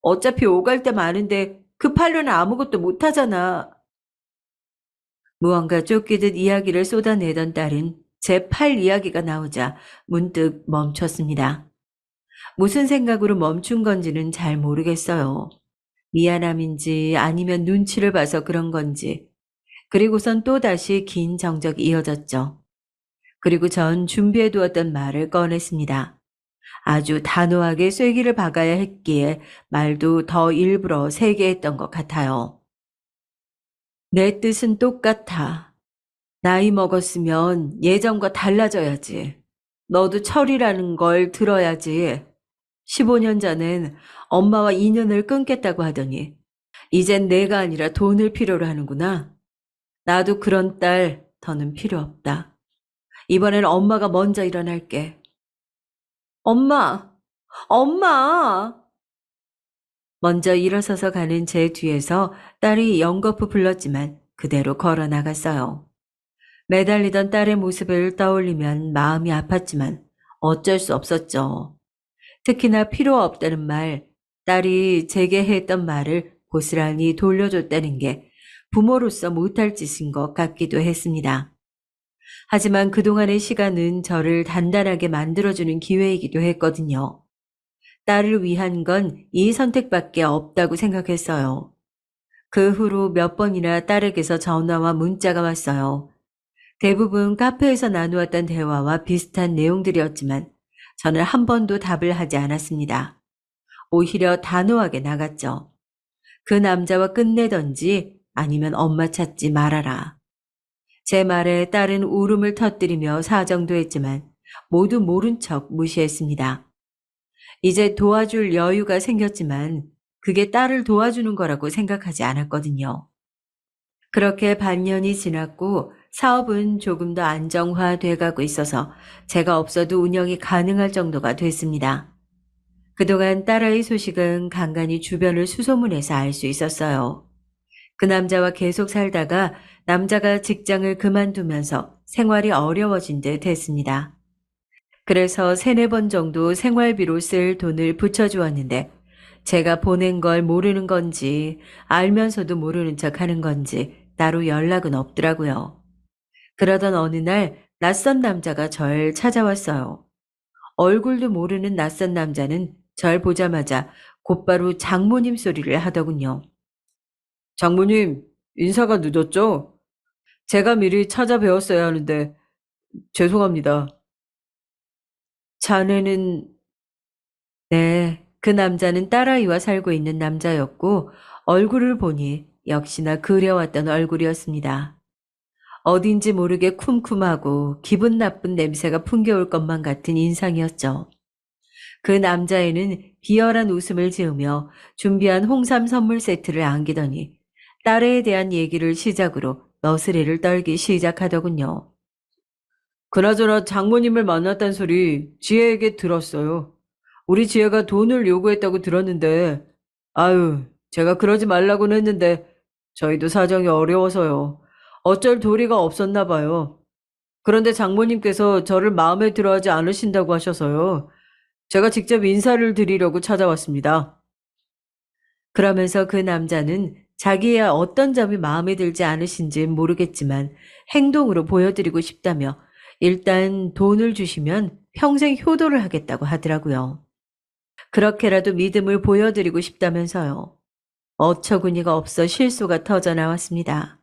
어차피 오갈 데 많은데 급하려는 아무것도 못하잖아. 무언가 쫓기듯 이야기를 쏟아내던 딸은 제 팔 이야기가 나오자 문득 멈췄습니다. 무슨 생각으로 멈춘 건지는 잘 모르겠어요. 미안함인지 아니면 눈치를 봐서 그런 건지. 그리고선 또다시 긴 정적이 이어졌죠. 그리고 전 준비해두었던 말을 꺼냈습니다. 아주 단호하게 쐐기를 박아야 했기에 말도 더 일부러 세게 했던 것 같아요. 내 뜻은 똑같아. 나이 먹었으면 예전과 달라져야지. 너도 철이라는 걸 들어야지. 15년 전엔 엄마와 인연을 끊겠다고 하더니 이젠 내가 아니라 돈을 필요로 하는구나. 나도 그런 딸 더는 필요 없다. 이번엔 엄마가 먼저 일어날게. 엄마! 엄마! 먼저 일어서서 가는 제 뒤에서 딸이 연거푸 불렀지만 그대로 걸어 나갔어요. 매달리던 딸의 모습을 떠올리면 마음이 아팠지만 어쩔 수 없었죠. 특히나 필요 없다는 말, 딸이 제게 했던 말을 고스란히 돌려줬다는 게 부모로서 못할 짓인 것 같기도 했습니다. 하지만 그동안의 시간은 저를 단단하게 만들어주는 기회이기도 했거든요. 딸을 위한 건 이 선택밖에 없다고 생각했어요. 그 후로 몇 번이나 딸에게서 전화와 문자가 왔어요. 대부분 카페에서 나누었던 대화와 비슷한 내용들이었지만 저는 한 번도 답을 하지 않았습니다. 오히려 단호하게 나갔죠. 그 남자와 끝내던지 아니면 엄마 찾지 말아라. 제 말에 딸은 울음을 터뜨리며 사정도 했지만 모두 모른 척 무시했습니다. 이제 도와줄 여유가 생겼지만 그게 딸을 도와주는 거라고 생각하지 않았거든요. 그렇게 반년이 지났고 사업은 조금 더 안정화돼 가고 있어서 제가 없어도 운영이 가능할 정도가 됐습니다. 그동안 딸아이 소식은 간간히 주변을 수소문해서 알 수 있었어요. 그 남자와 계속 살다가 남자가 직장을 그만두면서 생활이 어려워진 듯 했습니다. 그래서 3-4번 정도 생활비로 쓸 돈을 붙여주었는데 제가 보낸 걸 모르는 건지 알면서도 모르는 척 하는 건지 따로 연락은 없더라고요. 그러던 어느 날 낯선 남자가 절 찾아왔어요. 얼굴도 모르는 낯선 남자는 절 보자마자 곧바로 장모님 소리를 하더군요. 장모님, 인사가 늦었죠? 제가 미리 찾아뵈었어야 하는데 죄송합니다. 자네는 네, 그 남자는 딸아이와 살고 있는 남자였고 얼굴을 보니 역시나 그려왔던 얼굴이었습니다. 어딘지 모르게 쿰쿰하고 기분 나쁜 냄새가 풍겨올 것만 같은 인상이었죠. 그 남자애는 비열한 웃음을 지으며 준비한 홍삼 선물 세트를 안기더니 딸애에 대한 얘기를 시작으로 너스레를 떨기 시작하더군요. 그나저나 장모님을 만났단 소리 지혜에게 들었어요. 우리 지혜가 돈을 요구했다고 들었는데, 아유, 제가 그러지 말라고는 했는데, 저희도 사정이 어려워서요. 어쩔 도리가 없었나 봐요. 그런데 장모님께서 저를 마음에 들어 하지 않으신다고 하셔서요. 제가 직접 인사를 드리려고 찾아왔습니다. 그러면서 그 남자는 자기의 어떤 점이 마음에 들지 않으신지 모르겠지만 행동으로 보여드리고 싶다며 일단 돈을 주시면 평생 효도를 하겠다고 하더라고요. 그렇게라도 믿음을 보여드리고 싶다면서요. 어처구니가 없어 실수가 터져 나왔습니다.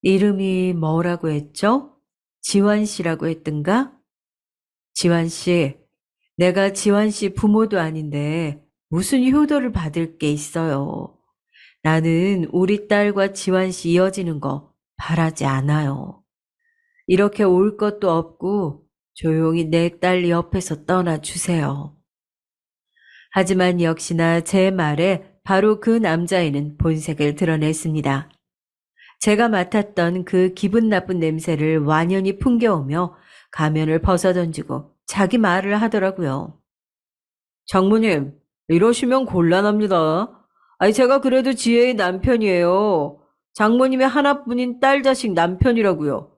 이름이 뭐라고 했죠? 지환 씨라고 했던가? 지환 씨, 내가 지환 씨 부모도 아닌데 무슨 효도를 받을 게 있어요. 나는 우리 딸과 지환 씨 이어지는 거 바라지 않아요. 이렇게 올 것도 없고 조용히 내 딸 옆에서 떠나주세요. 하지만 역시나 제 말에 바로 그 남자애는 본색을 드러냈습니다. 제가 맡았던 그 기분 나쁜 냄새를 완연히 풍겨오며 가면을 벗어던지고 자기 말을 하더라고요. 장모님, 이러시면 곤란합니다. 아니, 제가 그래도 지혜의 남편이에요. 장모님의 하나뿐인 딸 자식 남편이라고요.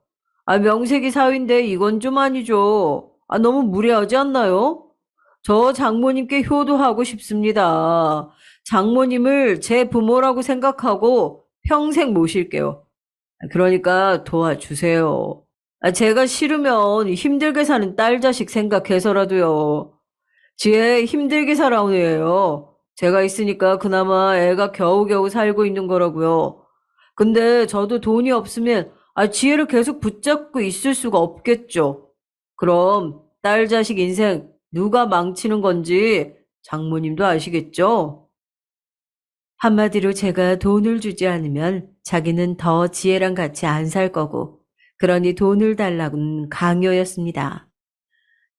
명색이 사위인데 이건 좀 아니죠. 너무 무례하지 않나요? 저 장모님께 효도하고 싶습니다. 장모님을 제 부모라고 생각하고 평생 모실게요. 그러니까 도와주세요. 제가 싫으면 힘들게 사는 딸 자식 생각해서라도요. 지혜 힘들게 살아온 애예요. 제가 있으니까 그나마 애가 겨우겨우 살고 있는 거라고요. 근데 저도 돈이 없으면 지혜를 계속 붙잡고 있을 수가 없겠죠. 그럼 딸 자식 인생 누가 망치는 건지 장모님도 아시겠죠? 한마디로 제가 돈을 주지 않으면 자기는 더 지혜랑 같이 안 살 거고, 그러니 돈을 달라는 강요였습니다.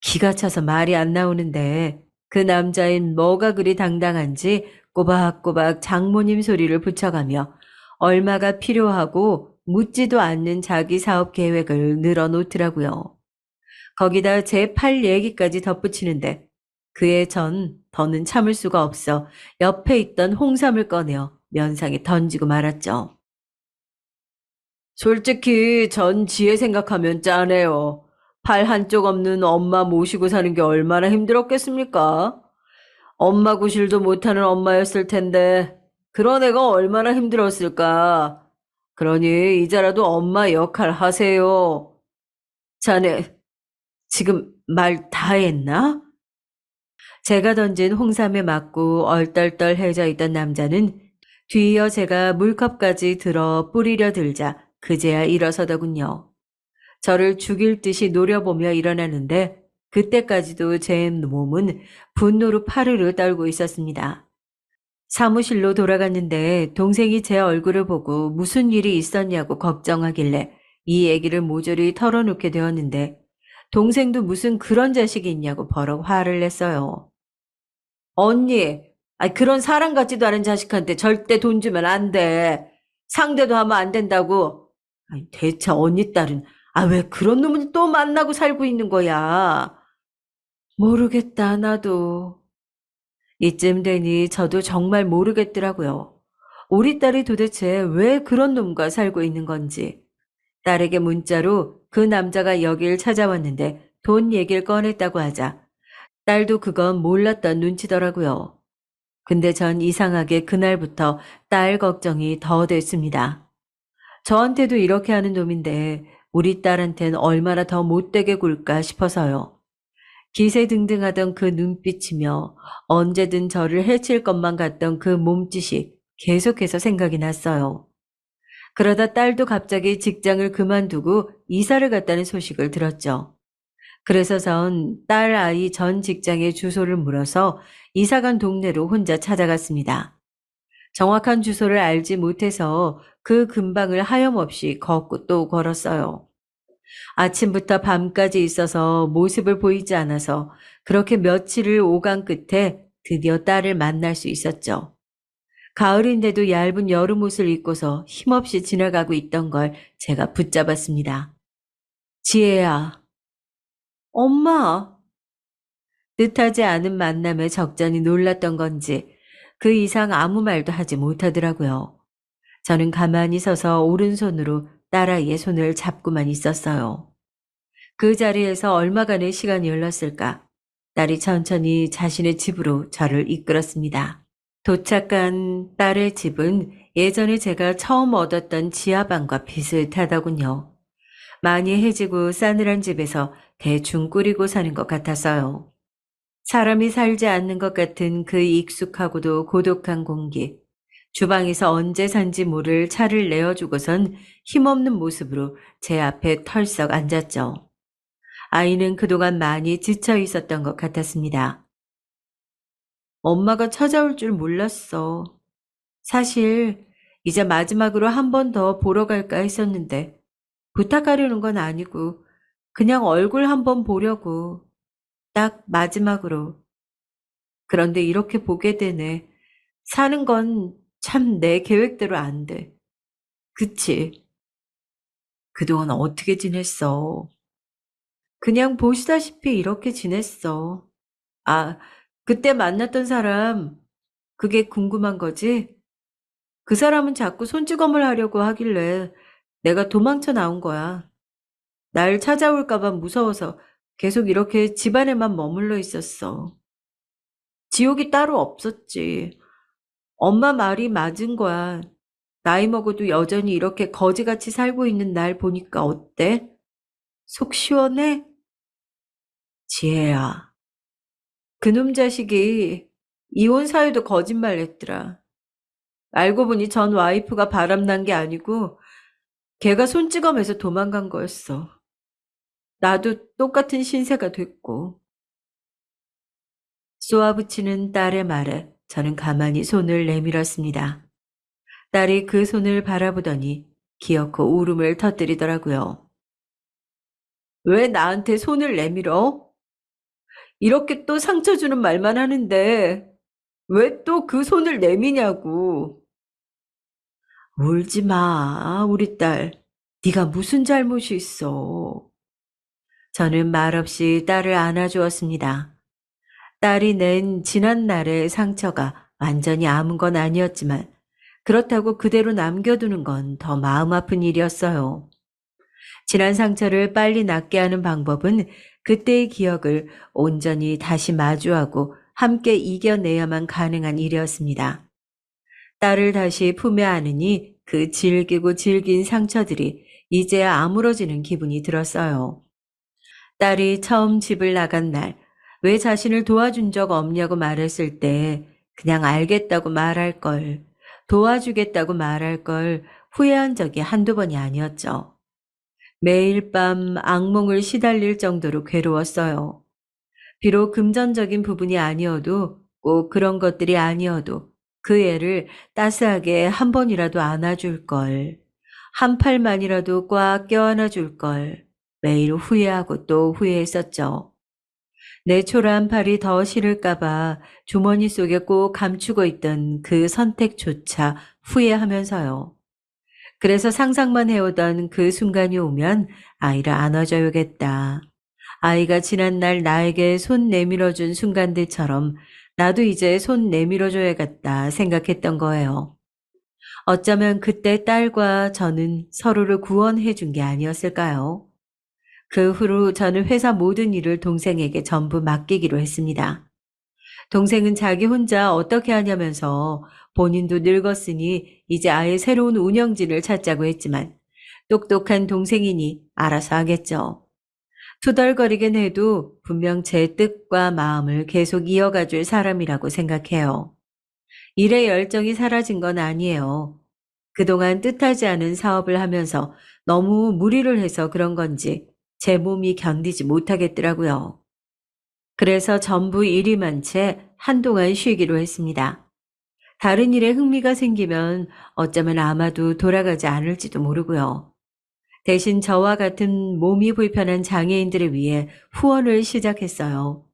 기가 차서 말이 안 나오는데 그 남자인 뭐가 그리 당당한지 꼬박꼬박 장모님 소리를 붙여가며 얼마가 필요하고 묻지도 않는 자기 사업 계획을 늘어놓더라고요. 거기다 제 팔 얘기까지 덧붙이는데 그에 전 더는 참을 수가 없어 옆에 있던 홍삼을 꺼내어 면상에 던지고 말았죠. 솔직히 전 지혜 생각하면 짠해요. 팔 한쪽 없는 엄마 모시고 사는 게 얼마나 힘들었겠습니까? 엄마 구실도 못하는 엄마였을 텐데 그런 애가 얼마나 힘들었을까? 그러니 이제라도 엄마 역할 하세요. 자네 지금 말 다 했나? 제가 던진 홍삼에 맞고 얼떨떨해져 있던 남자는 뒤이어 제가 물컵까지 들어 뿌리려 들자 그제야 일어서더군요. 저를 죽일 듯이 노려보며 일어나는데 그때까지도 제 몸은 분노로 파르르 떨고 있었습니다. 사무실로 돌아갔는데 동생이 제 얼굴을 보고 무슨 일이 있었냐고 걱정하길래 이 얘기를 모조리 털어놓게 되었는데 동생도 무슨 그런 자식이 있냐고 버럭 화를 냈어요. 언니, 그런 사람 같지도 않은 자식한테 절대 돈 주면 안 돼. 상대도 하면 안 된다고. 대체 언니 딸은 왜 그런 놈을 또 만나고 살고 있는 거야? 모르겠다, 나도. 이쯤 되니 저도 정말 모르겠더라고요. 우리 딸이 도대체 왜 그런 놈과 살고 있는 건지. 딸에게 문자로 그 남자가 여길 찾아왔는데 돈 얘기를 꺼냈다고 하자 딸도 그건 몰랐던 눈치더라고요. 근데 전 이상하게 그날부터 딸 걱정이 더 됐습니다. 저한테도 이렇게 하는 놈인데 우리 딸한텐 얼마나 더 못되게 굴까 싶어서요. 기세등등하던 그 눈빛이며 언제든 저를 해칠 것만 같던 그 몸짓이 계속해서 생각이 났어요. 그러다 딸도 갑자기 직장을 그만두고 이사를 갔다는 소식을 들었죠. 그래서 전 딸 아이 전 직장의 주소를 물어서 이사간 동네로 혼자 찾아갔습니다. 정확한 주소를 알지 못해서 그 근방을 하염없이 걷고 또 걸었어요. 아침부터 밤까지 있어서 모습을 보이지 않아서 그렇게 며칠을 오간 끝에 드디어 딸을 만날 수 있었죠. 가을인데도 얇은 여름 옷을 입고서 힘없이 지나가고 있던 걸 제가 붙잡았습니다. 지혜야, 엄마! 뜻하지 않은 만남에 적잖이 놀랐던 건지 그 이상 아무 말도 하지 못하더라고요. 저는 가만히 서서 오른손으로 딸아이의 손을 잡고만 있었어요. 그 자리에서 얼마간의 시간이 흘렀을까? 딸이 천천히 자신의 집으로 저를 이끌었습니다. 도착한 딸의 집은 예전에 제가 처음 얻었던 지하방과 비슷하더군요. 많이 해지고 싸늘한 집에서 대충 꾸리고 사는 것 같았어요. 사람이 살지 않는 것 같은 그 익숙하고도 고독한 공기. 주방에서 언제 산지 모를 차를 내어주고선 힘없는 모습으로 제 앞에 털썩 앉았죠. 아이는 그동안 많이 지쳐 있었던 것 같았습니다. 엄마가 찾아올 줄 몰랐어. 사실 이제 마지막으로 한 번 더 보러 갈까 했었는데 부탁하려는 건 아니고 그냥 얼굴 한 번 보려고 딱 마지막으로. 그런데 이렇게 보게 되네. 사는 건 참 내 계획대로 안 돼. 그치? 그동안 어떻게 지냈어? 그냥 보시다시피 이렇게 지냈어. 아, 그때 만났던 사람, 그게 궁금한 거지? 그 사람은 자꾸 손찌검을 하려고 하길래 내가 도망쳐 나온 거야. 날 찾아올까봐 무서워서 계속 이렇게 집안에만 머물러 있었어. 지옥이 따로 없었지. 엄마 말이 맞은 거야. 나이 먹어도 여전히 이렇게 거지같이 살고 있는 날 보니까 어때? 속 시원해? 지혜야. 그놈 자식이 이혼 사유도 거짓말 했더라. 알고 보니 전 와이프가 바람난 게 아니고 걔가 손찌검해서 도망간 거였어. 나도 똑같은 신세가 됐고. 쏘아붙이는 딸의 말에 저는 가만히 손을 내밀었습니다. 딸이 그 손을 바라보더니 기어코 울음을 터뜨리더라고요. 왜 나한테 손을 내밀어? 이렇게 또 상처 주는 말만 하는데 왜 또 그 손을 내미냐고. 울지 마, 우리 딸. 네가 무슨 잘못이 있어. 저는 말없이 딸을 안아주었습니다. 딸이 낸 지난 날의 상처가 완전히 아문 건 아니었지만 그렇다고 그대로 남겨두는 건 더 마음 아픈 일이었어요. 지난 상처를 빨리 낫게 하는 방법은 그때의 기억을 온전히 다시 마주하고 함께 이겨내야만 가능한 일이었습니다. 딸을 다시 품에 안으니 그 질기고 질긴 상처들이 이제야 아물어지는 기분이 들었어요. 딸이 처음 집을 나간 날, 왜 자신을 도와준 적 없냐고 말했을 때 그냥 알겠다고 말할 걸, 도와주겠다고 말할 걸 후회한 적이 한두 번이 아니었죠. 매일 밤 악몽을 시달릴 정도로 괴로웠어요. 비록 금전적인 부분이 아니어도 꼭 그런 것들이 아니어도 그 애를 따스하게 한 번이라도 안아줄 걸, 한 팔만이라도 꽉 껴안아 줄 걸 매일 후회하고 또 후회했었죠. 내 초라한 팔이 더 싫을까봐 주머니 속에 꼭 감추고 있던 그 선택조차 후회하면서요. 그래서 상상만 해오던 그 순간이 오면 아이를 안아줘야겠다. 아이가 지난날 나에게 손 내밀어준 순간들처럼 나도 이제 손 내밀어줘야겠다 생각했던 거예요. 어쩌면 그때 딸과 저는 서로를 구원해 준 게 아니었을까요? 그 후로 저는 회사 모든 일을 동생에게 전부 맡기기로 했습니다. 동생은 자기 혼자 어떻게 하냐면서 본인도 늙었으니 이제 아예 새로운 운영진을 찾자고 했지만 똑똑한 동생이니 알아서 하겠죠. 투덜거리긴 해도 분명 제 뜻과 마음을 계속 이어가 줄 사람이라고 생각해요. 일의 열정이 사라진 건 아니에요. 그동안 뜻하지 않은 사업을 하면서 너무 무리를 해서 그런 건지 제 몸이 견디지 못하겠더라고요. 그래서 전부 일이 많채 한동안 쉬기로 했습니다. 다른 일에 흥미가 생기면 어쩌면 아마도 돌아가지 않을지도 모르고요. 대신 저와 같은 몸이 불편한 장애인들을 위해 후원을 시작했어요.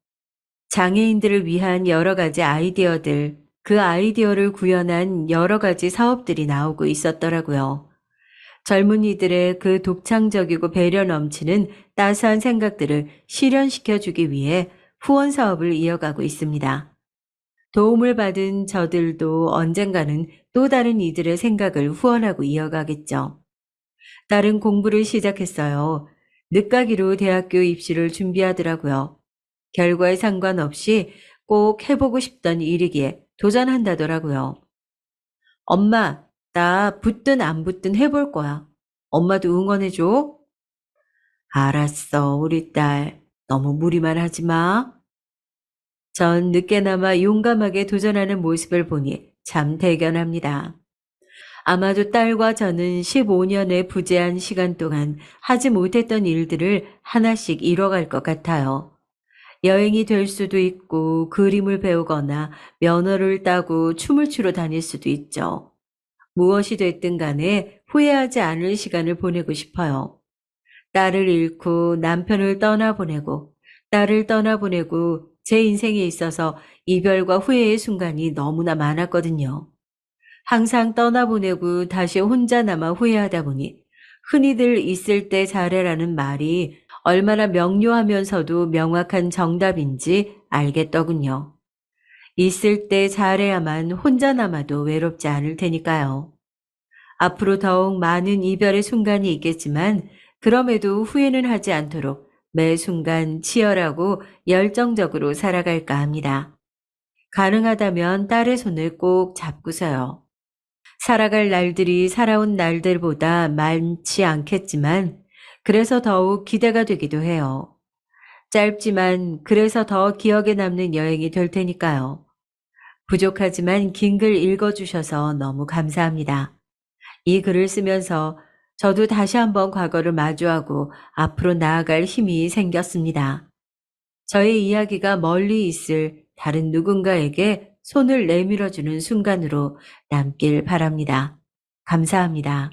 장애인들을 위한 여러 가지 아이디어들, 그 아이디어를 구현한 여러 가지 사업들이 나오고 있었더라고요. 젊은이들의 그 독창적이고 배려 넘치는 따스한 생각들을 실현시켜주기 위해 후원 사업을 이어가고 있습니다. 도움을 받은 저들도 언젠가는 또 다른 이들의 생각을 후원하고 이어가겠죠. 딸은 공부를 시작했어요. 늦가기로 대학교 입시를 준비하더라고요. 결과에 상관없이 꼭 해보고 싶던 일이기에 도전한다더라고요. 엄마, 나 붙든 안 붙든 해볼 거야. 엄마도 응원해줘. 알았어, 우리 딸. 너무 무리만 하지 마. 전 늦게나마 용감하게 도전하는 모습을 보니 참 대견합니다. 아마도 딸과 저는 15년의 부재한 시간 동안 하지 못했던 일들을 하나씩 이뤄갈 것 같아요. 여행이 될 수도 있고 그림을 배우거나 면허를 따고 춤을 추러 다닐 수도 있죠. 무엇이 됐든 간에 후회하지 않을 시간을 보내고 싶어요. 딸을 잃고 남편을 떠나보내고 딸을 떠나보내고 제 인생에 있어서 이별과 후회의 순간이 너무나 많았거든요. 항상 떠나보내고 다시 혼자 남아 후회하다 보니 흔히들 있을 때 잘해라는 말이 얼마나 명료하면서도 명확한 정답인지 알겠더군요. 있을 때 잘해야만 혼자 남아도 외롭지 않을 테니까요. 앞으로 더욱 많은 이별의 순간이 있겠지만 그럼에도 후회는 하지 않도록 매 순간 치열하고 열정적으로 살아갈까 합니다. 가능하다면 딸의 손을 꼭 잡고서요. 살아갈 날들이 살아온 날들보다 많지 않겠지만 그래서 더욱 기대가 되기도 해요. 짧지만 그래서 더 기억에 남는 여행이 될 테니까요. 부족하지만 긴 글 읽어주셔서 너무 감사합니다. 이 글을 쓰면서 저도 다시 한번 과거를 마주하고 앞으로 나아갈 힘이 생겼습니다. 저의 이야기가 멀리 있을 다른 누군가에게 손을 내밀어주는 순간으로 남길 바랍니다. 감사합니다.